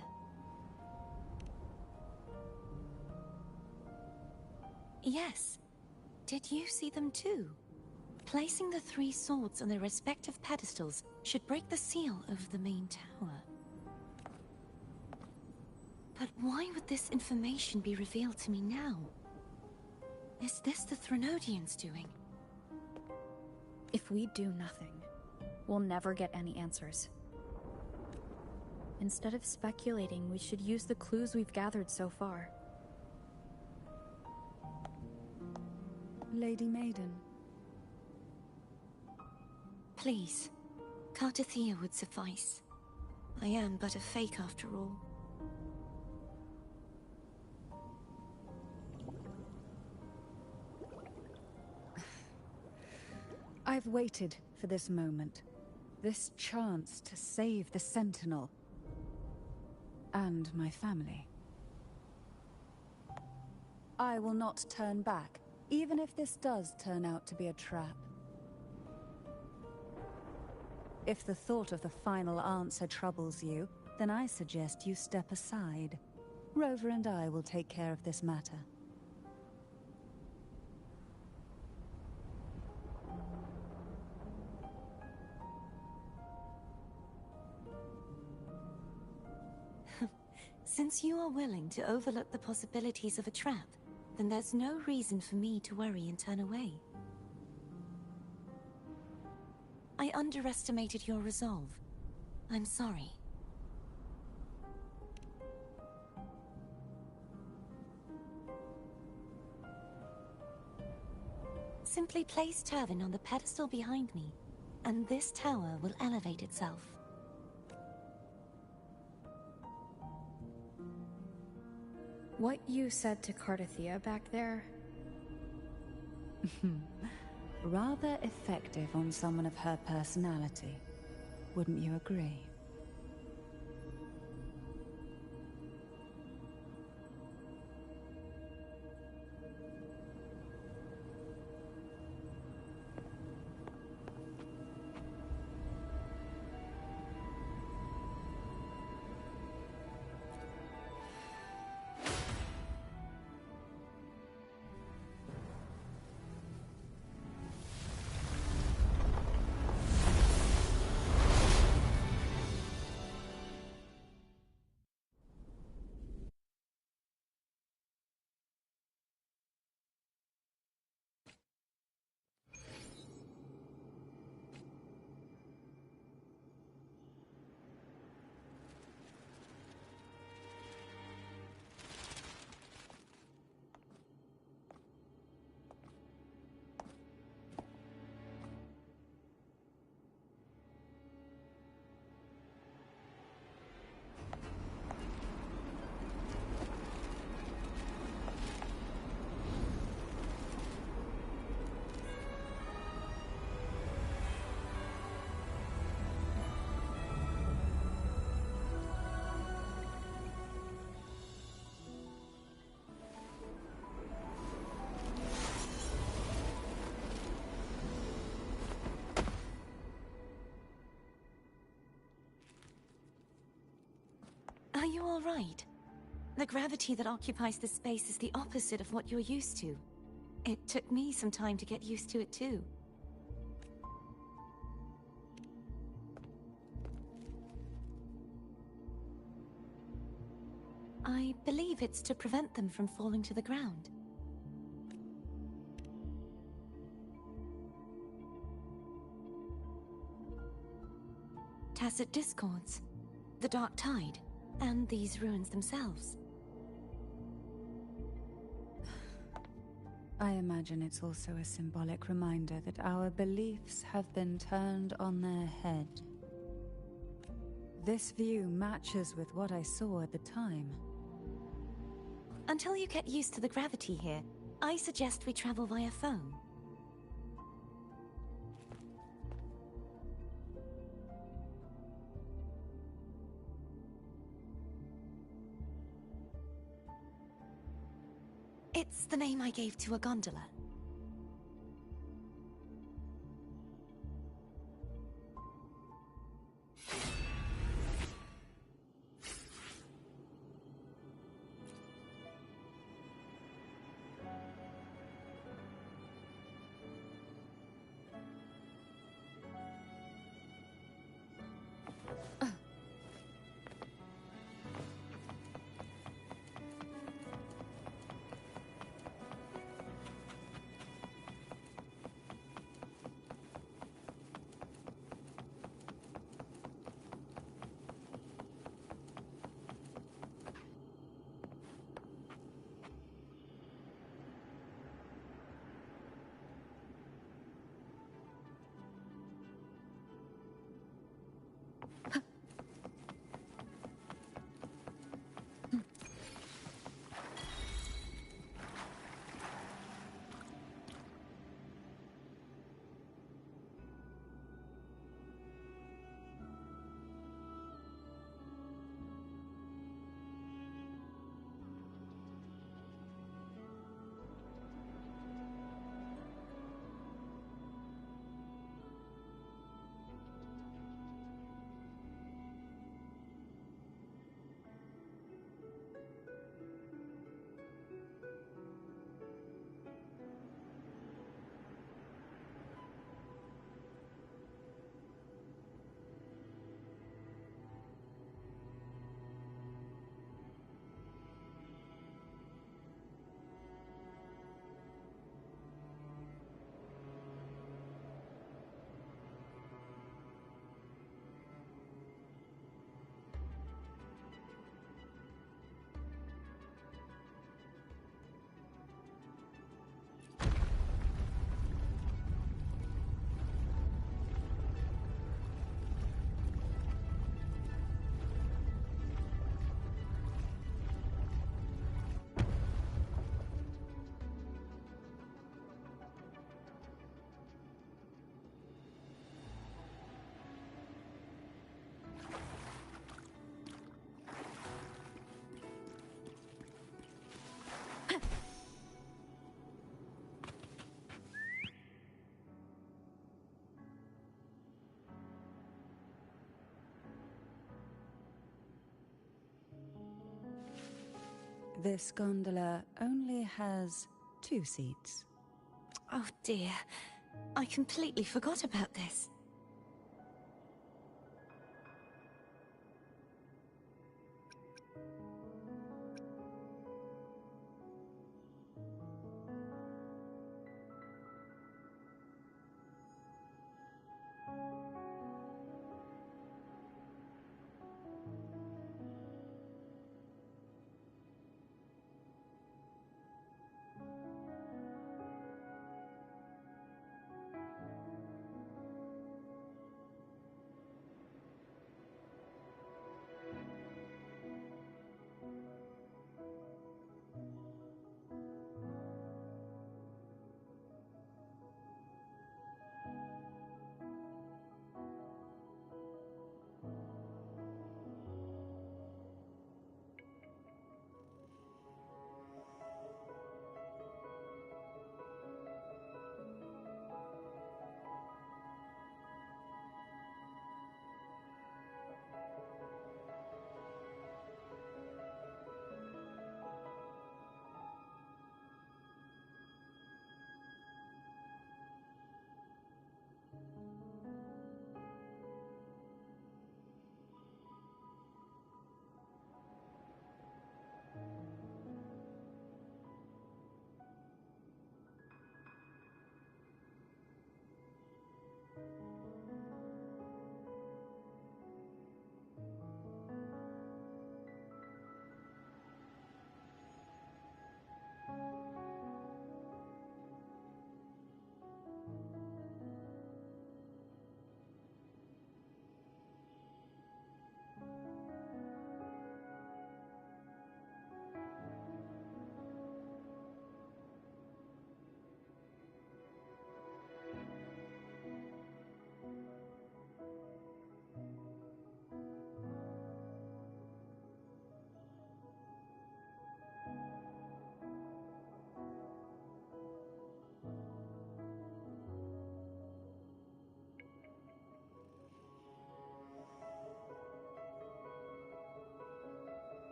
Yes. Did you see them too? Placing the three swords on their respective pedestals should break the seal over the main tower. But why would this information be revealed to me now? Is this the Threnodians' doing? If we do nothing, we'll never get any answers. Instead of speculating, we should use the clues we've gathered so far. Lady Maiden. Please, Cartathea would suffice. I am but a fake after all. I've waited for this moment. This chance to save the Sentinel. And my family. I will not turn back, even if this does turn out to be a trap. If the thought of the final answer troubles you, then I suggest you step aside. Rover and I will take care of this matter. Since you are willing to overlook the possibilities of a trap, then there's no reason for me to worry and turn away. I underestimated your resolve. I'm sorry. Simply place Turvin on the pedestal behind me, and this tower will elevate itself. What you said to Cardathia back there? Rather effective on someone of her personality. Wouldn't you agree? Are you all right? The gravity that occupies this space is the opposite of what you're used to. It took me some time to get used to it too. I believe it's to prevent them from falling to the ground. Tacit discords, the dark tide, and these ruins themselves. I imagine it's also a symbolic reminder that our beliefs have been turned on their head. This view matches with what I saw at the time. Until you get used to the gravity here, I suggest we travel via phone. It's the name I gave to a gondola. This gondola only has 2 seats. Oh dear, I completely forgot about this.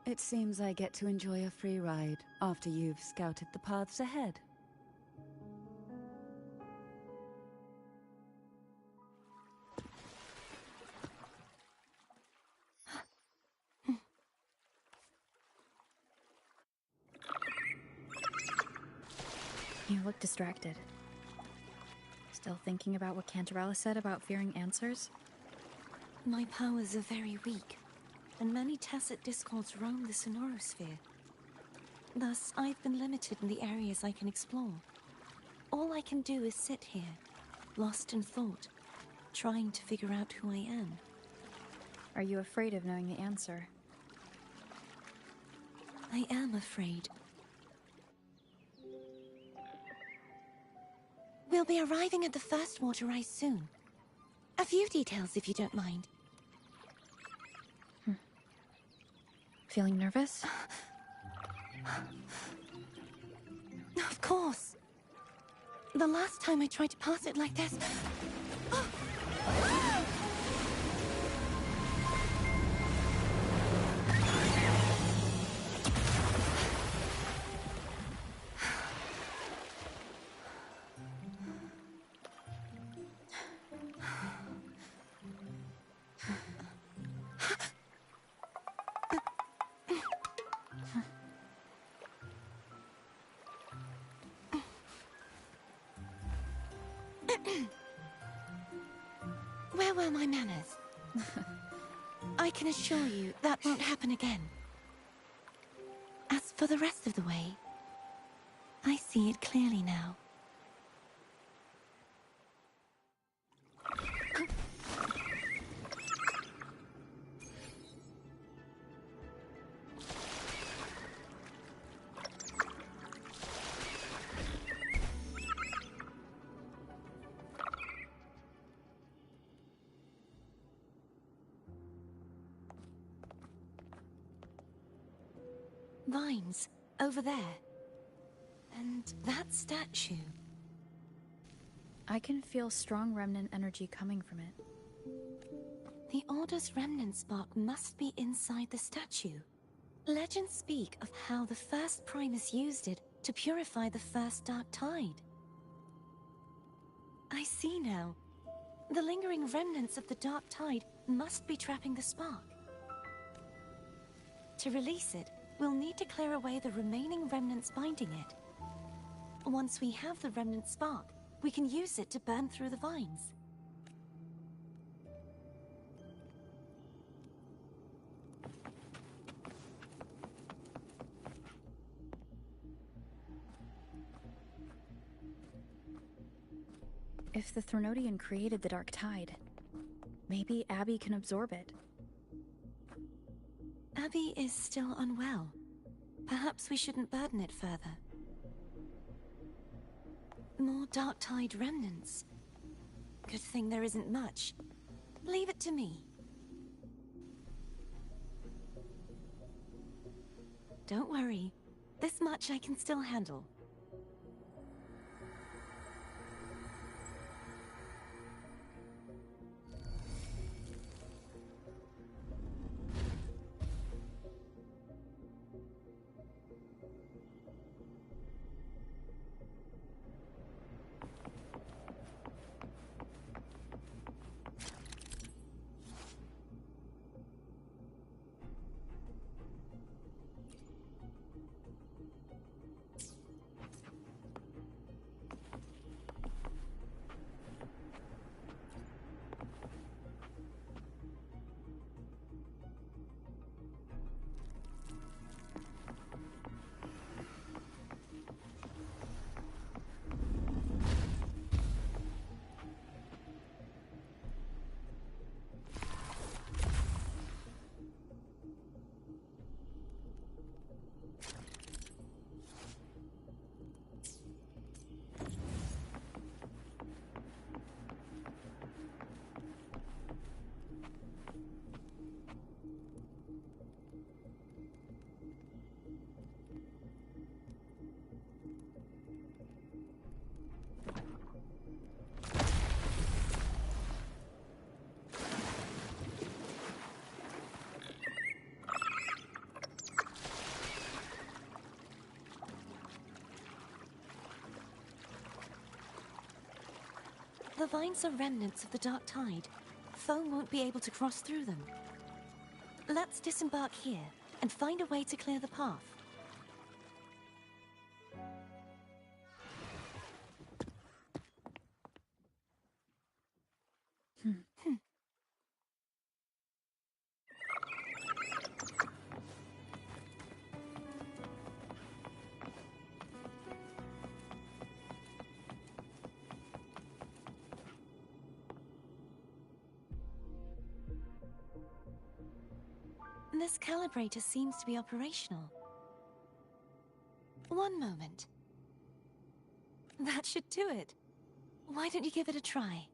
It seems I get to enjoy a free ride after you've scouted the paths ahead. You look distracted. Still thinking about what Cantarella said about fearing answers? My powers are very weak, and many tacit discords roam the Sonorosphere. Thus, I've been limited in the areas I can explore. All I can do is sit here, lost in thought, trying to figure out who I am. Are you afraid of knowing the answer? I am afraid. We'll be arriving at the first water rise soon. A few details, if you don't mind. Feeling nervous? Of course. The last time I tried to pass it like this... Where were my manners? I can assure you that won't happen again. As for the rest of the way, I see it clearly now. Vines, over there. And that statue... I can feel strong remnant energy coming from it. The Order's remnant spark must be inside the statue. Legends speak of how the first Primus used it to purify the first Dark Tide. I see now. The lingering remnants of the Dark Tide must be trapping the spark. To release it, we'll need to clear away the remaining remnants binding it. Once we have the remnant spark, we can use it to burn through the vines. If the Threnodian created the Dark Tide, maybe Abby can absorb it. Abby is still unwell. Perhaps we shouldn't burden it further. More Dark Tide remnants. Good thing there isn't much. Leave it to me. Don't worry. This much I can still handle. The vines are remnants of the Dark Tide. Foe won't be able to cross through them. Let's disembark here and find a way to clear the path. This calibrator seems to be operational. One moment. That should do it. Why don't you give it a try?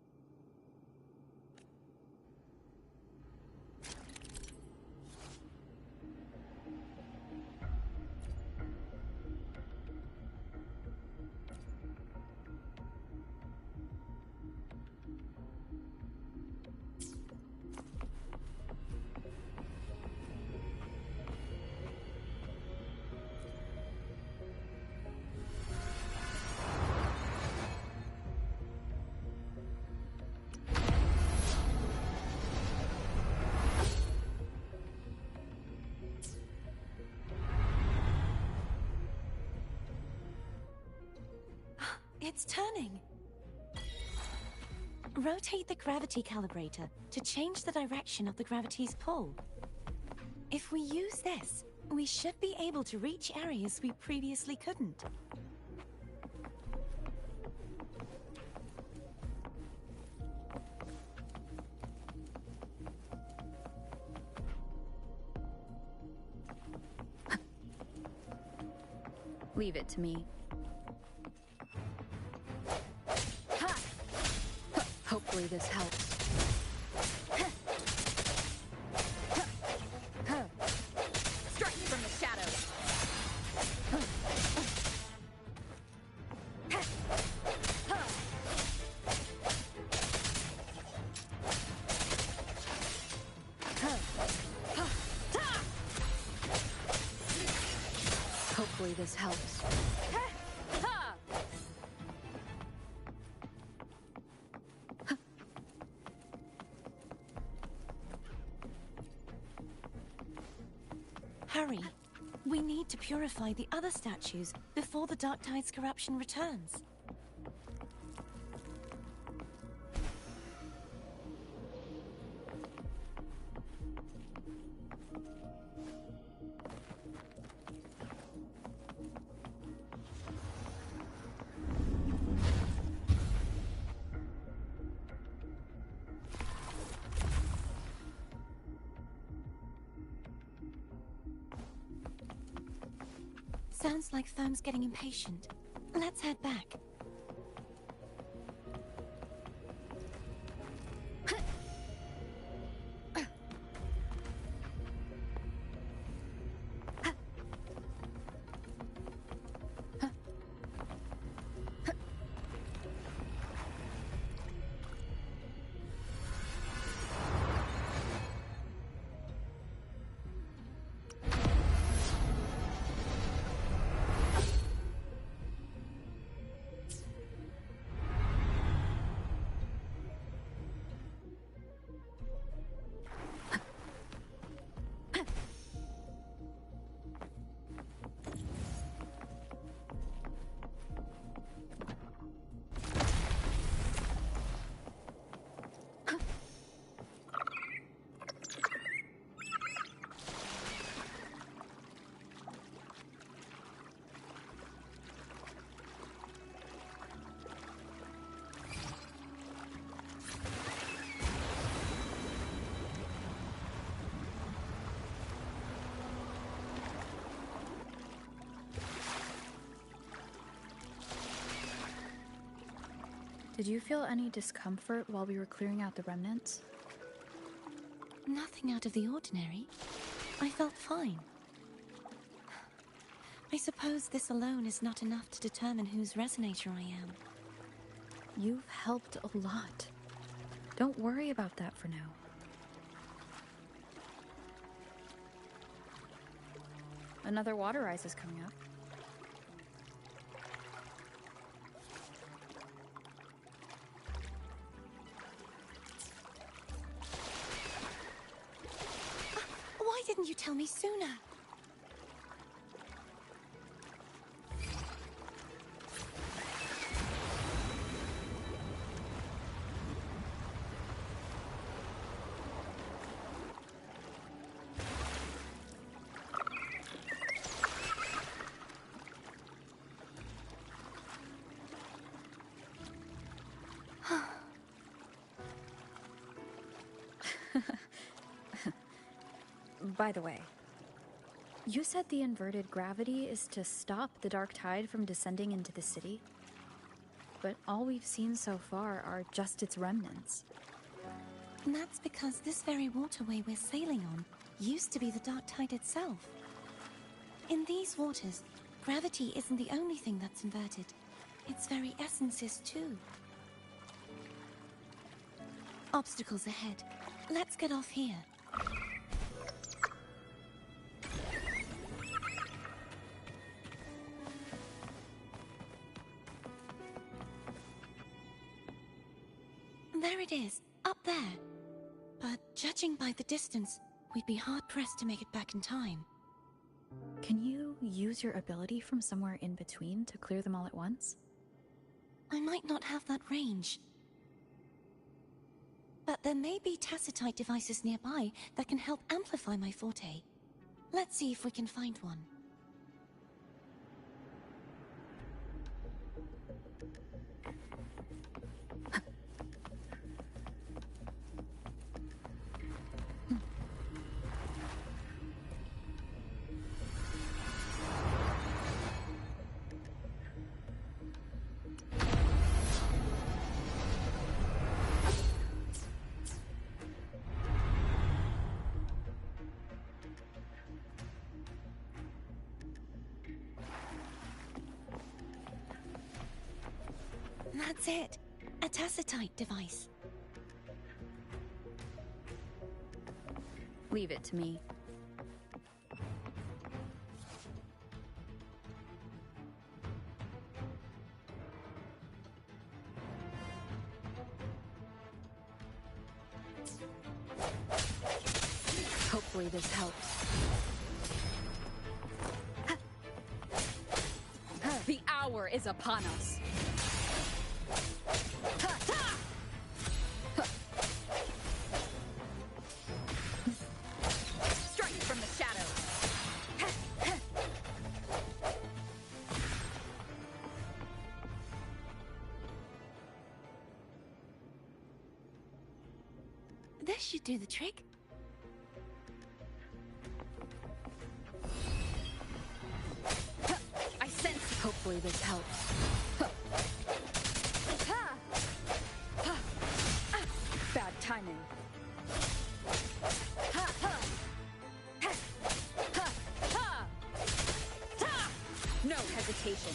It's turning. Rotate the gravity calibrator to change the direction of the gravity's pull. If we use this, we should be able to reach areas we previously couldn't. Leave it to me. Hopefully this helps. Strike from the shadows. Hopefully this helps. Hurry! We need to purify the other statues before the Dark Tide's corruption returns. Sounds like Firm's getting impatient. Let's head back. Did you feel any discomfort while we were clearing out the remnants? Nothing out of the ordinary. I felt fine. I suppose this alone is not enough to determine whose resonator I am. You've helped a lot. Don't worry about that for now. Another water rise is coming up. Why didn't you tell me sooner? By the way, you said the inverted gravity is to stop the dark tide from descending into the city, but all we've seen so far are just its remnants. And that's because this very waterway we're sailing on used to be the dark tide itself. In these waters, gravity isn't the only thing that's inverted. Its very essence is too. Obstacles ahead. Let's get off here. There it is, up there. But judging by the distance, we'd be hard-pressed to make it back in time. Can you use your ability from somewhere in between to clear them all at once? I might not have that range. But there may be tacitite devices nearby that can help amplify my forte. Let's see if we can find one. That's it. A tacitite device. Leave it to me. Hopefully this helps. The hour is upon us. Strike from the shadows. This should do the trick. I sense. Hopefully this helps. Bad timing. No hesitation.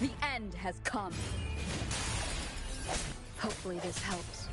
The end has come. Hopefully this helps.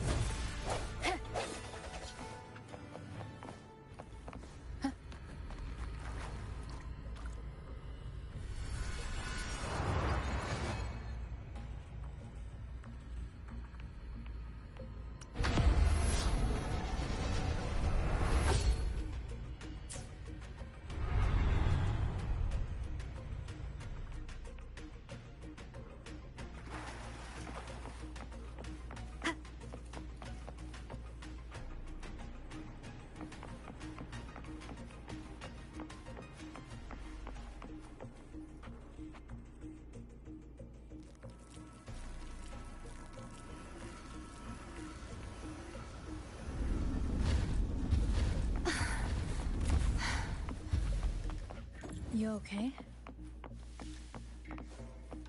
You okay?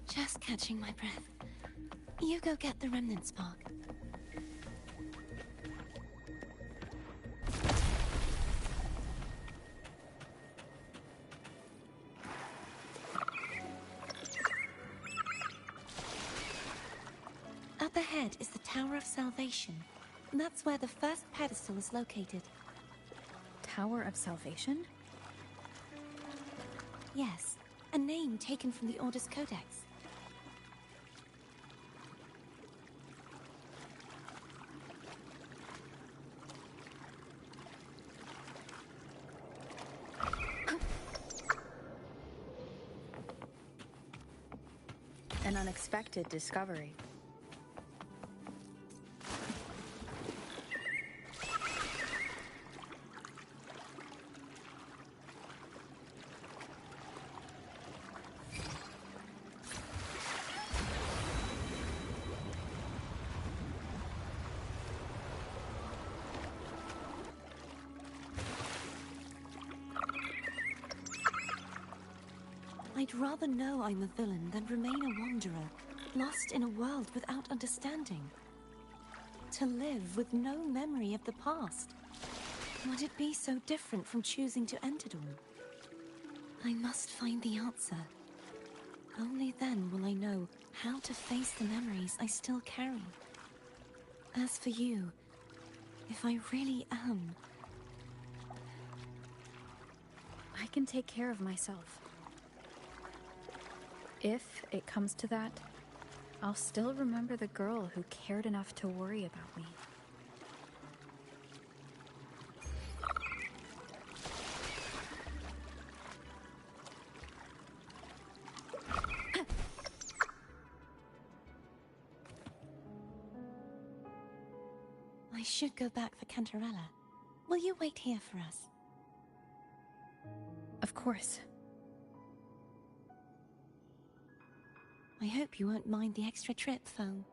Just catching my breath. You go get the remnant spark. Up ahead is the Tower of Salvation. That's where the first pedestal is located. Tower of Salvation? Yes, a name taken from the Order's Codex. An unexpected discovery. I'd rather know I'm a villain than remain a wanderer, lost in a world without understanding. To live with no memory of the past. Would it be so different from choosing to enter Dawn? I must find the answer. Only then will I know how to face the memories I still carry. As for you, if I really am... I can take care of myself. If it comes to that, I'll still remember the girl who cared enough to worry about me. I should go back for Cantarella. Will you wait here for us? Of course. I hope you won't mind the extra trip, Foam.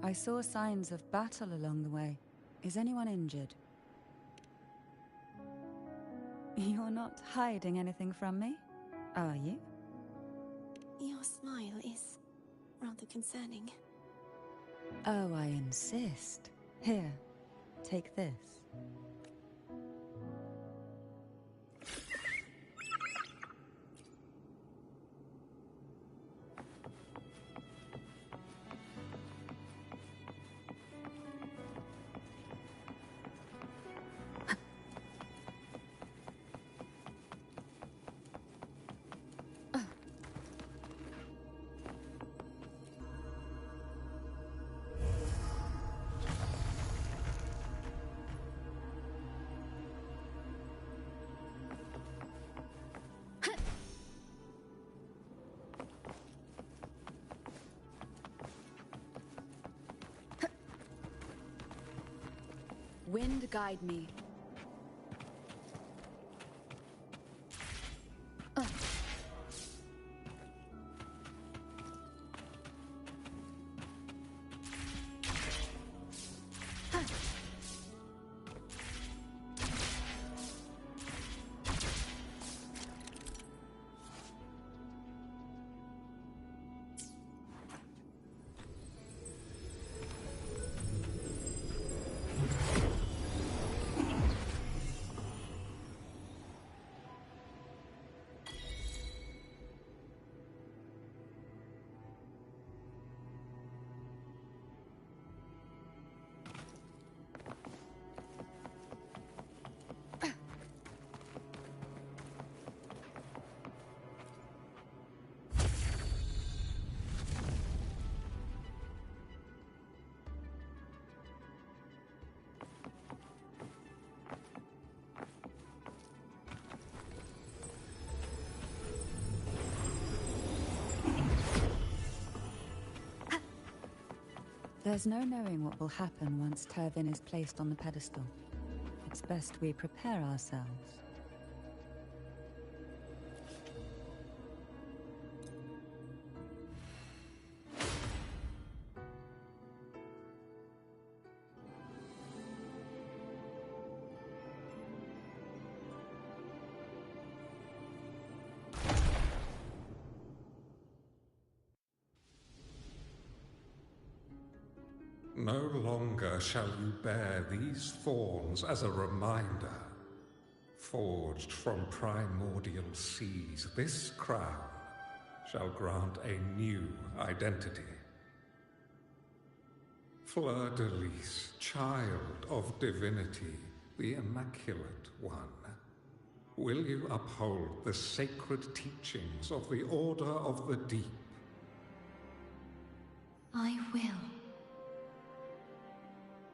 I saw signs of battle along the way. Is anyone injured? You're not hiding anything from me, are you? Your smile is rather concerning. Oh, I insist. Here, take this. Wind guide me. There's no knowing what will happen once Turvin is placed on the pedestal. It's best we prepare ourselves. No longer shall you bear these thorns as a reminder. Forged from primordial seas, this crown shall grant a new identity. Fleur-de-Lis, child of divinity, the Immaculate One, will you uphold the sacred teachings of the Order of the Deep? I will.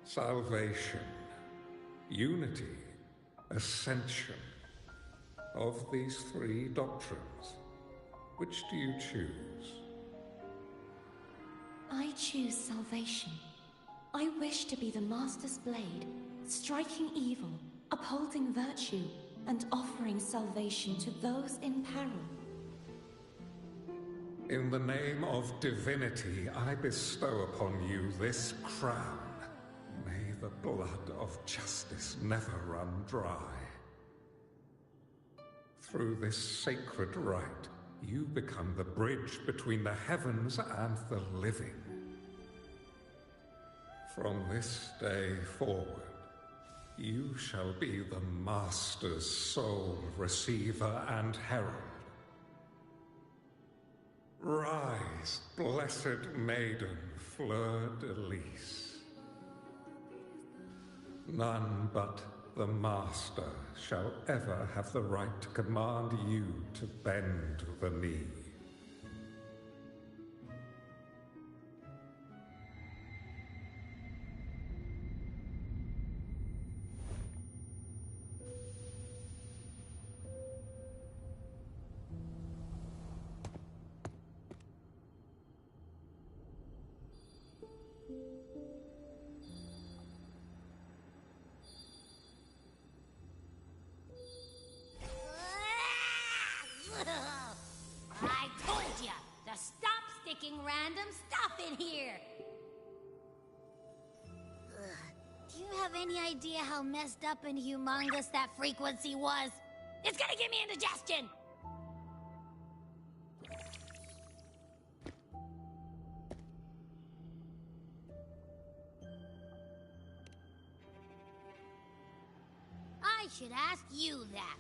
Salvation, unity, ascension. Of these three doctrines, which do you choose? I choose salvation. I wish to be the Master's blade, striking evil, upholding virtue, and offering salvation to those in peril. In the name of divinity, I bestow upon you this crown. May the blood of justice never run dry. Through this sacred rite, you become the bridge between the heavens and the living. From this day forward, you shall be the Master's sole receiver and herald. Rise, blessed maiden Fleur-de-Lis. None but the Master shall ever have the right to command you to bend the knee. I told ya to stop sticking random stuff in here! Do you have any idea how messed up and humongous that frequency was? It's gonna give me indigestion! I should ask you that.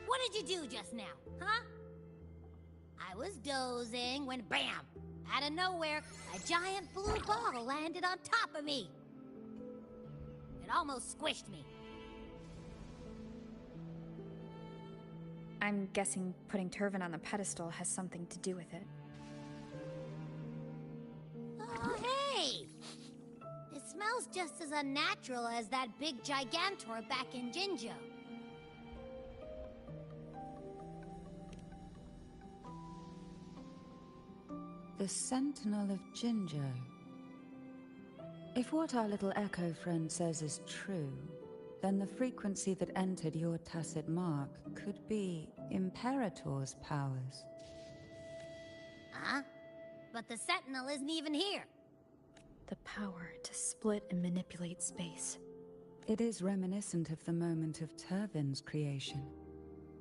What did you do just now, huh? I was dozing when bam! Out of nowhere, a giant blue ball landed on top of me. It almost squished me. I'm guessing putting Turvin on the pedestal has something to do with it. Oh, hey! It smells just as unnatural as that big Gigantor back in Jinzhou. The Sentinel of Jinzhou. If what our little echo friend says is true, then the frequency that entered your tacit mark could be Imperator's powers. Huh? But the Sentinel isn't even here. The power to split and manipulate space. It is reminiscent of the moment of Turvin's creation.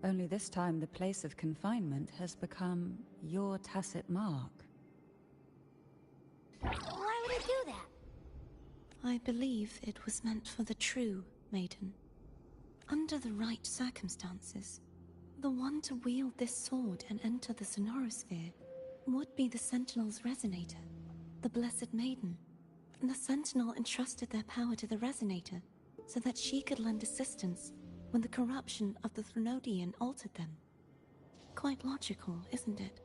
Only this time the place of confinement has become your tacit mark. Why would it do that? I believe it was meant for the true maiden. Under the right circumstances, the one to wield this sword and enter the Sonorosphere would be the Sentinel's Resonator, the Blessed Maiden. And the Sentinel entrusted their power to the Resonator so that she could lend assistance when the corruption of the Threnodian altered them. Quite logical, isn't it?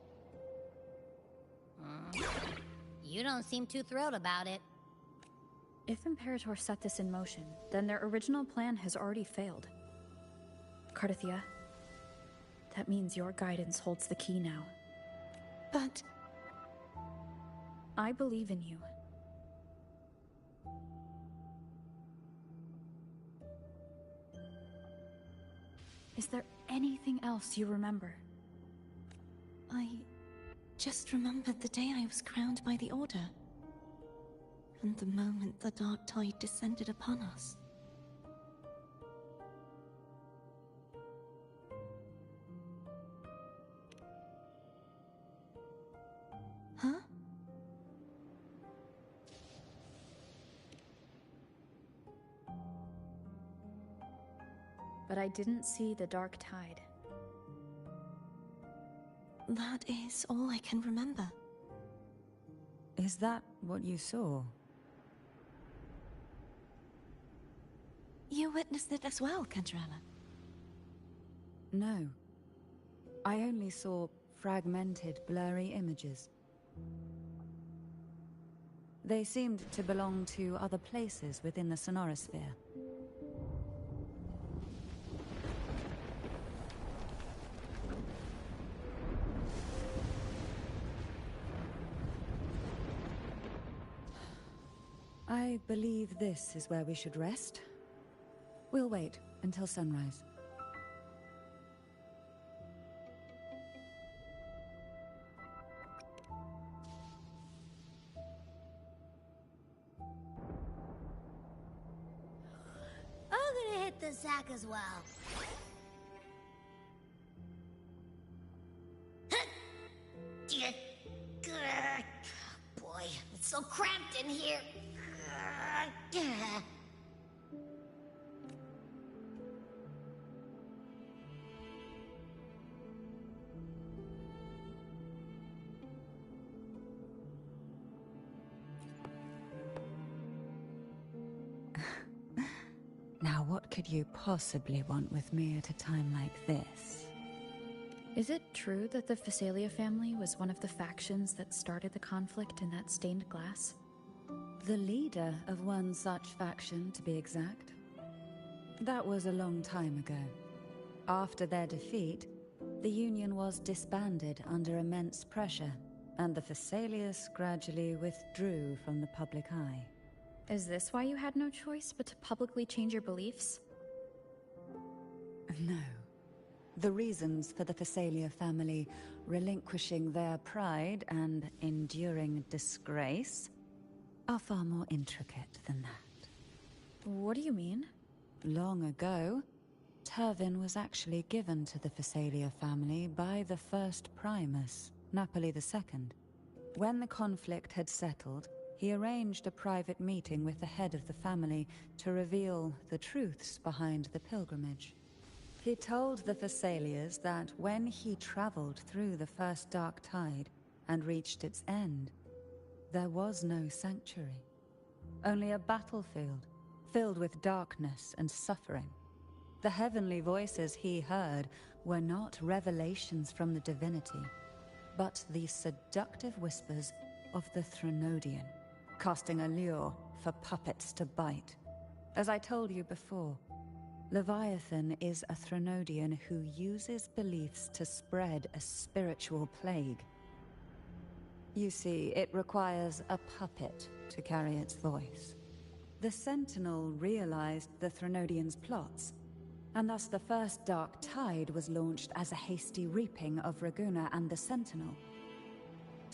You don't seem too thrilled about it. If Imperator set this in motion, then their original plan has already failed. Cardathia, that means your guidance holds the key now. But... I believe in you. Is there anything else you remember? I just remembered the day I was crowned by the Order. And the moment the dark tide descended upon us. Huh? But I didn't see the dark tide. That is all I can remember. Is that what you saw? You witnessed it as well, Cantarella? No. I only saw fragmented, blurry images. They seemed to belong to other places within the Sonorosphere. I believe this is where we should rest. We'll wait until sunrise. I'm gonna hit the sack as well. Boy, it's so cramped in here. Now, what could you possibly want with me at a time like this? Is it true that the Phasalia family was one of the factions that started the conflict in that stained glass? The leader of one such faction, to be exact. That was a long time ago. After their defeat, the Union was disbanded under immense pressure, and the Phasalias gradually withdrew from the public eye. Is this why you had no choice but to publicly change your beliefs? No. The reasons for the Phasalia family relinquishing their pride and enduring disgrace are far more intricate than that. What do you mean? Long ago, Turvin was actually given to the Phasalia family by the first Primus, Napoli II. When the conflict had settled, he arranged a private meeting with the head of the family to reveal the truths behind the pilgrimage. He told the Phasalias that when he traveled through the first dark tide and reached its end, there was no sanctuary, only a battlefield filled with darkness and suffering. The heavenly voices he heard were not revelations from the divinity, but the seductive whispers of the Threnodian, casting a lure for puppets to bite. As I told you before, Leviathan is a Threnodian who uses beliefs to spread a spiritual plague. You see, it requires a puppet to carry its voice. The Sentinel realized the Threnodians' plots, and thus the first Dark Tide was launched as a hasty reaping of Raguna and the Sentinel.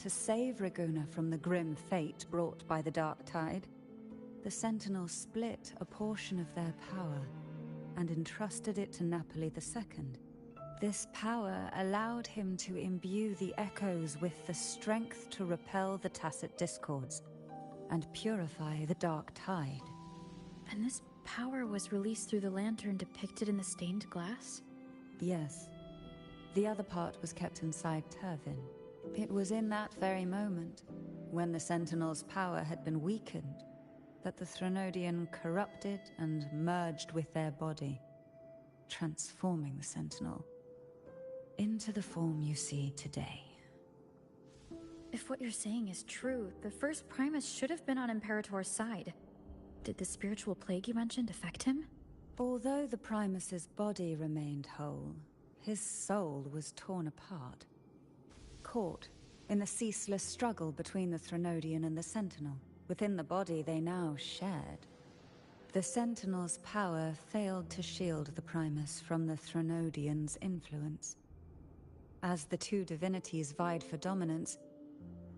To save Raguna from the grim fate brought by the Dark Tide, the Sentinel split a portion of their power and entrusted it to Napoli II. This power allowed him to imbue the Echoes with the strength to repel the Tacit Discords and purify the Dark Tide. And this power was released through the lantern depicted in the stained glass? Yes. The other part was kept inside Turvin. It was in that very moment, when the Sentinel's power had been weakened, that the Threnodian corrupted and merged with their body, transforming the Sentinel into the form you see today. If what you're saying is true, the first Primus should have been on Imperator's side. Did the spiritual plague you mentioned affect him? Although the Primus's body remained whole, his soul was torn apart, caught in the ceaseless struggle between the Threnodian and the Sentinel. Within the body they now shared. The Sentinel's power failed to shield the Primus from the Threnodian's influence. As the two divinities vied for dominance,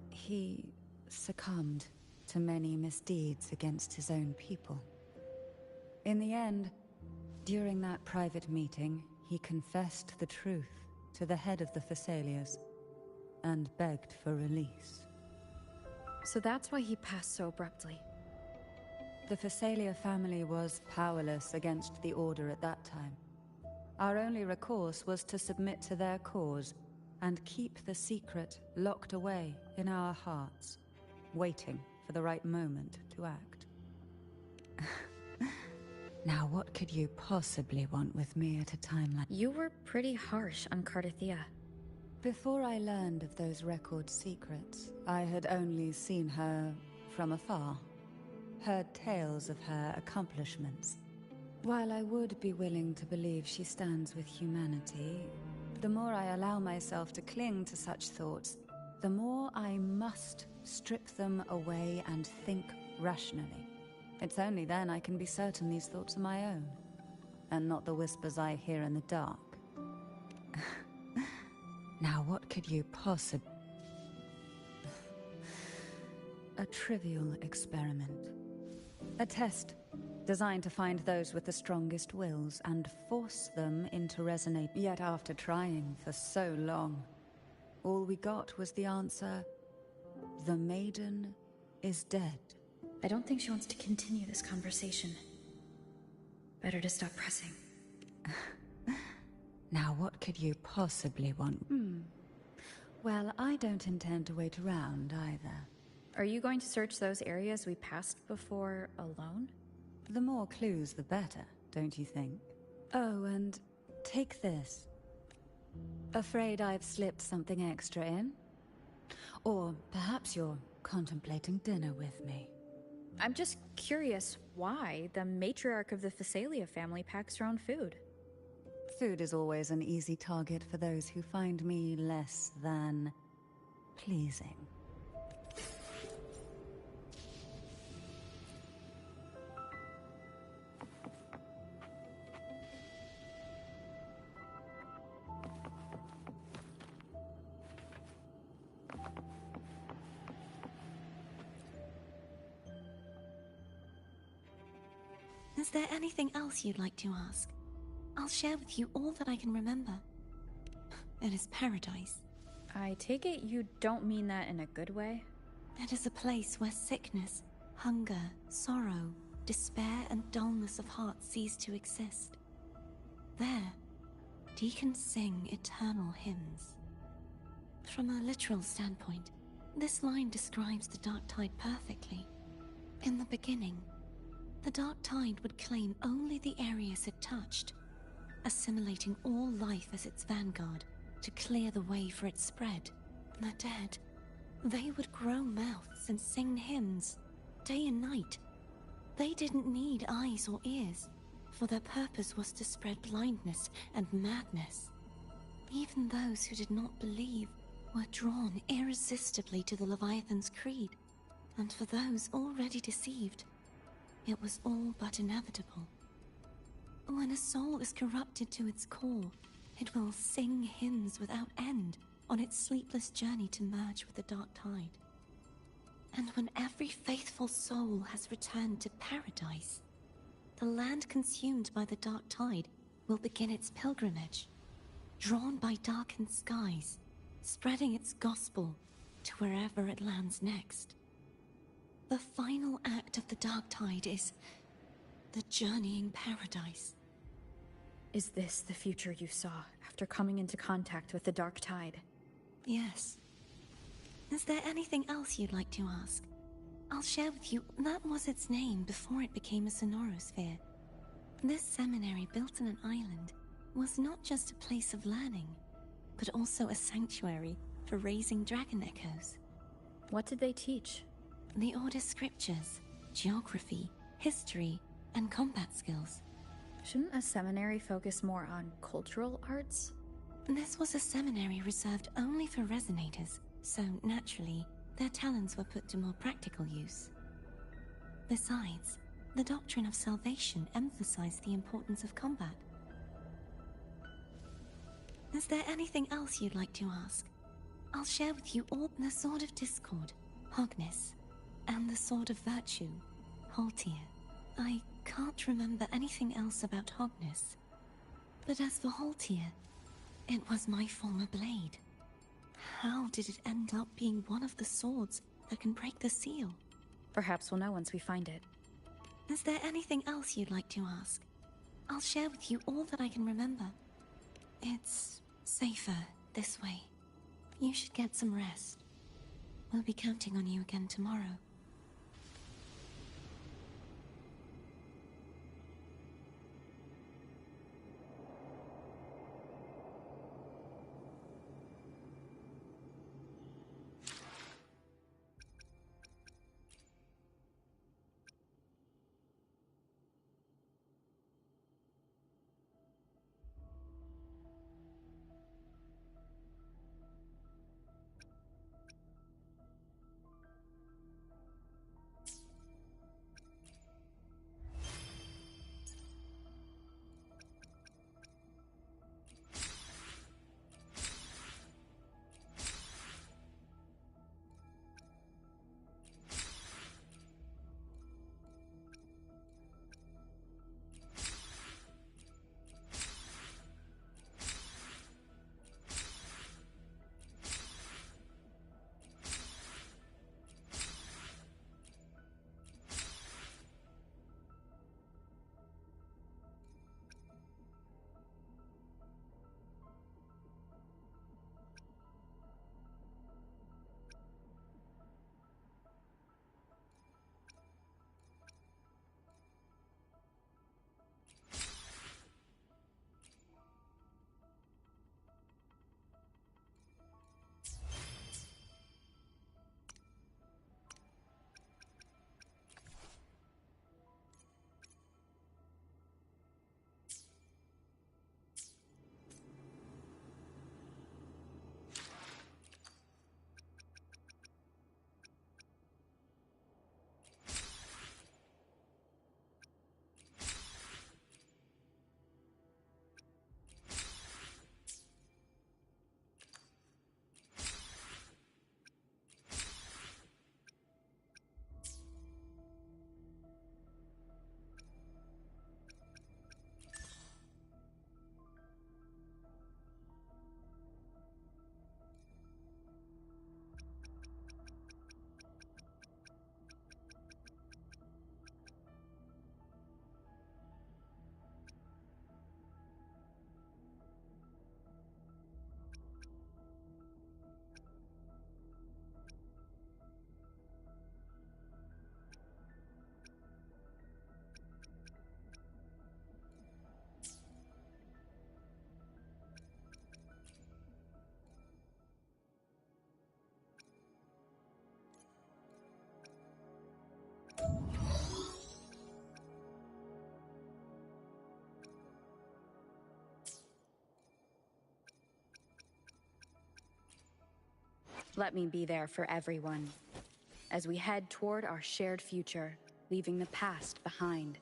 he succumbed to many misdeeds against his own people. In the end, during that private meeting, he confessed the truth to the head of the Thessalias and begged for release. So that's why he passed so abruptly. The Thessalia family was powerless against the Order at that time. Our only recourse was to submit to their cause and keep the secret locked away in our hearts, waiting for the right moment to act. Now what could you possibly want with me at a time like... You were pretty harsh on Cardathia. Before I learned of those record secrets, I had only seen her from afar, heard tales of her accomplishments. While I would be willing to believe she stands with humanity, the more I allow myself to cling to such thoughts, the more I must strip them away and think rationally. It's only then I can be certain these thoughts are my own, and not the whispers I hear in the dark. Now what could you possibly... A trivial experiment. A test designed to find those with the strongest wills and force them into resonate. Yet after trying for so long, all we got was the answer, the maiden is dead. I don't think she wants to continue this conversation. Better to stop pressing. Now what could you possibly want? Well, I don't intend to wait around either. Are you going to search those areas we passed before alone? The more clues, the better, don't you think? Oh, and take this. Afraid I've slipped something extra in? Or perhaps you're contemplating dinner with me. I'm just curious why the matriarch of the Thessalia family packs her own food. Food is always an easy target for those who find me less than pleasing. Is there anything else you'd like to ask? I'll share with you all that I can remember. It is paradise. I take it you don't mean that in a good way? It is a place where sickness, hunger, sorrow, despair, and dullness of heart cease to exist. There, deacons sing eternal hymns. From a literal standpoint, this line describes the Dark Tide perfectly. In the beginning, the Dark Tide would claim only the areas it touched, assimilating all life as its vanguard to clear the way for its spread. The dead, they would grow mouths and sing hymns, day and night. They didn't need eyes or ears, for their purpose was to spread blindness and madness. Even those who did not believe were drawn irresistibly to the Leviathan's creed, and for those already deceived, it was all but inevitable. When a soul is corrupted to its core, it will sing hymns without end on its sleepless journey to merge with the dark tide. And when every faithful soul has returned to paradise, the land consumed by the dark tide will begin its pilgrimage, drawn by darkened skies, spreading its gospel to wherever it lands next. The final act of the dark tide is the journeying paradise. Is this the future you saw after coming into contact with the dark tide? Yes. Is there anything else you'd like to ask? I'll share with you, that was its name before it became a sonorosphere. This seminary, built on an island, was not just a place of learning, but also a sanctuary for raising dragon echoes. What did they teach? The Order's scriptures, geography, history, and combat skills. Shouldn't a seminary focus more on cultural arts? This was a seminary reserved only for resonators, so naturally, their talents were put to more practical use. Besides, the doctrine of salvation emphasized the importance of combat. Is there anything else you'd like to ask? I'll share with you all the Sword of Discord, Hogness, and the Sword of Virtue, Haltier. I can't remember anything else about Hogness, but as for Haltier, it was my former blade. How did it end up being one of the swords that can break the seal? Perhaps we'll know once we find it. Is there anything else you'd like to ask? I'll share with you all that I can remember. It's safer this way. You should get some rest. We'll be counting on you again tomorrow. Let me be there for everyone as we head toward our shared future. leaving the past behind.